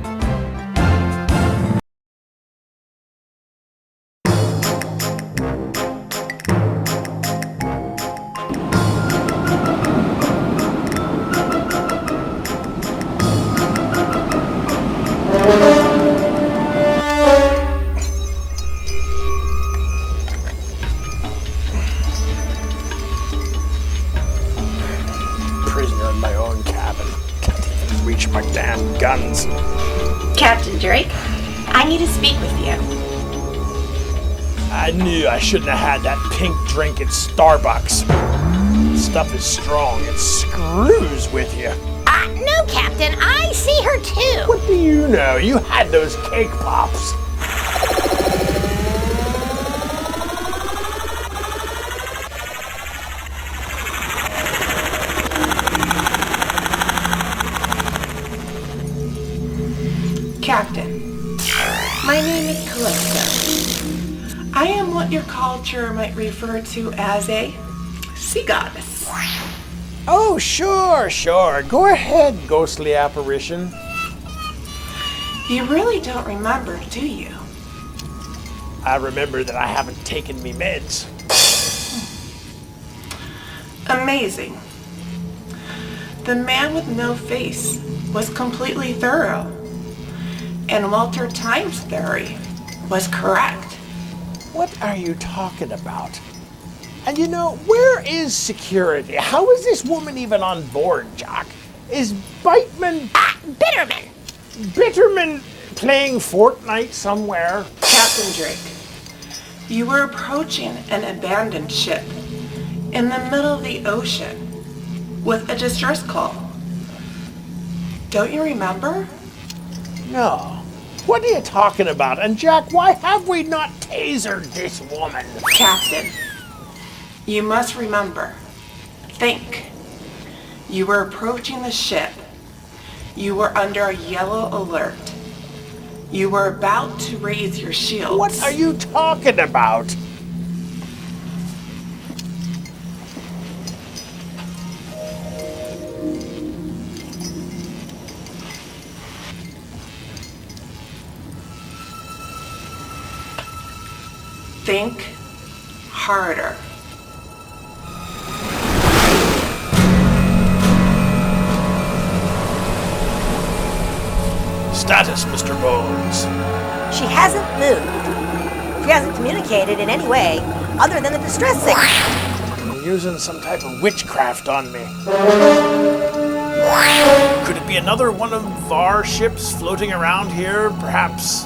Prisoner in my own cabin. Can't even reach my damn guns. Captain Drake, I need to speak with you. I knew I shouldn't have had that pink drink at Starbucks. Stuff is strong. It screws with you. No, Captain. I see her too. What do you know? You had those cake pops. Captain, my name is Calypso. I am what your culture might refer to as a sea goddess. Oh, sure. Go ahead, ghostly apparition. You really don't remember, do you? I remember that I haven't taken me meds. Amazing. The man with no face was completely thorough. And Walter Time's theory was correct. What are you talking about? And you know, where is security? How is this woman even on board, Jock? Is Bitterman playing Fortnite somewhere? Captain Drake, you were approaching an abandoned ship in the middle of the ocean with a distress call. Don't you remember? No. What are you talking about? And Jack, why have we not tasered this woman? Captain, you must remember. Think. You were approaching the ship. You were under a yellow alert. You were about to raise your shields. What are you talking about? Think harder. Status, Mr. Bones. She hasn't moved. She hasn't communicated in any way other than a distress signal. You're using some type of witchcraft on me. Could it be another one of our ships floating around here, perhaps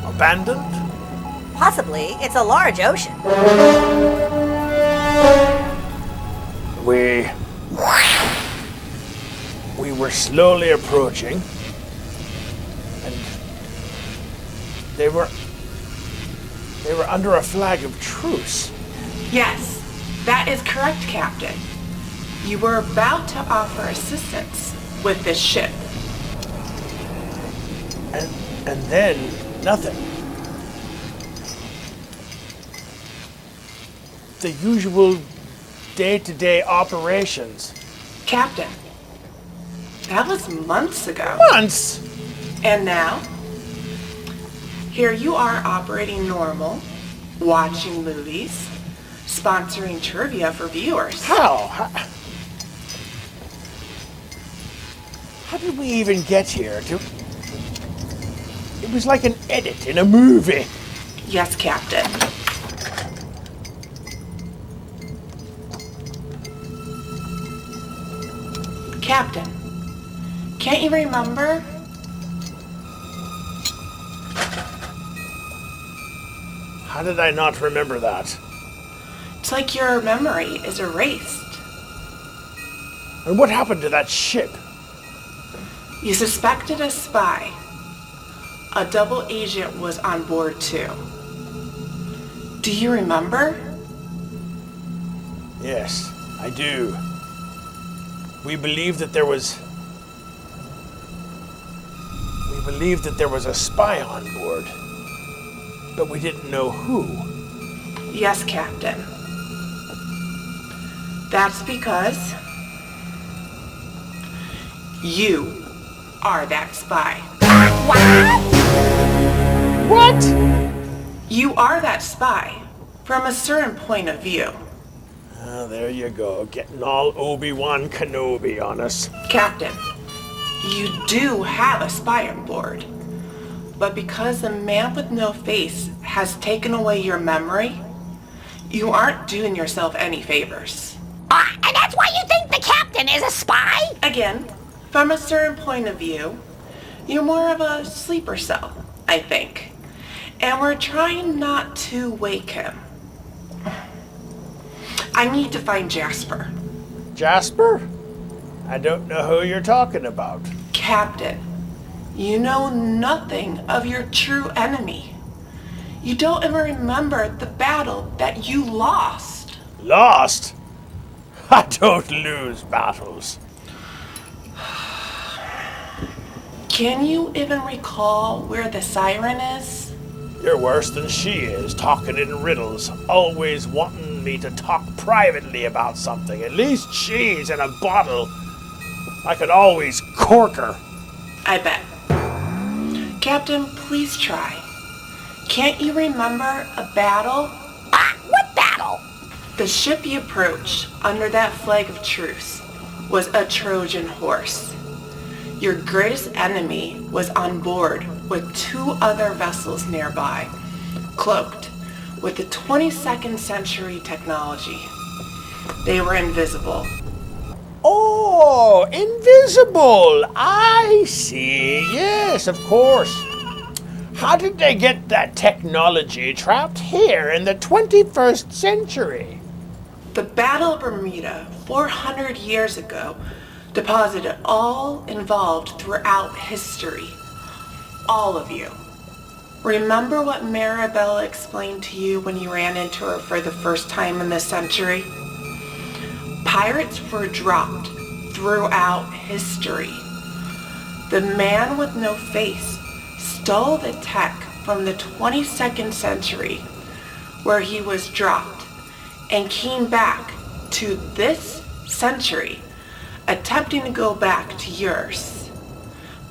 abandoned? Possibly. It's a large ocean. We were slowly approaching, and they were under a flag of truce. Yes, that is correct, Captain. You were about to offer assistance with this ship. And then nothing. The usual day-to-day operations. Captain, that was months ago. Months? And now, here you are operating normal, watching movies, sponsoring trivia for viewers. How? How did we even get here? It was like an edit in a movie. Yes, Captain. Captain, can't you remember? How did I not remember that? It's like your memory is erased. And what happened to that ship? You suspected a spy. A double agent was on board too. Do you remember? Yes, I do. We believed that there was a spy on board, but we didn't know who. Yes, Captain. That's because you are that spy. What? You are that spy from a certain point of view. Oh, there you go, getting all Obi-Wan Kenobi on us. Captain, you do have a spy on board. But because the man with no face has taken away your memory, you aren't doing yourself any favors. And that's why you think the captain is a spy? Again, from a certain point of view, you're more of a sleeper cell, I think. And we're trying not to wake him. I need to find Jasper. Jasper? I don't know who you're talking about. Captain, you know nothing of your true enemy. You don't even remember the battle that you lost. Lost? I don't lose battles. Can you even recall where the siren is? You're worse than she is, talking in riddles, always wanting me to talk privately about something. At least she's in a bottle. I could always cork her. I bet. Captain, please try. Can't you remember a battle? What battle? The ship you approached under that flag of truce was a Trojan horse. Your greatest enemy was on board with 2 other vessels nearby, cloaked with the 22nd century technology. They were invisible. Oh, invisible! I see. Yes, of course. How did they get that technology trapped here in the 21st century? The Battle of Bermuda 400 years ago deposited all involved throughout history. All of you. Remember what Marabella explained to you when you ran into her for the first time in this century? Pirates were dropped throughout history. The man with no face stole the tech from the 22nd century where he was dropped and came back to this century attempting to go back to yours.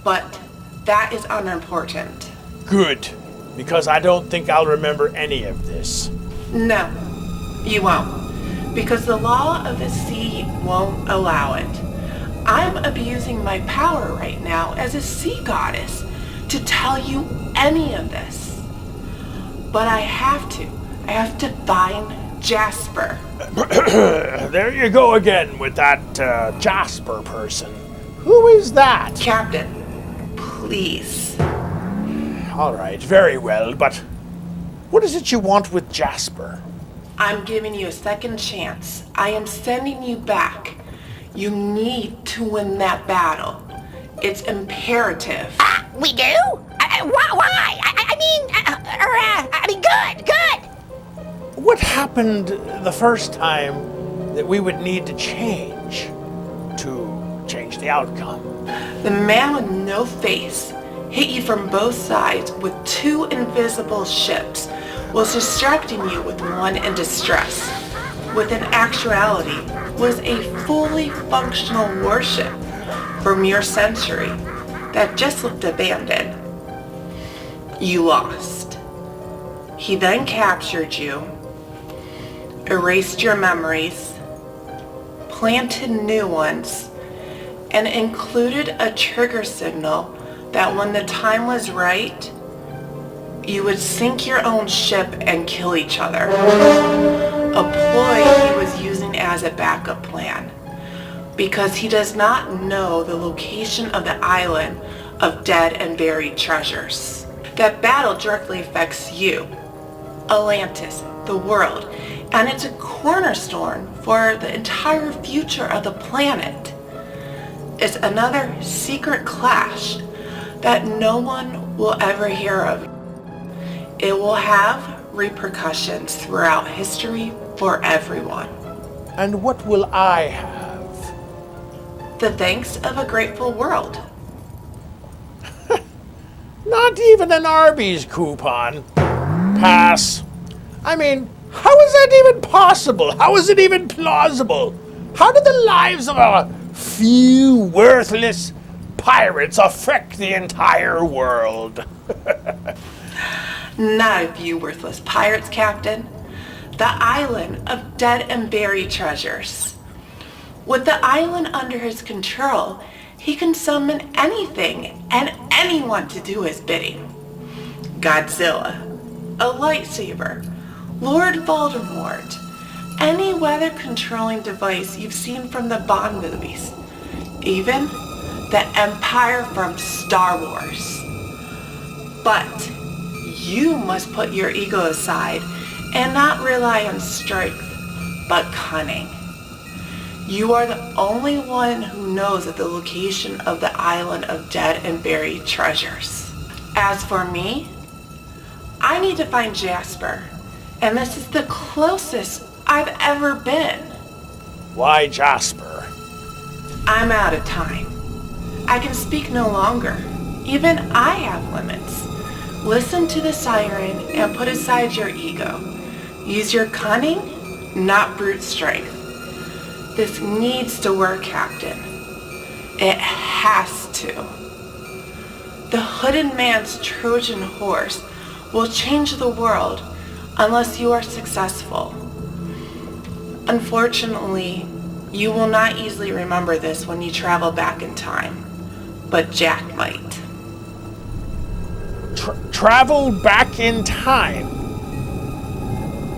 But that is unimportant. Good, because I don't think I'll remember any of this. No, you won't. Because the law of the sea won't allow it. I'm abusing my power right now as a sea goddess to tell you any of this. But I have to find Jasper. There you go again with that Jasper person. Who is that? Captain, please. All right, very well, but what is it you want with Jasper? I'm giving you a second chance. I am sending you back. You need to win that battle. It's imperative. We do? Why? I mean, good. What happened the first time that we would need to change the outcome? The man with no face hit you from both sides with two invisible ships, was distracting you with one in distress, with in actuality was a fully functional warship from your century that just looked abandoned. You lost. He then captured you, erased your memories, planted new ones, and included a trigger signal that when the time was right, you would sink your own ship and kill each other. A ploy he was using as a backup plan, because he does not know the location of the island of dead and buried treasures. That battle directly affects you, Atlantis, the world, and it's a cornerstone for the entire future of the planet. It's another secret clash that no one will ever hear of. It will have repercussions throughout history for everyone. And what will I have? The thanks of a grateful world. Not even an Arby's coupon. Pass. I mean, how is that even possible? How is it even plausible? How do the lives of a few worthless pirates affect the entire world? Not a few worthless pirates, Captain. The island of dead and buried treasures. With the island under his control, he can summon anything and anyone to do his bidding. Godzilla, a lightsaber, Lord Voldemort, any weather-controlling device you've seen from the Bond movies, even the Empire from Star Wars. But you must put your ego aside and not rely on strength, but cunning. You are the only one who knows of the location of the island of dead and buried treasures. As for me, I need to find Jasper, and this is the closest I've ever been. Why Jasper? I'm out of time. I can speak no longer. Even I have limits. Listen to the siren and put aside your ego. Use your cunning, not brute strength. This needs to work, Captain. It has to. The hooded man's Trojan horse will change the world unless you are successful. Unfortunately, you will not easily remember this when you travel back in time, but Jack might. Travel back in time?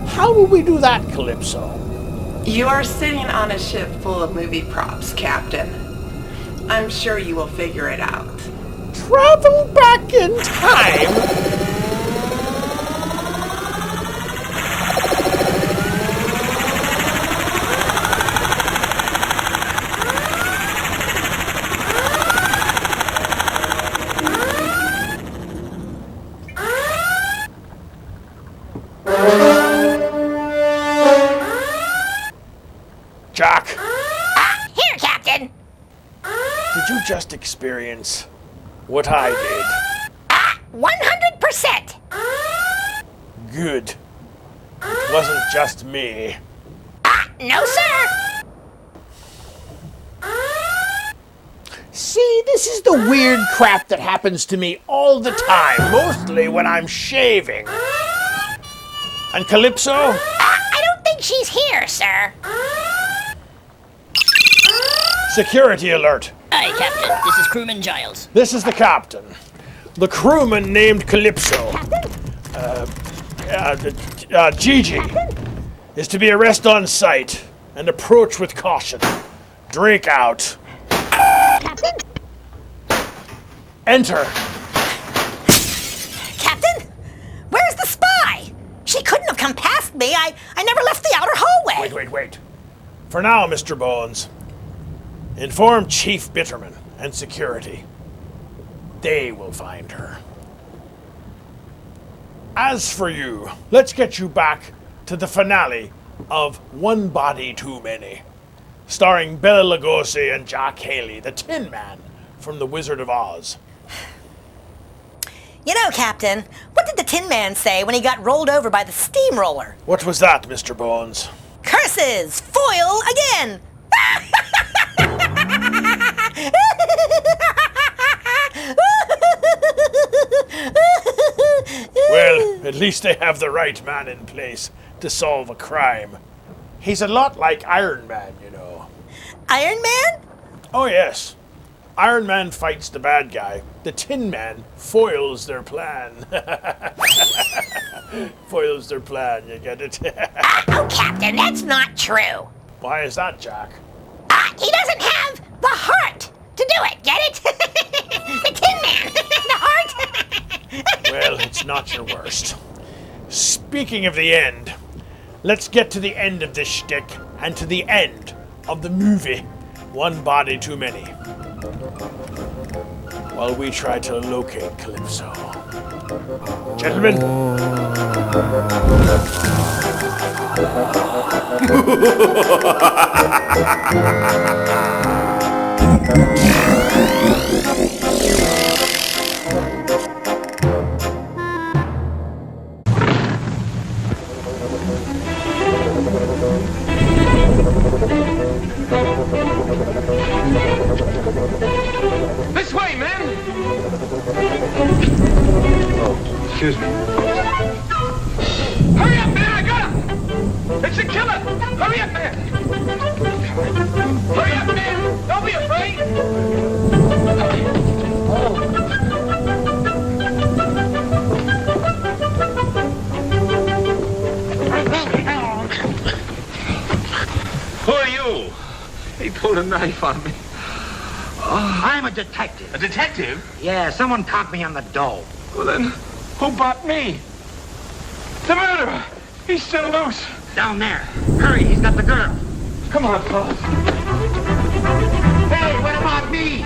How will we do that, Calypso? You are sitting on a ship full of movie props, Captain. I'm sure you will figure it out. Travel back in time? Jack! Here, Captain! Did you just experience what I did? 100%! Good. It wasn't just me. No, sir! See, this is the weird crap that happens to me all the time, mostly when I'm shaving. And Calypso? I don't think she's here, sir. Security alert. Hi, Captain. This is Crewman Giles. This is the captain. The crewman named Calypso. Gigi is to be arrested on sight and approach with caution. Drink out. Captain? Enter. Captain? Where's the spy? She couldn't have come past me. I never left the outer hallway. Wait. For now, Mr. Bones, inform Chief Bitterman and security. They will find her. As for you, let's get you back to the finale of One Body Too Many, starring Bela Lugosi and Jack Haley, the Tin Man from The Wizard of Oz. You know, Captain, what did the Tin Man say when he got rolled over by the steamroller? What was that, Mr. Bones? Curses! Foil again! Well, at least they have the right man in place to solve a crime. He's a lot like Iron Man, you know. Iron Man? Oh, yes. Iron Man fights the bad guy. The Tin Man foils their plan. Foils their plan, you get it? Oh, Captain, that's not true. Why is that, Jack? He doesn't have the heart to do it, get it? The Tin Man, the heart. Well, it's not your worst. Speaking of the end, let's get to the end of this shtick and to the end of the movie, One Body Too Many, while we try to locate Calypso. Gentlemen. This way, men! Oh, excuse me. Hurry up, man! I got him! It's a killer! Hurry up, man! Hurry up, man! Don't be afraid! Who are you? He pulled a knife on me. I'm a detective. A detective? Yeah, someone caught me on the dough. Well then, who bought me? The murderer! He's still loose. Down there. Hurry, he's got the girl. Come on, fellas. Hey, what about me?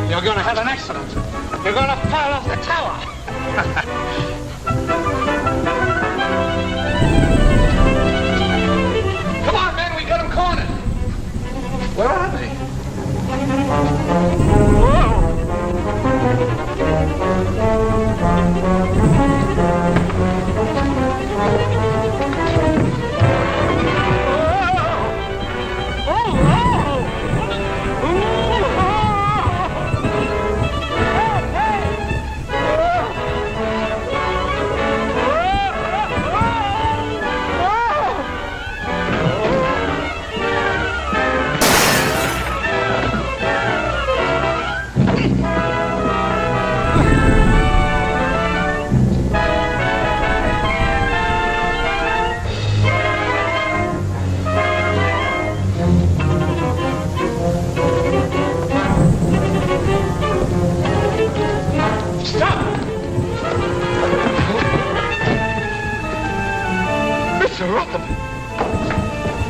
You're gonna have an accident. You're gonna fall off the tower. Come on, man, we got him cornered. Where are they?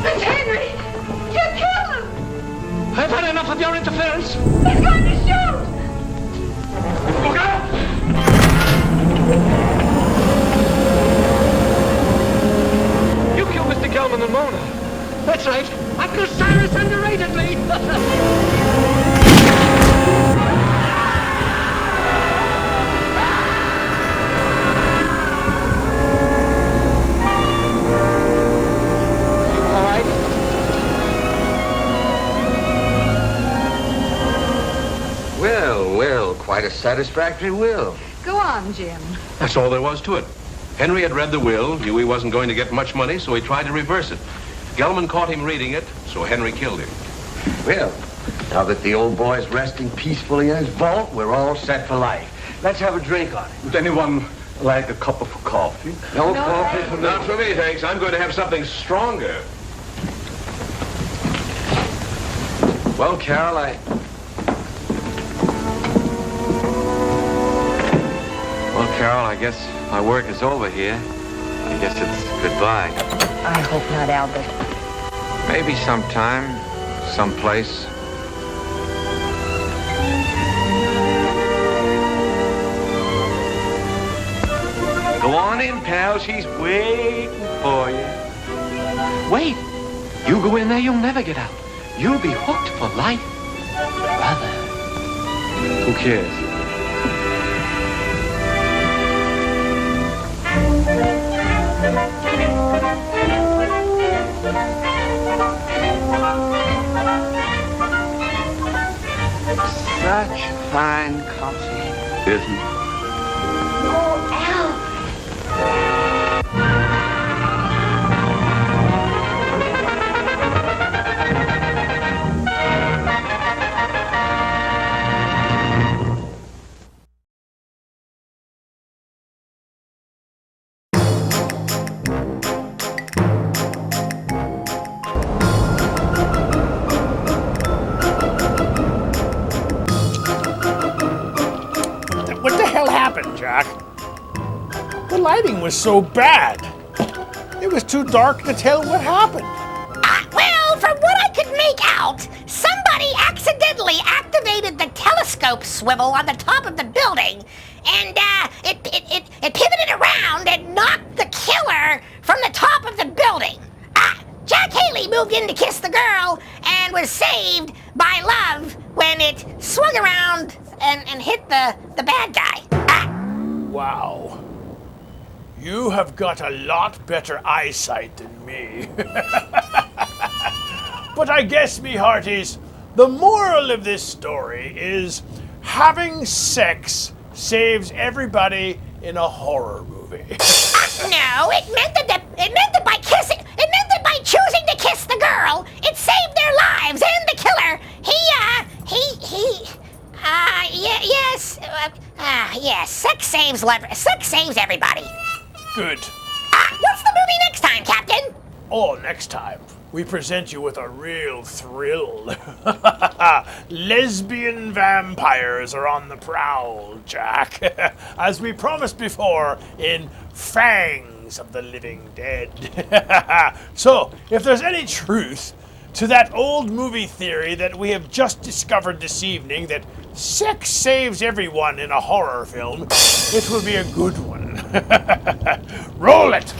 It's Henry! You killed him! I've had enough of your interference. He's going to shoot! Look out! Gelman and Mona. That's right. Uncle Cyrus underrated me. All right. Well, quite a satisfactory will. Go on, Jim. That's all there was to it. Henry had read the will, knew he wasn't going to get much money, so he tried to reverse it. Gelman caught him reading it, so Henry killed him. Well, now that the old boy's resting peacefully in his vault, we're all set for life. Let's have a drink on it. Would anyone like a cup of coffee? No coffee for me. Not for me, thanks. I'm going to have something stronger. Well, Carol, I guess my work is over here. I guess it's goodbye. I hope not, Albert. Maybe sometime, someplace. Go on in, pal. She's waiting for you. Wait. You go in there, you'll never get out. You'll be hooked for life. Brother. Who cares? Such fine coffee, isn't it? Oh, Al. What the hell happened, Jack? The lighting was so bad. It was too dark to tell what happened. Well, from what I could make out, somebody accidentally activated the telescope swivel on the top of the building, and it pivoted around and knocked the killer from the top of the building. Jack Haley moved in to kiss the girl and was saved by love when it swung around and hit the bad guy. Wow. You have got a lot better eyesight than me. But I guess, me hearties, the moral of this story is having sex saves everybody in a horror movie. No, it meant that by choosing to kiss the girl, it saved their lives, and the killer, yes, sex saves everybody. Good. What's the movie next time, Captain? Oh, next time, we present you with a real thrill. Lesbian vampires are on the prowl, Jack. As we promised before in Fangs of the Living Dead. So, if there's any truth to that old movie theory that we have just discovered this evening, that sex saves everyone in a horror film, it will be a good one. Roll it!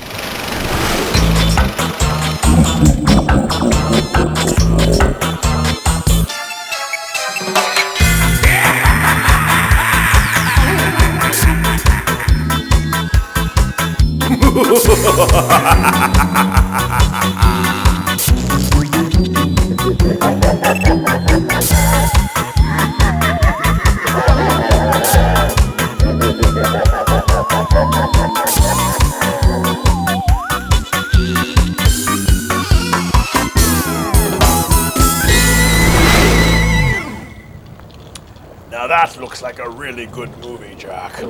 Now that looks like a really good movie, Jack.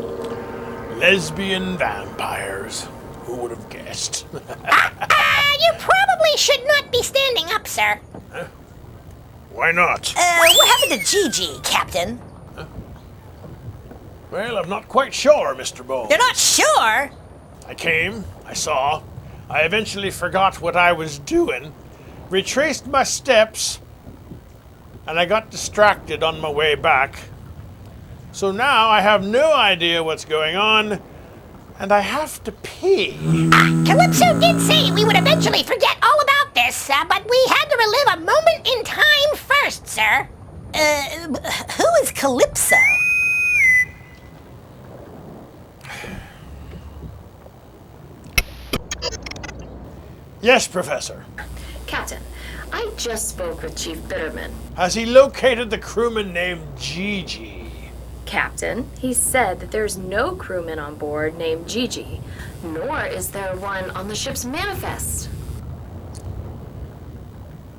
Lesbian vampires. Who would have guessed? You probably should not be standing up, sir. Huh? Why not? What happened to Gigi, Captain? Well, I'm not quite sure, Mr. Bones. You're not sure? I came, I saw, I eventually forgot what I was doing, retraced my steps, and I got distracted on my way back. So now I have no idea what's going on, And I have to pee. Calypso did say we would eventually forget all about this, but we had to relive a moment in time first, sir. Who is Calypso? Yes, Professor. Captain, I just spoke with Chief Bitterman. Has he located the crewman named Gigi? Captain, he said that there's no crewman on board named Gigi, nor is there one on the ship's manifest.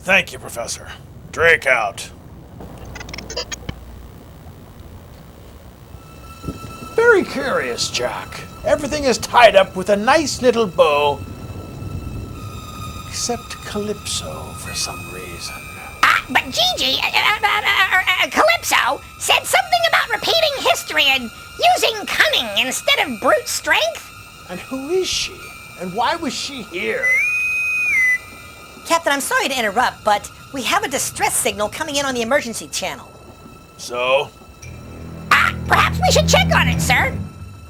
Thank you, Professor. Drake out. Very curious, Jack. Everything is tied up with a nice little bow, except Calypso for some reason. But Gigi, Calypso, said something about repeating history and using cunning instead of brute strength. And who is she? And why was she here? Captain, I'm sorry to interrupt, but we have a distress signal coming in on the emergency channel. So? Perhaps we should check on it, sir.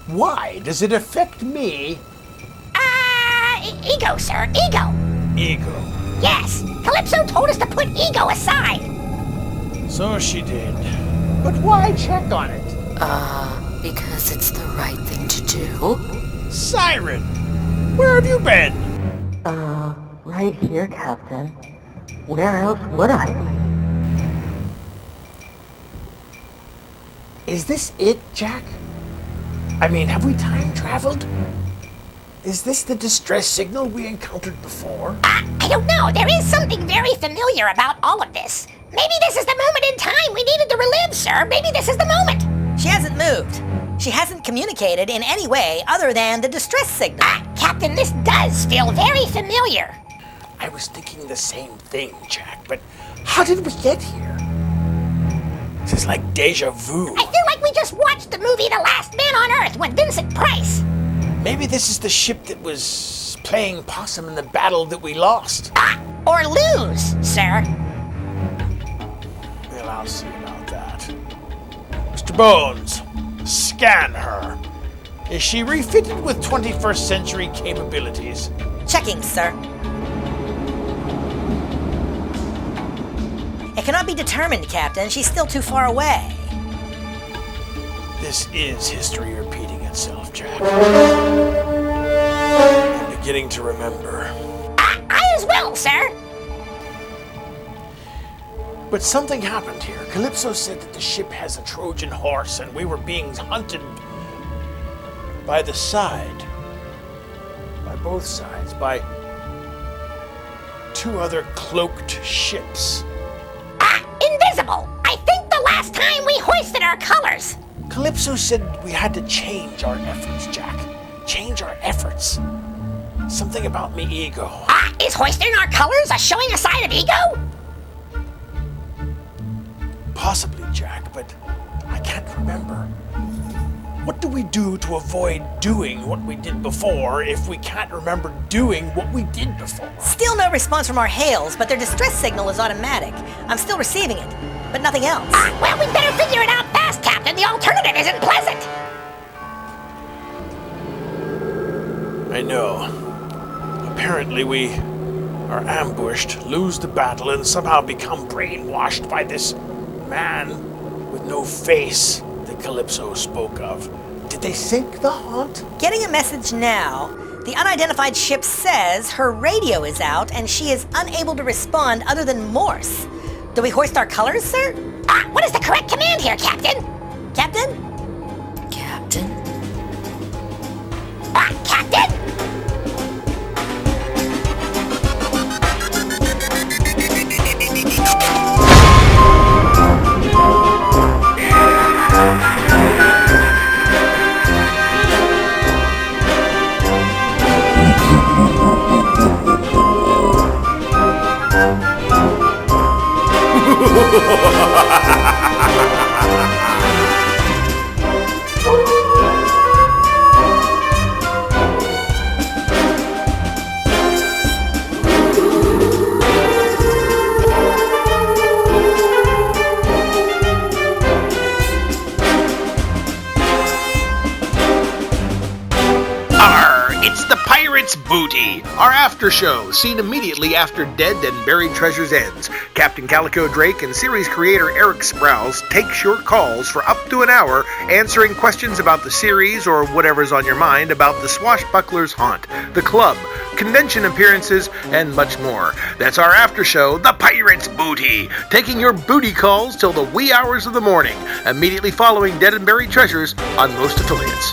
Why? Does it affect me? Ego, sir. Ego. Ego. Yes. Calypso told us to put ego aside. So she did. But why check on it? Because it's the right thing to do. Siren! Where have you been? Right here, Captain. Where else would I be? Is this it, Jack? I mean, have we time traveled? Is this the distress signal we encountered before? I don't know. There is something very familiar about all of this. Maybe this is the moment in time we needed to relive, sir. Maybe this is the moment. She hasn't moved. She hasn't communicated in any way other than the distress signal. Captain, this does feel very familiar. I was thinking the same thing, Jack, but how did we get here? This is like deja vu. I feel like we just watched the movie The Last Man on Earth with Vincent Price. Maybe this is the ship that was playing possum in the battle that we lost. Or lose, sir. Well, I'll see about that. Mr. Bones, scan her. Is she refitted with 21st century capabilities? Checking, sir. It cannot be determined, Captain. She's still too far away. This is history repeating itself, Jack. I'm beginning to remember. I as well, sir. But something happened here. Calypso said that the ship has a Trojan horse and we were being hunted by the side. By both sides. By two other cloaked ships. Invisible. I think the last time we hoisted our colors. Calypso said we had to change our efforts, Jack. Change our efforts. Something about me ego. Is hoisting our colors a showing a side of ego? Possibly, Jack, but I can't remember. What do we do to avoid doing what we did before if we can't remember doing what we did before? Still no response from our hails, but their distress signal is automatic. I'm still receiving it, but nothing else. Well, we better figure it out fast, Captain. The alternative isn't pleasant. I know. Apparently we are ambushed, lose the battle, and somehow become brainwashed by this man with no face that Calypso spoke of. Did they sink the haunt? Getting a message now. The unidentified ship says her radio is out and she is unable to respond other than Morse. Do we hoist our colors, sir? What is the correct command here, Captain? Captain? Captain? Captain? Booty, our after show, seen immediately after Dead and Buried Treasures ends. Captain Calico Drake and series creator Eric Sprouse take short calls for up to an hour, answering questions about the series or whatever's on your mind about the swashbuckler's haunt, the club, convention appearances, and much more. That's our after show, The Pirate's Booty, taking your booty calls till the wee hours of the morning, immediately following Dead and Buried Treasures on most affiliates.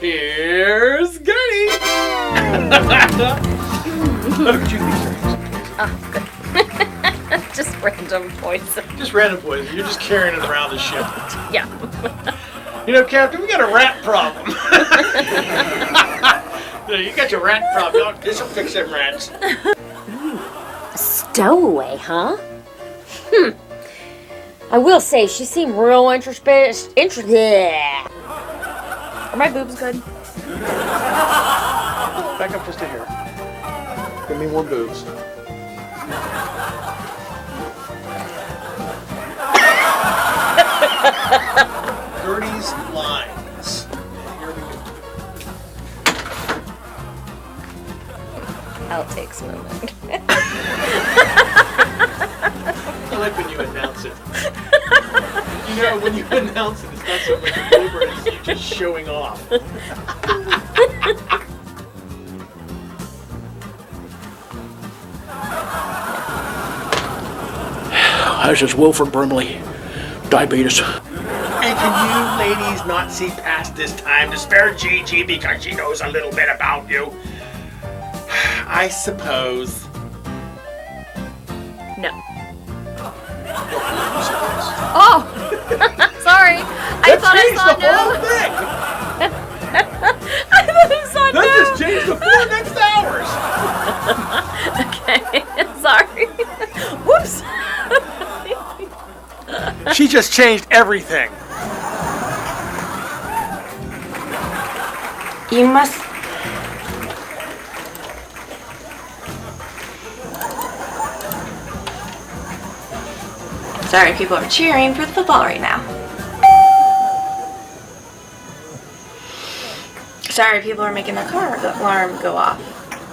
Here's Gertie! Look at you, Oh, good. Just random poison. Just random poison. You're just carrying it around the ship. Yeah. You know, Captain, we got a rat problem. You got your rat problem. This will fix them rats. A stowaway, huh? I will say, she seemed real interested. Are my boobs good? Back up just a hair. Give me more boobs. Gertie's lines. Here we go. Outtakes moment. I like when you announce it. You know, when you announce it, it's not so much a blooper, it's you just showing off. This is Wilford Brimley. Diabetes. And can you ladies not see past this time to spare Gigi because she knows a little bit about you? I suppose. No. Oh! Sorry. I thought I saw no. I thought I saw no. Let's just change the 4 next hours. Okay. Sorry. Whoops. She just changed everything. You must... Sorry, people are cheering for the football right now. Sorry, people are making the car alarm go off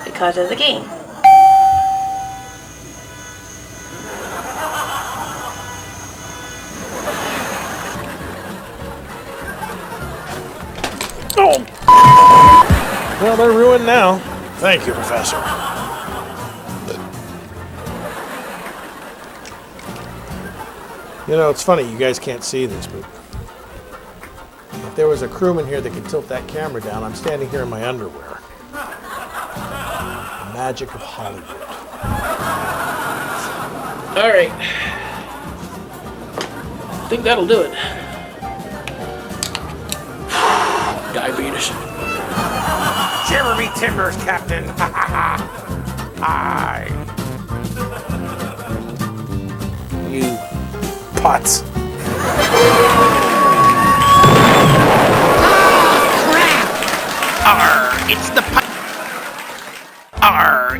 because of the game. Oh! Well, they're ruined now. Thank you, Professor. You know, it's funny, you guys can't see this, but if there was a crewman here that could tilt that camera down, I'm standing here in my underwear. The magic of Hollywood. All right. I think that'll do it. Diabetes. Shiver me timbers, Captain. Ha ha ha. Aye. You putz.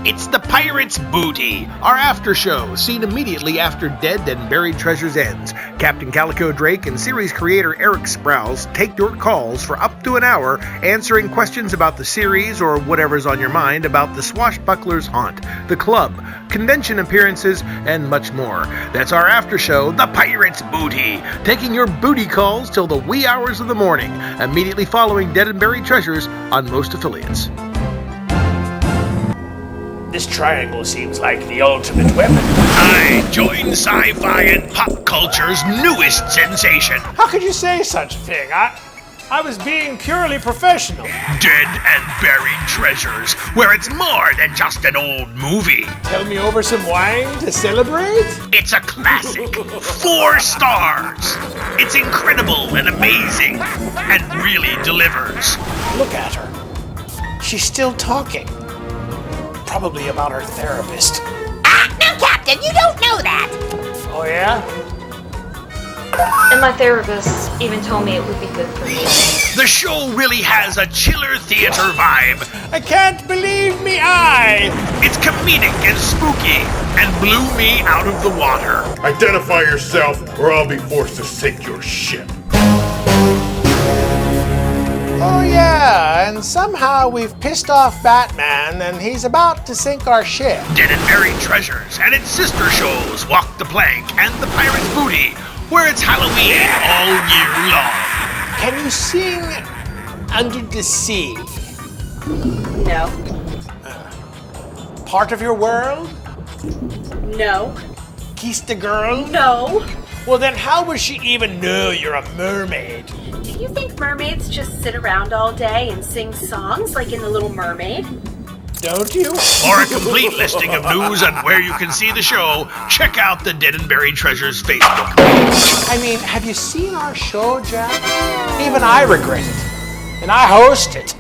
It's the Pirate's Booty, our after show, seen immediately after Dead and Buried Treasures ends. Captain Calico Drake and series creator Eric Sprouse take your calls for up to an hour, answering questions about the series or whatever's on your mind about the swashbuckler's haunt, the club, convention appearances, and much more. That's our after show, The Pirate's Booty, taking your booty calls till the wee hours of the morning, immediately following Dead and Buried Treasures on most affiliates. This triangle seems like the ultimate weapon. I join sci-fi and pop culture's newest sensation. How could you say such a thing? I was being purely professional. Dead and Buried Treasures, where it's more than just an old movie. Tell me over some wine to celebrate? It's a classic. 4 stars. It's incredible and amazing, and really delivers. Look at her. She's still talking. Probably about her therapist. No, Captain, you don't know that. Oh, yeah? And my therapist even told me it would be good for me. The show really has a chiller theater vibe. I can't believe me eye. It's comedic and spooky, and blew me out of the water. Identify yourself, or I'll be forced to sink your ship. Oh, yeah, and somehow we've pissed off Batman, and he's about to sink our ship. Dead and Buried Treasures and its sister shows, Walk the Plank and The Pirate's Booty, where it's Halloween all year long. Can you sing Under the Sea? No. Part of your world? No. Kiss the girl? No. Well, then how would she even know you're a mermaid? Do you think mermaids just sit around all day and sing songs like in The Little Mermaid? Don't you? For a complete listing of news and where you can see the show, check out the Dead and Buried Treasures Facebook page. I mean, have you seen our show, Jack? Even I regret it. And I host it.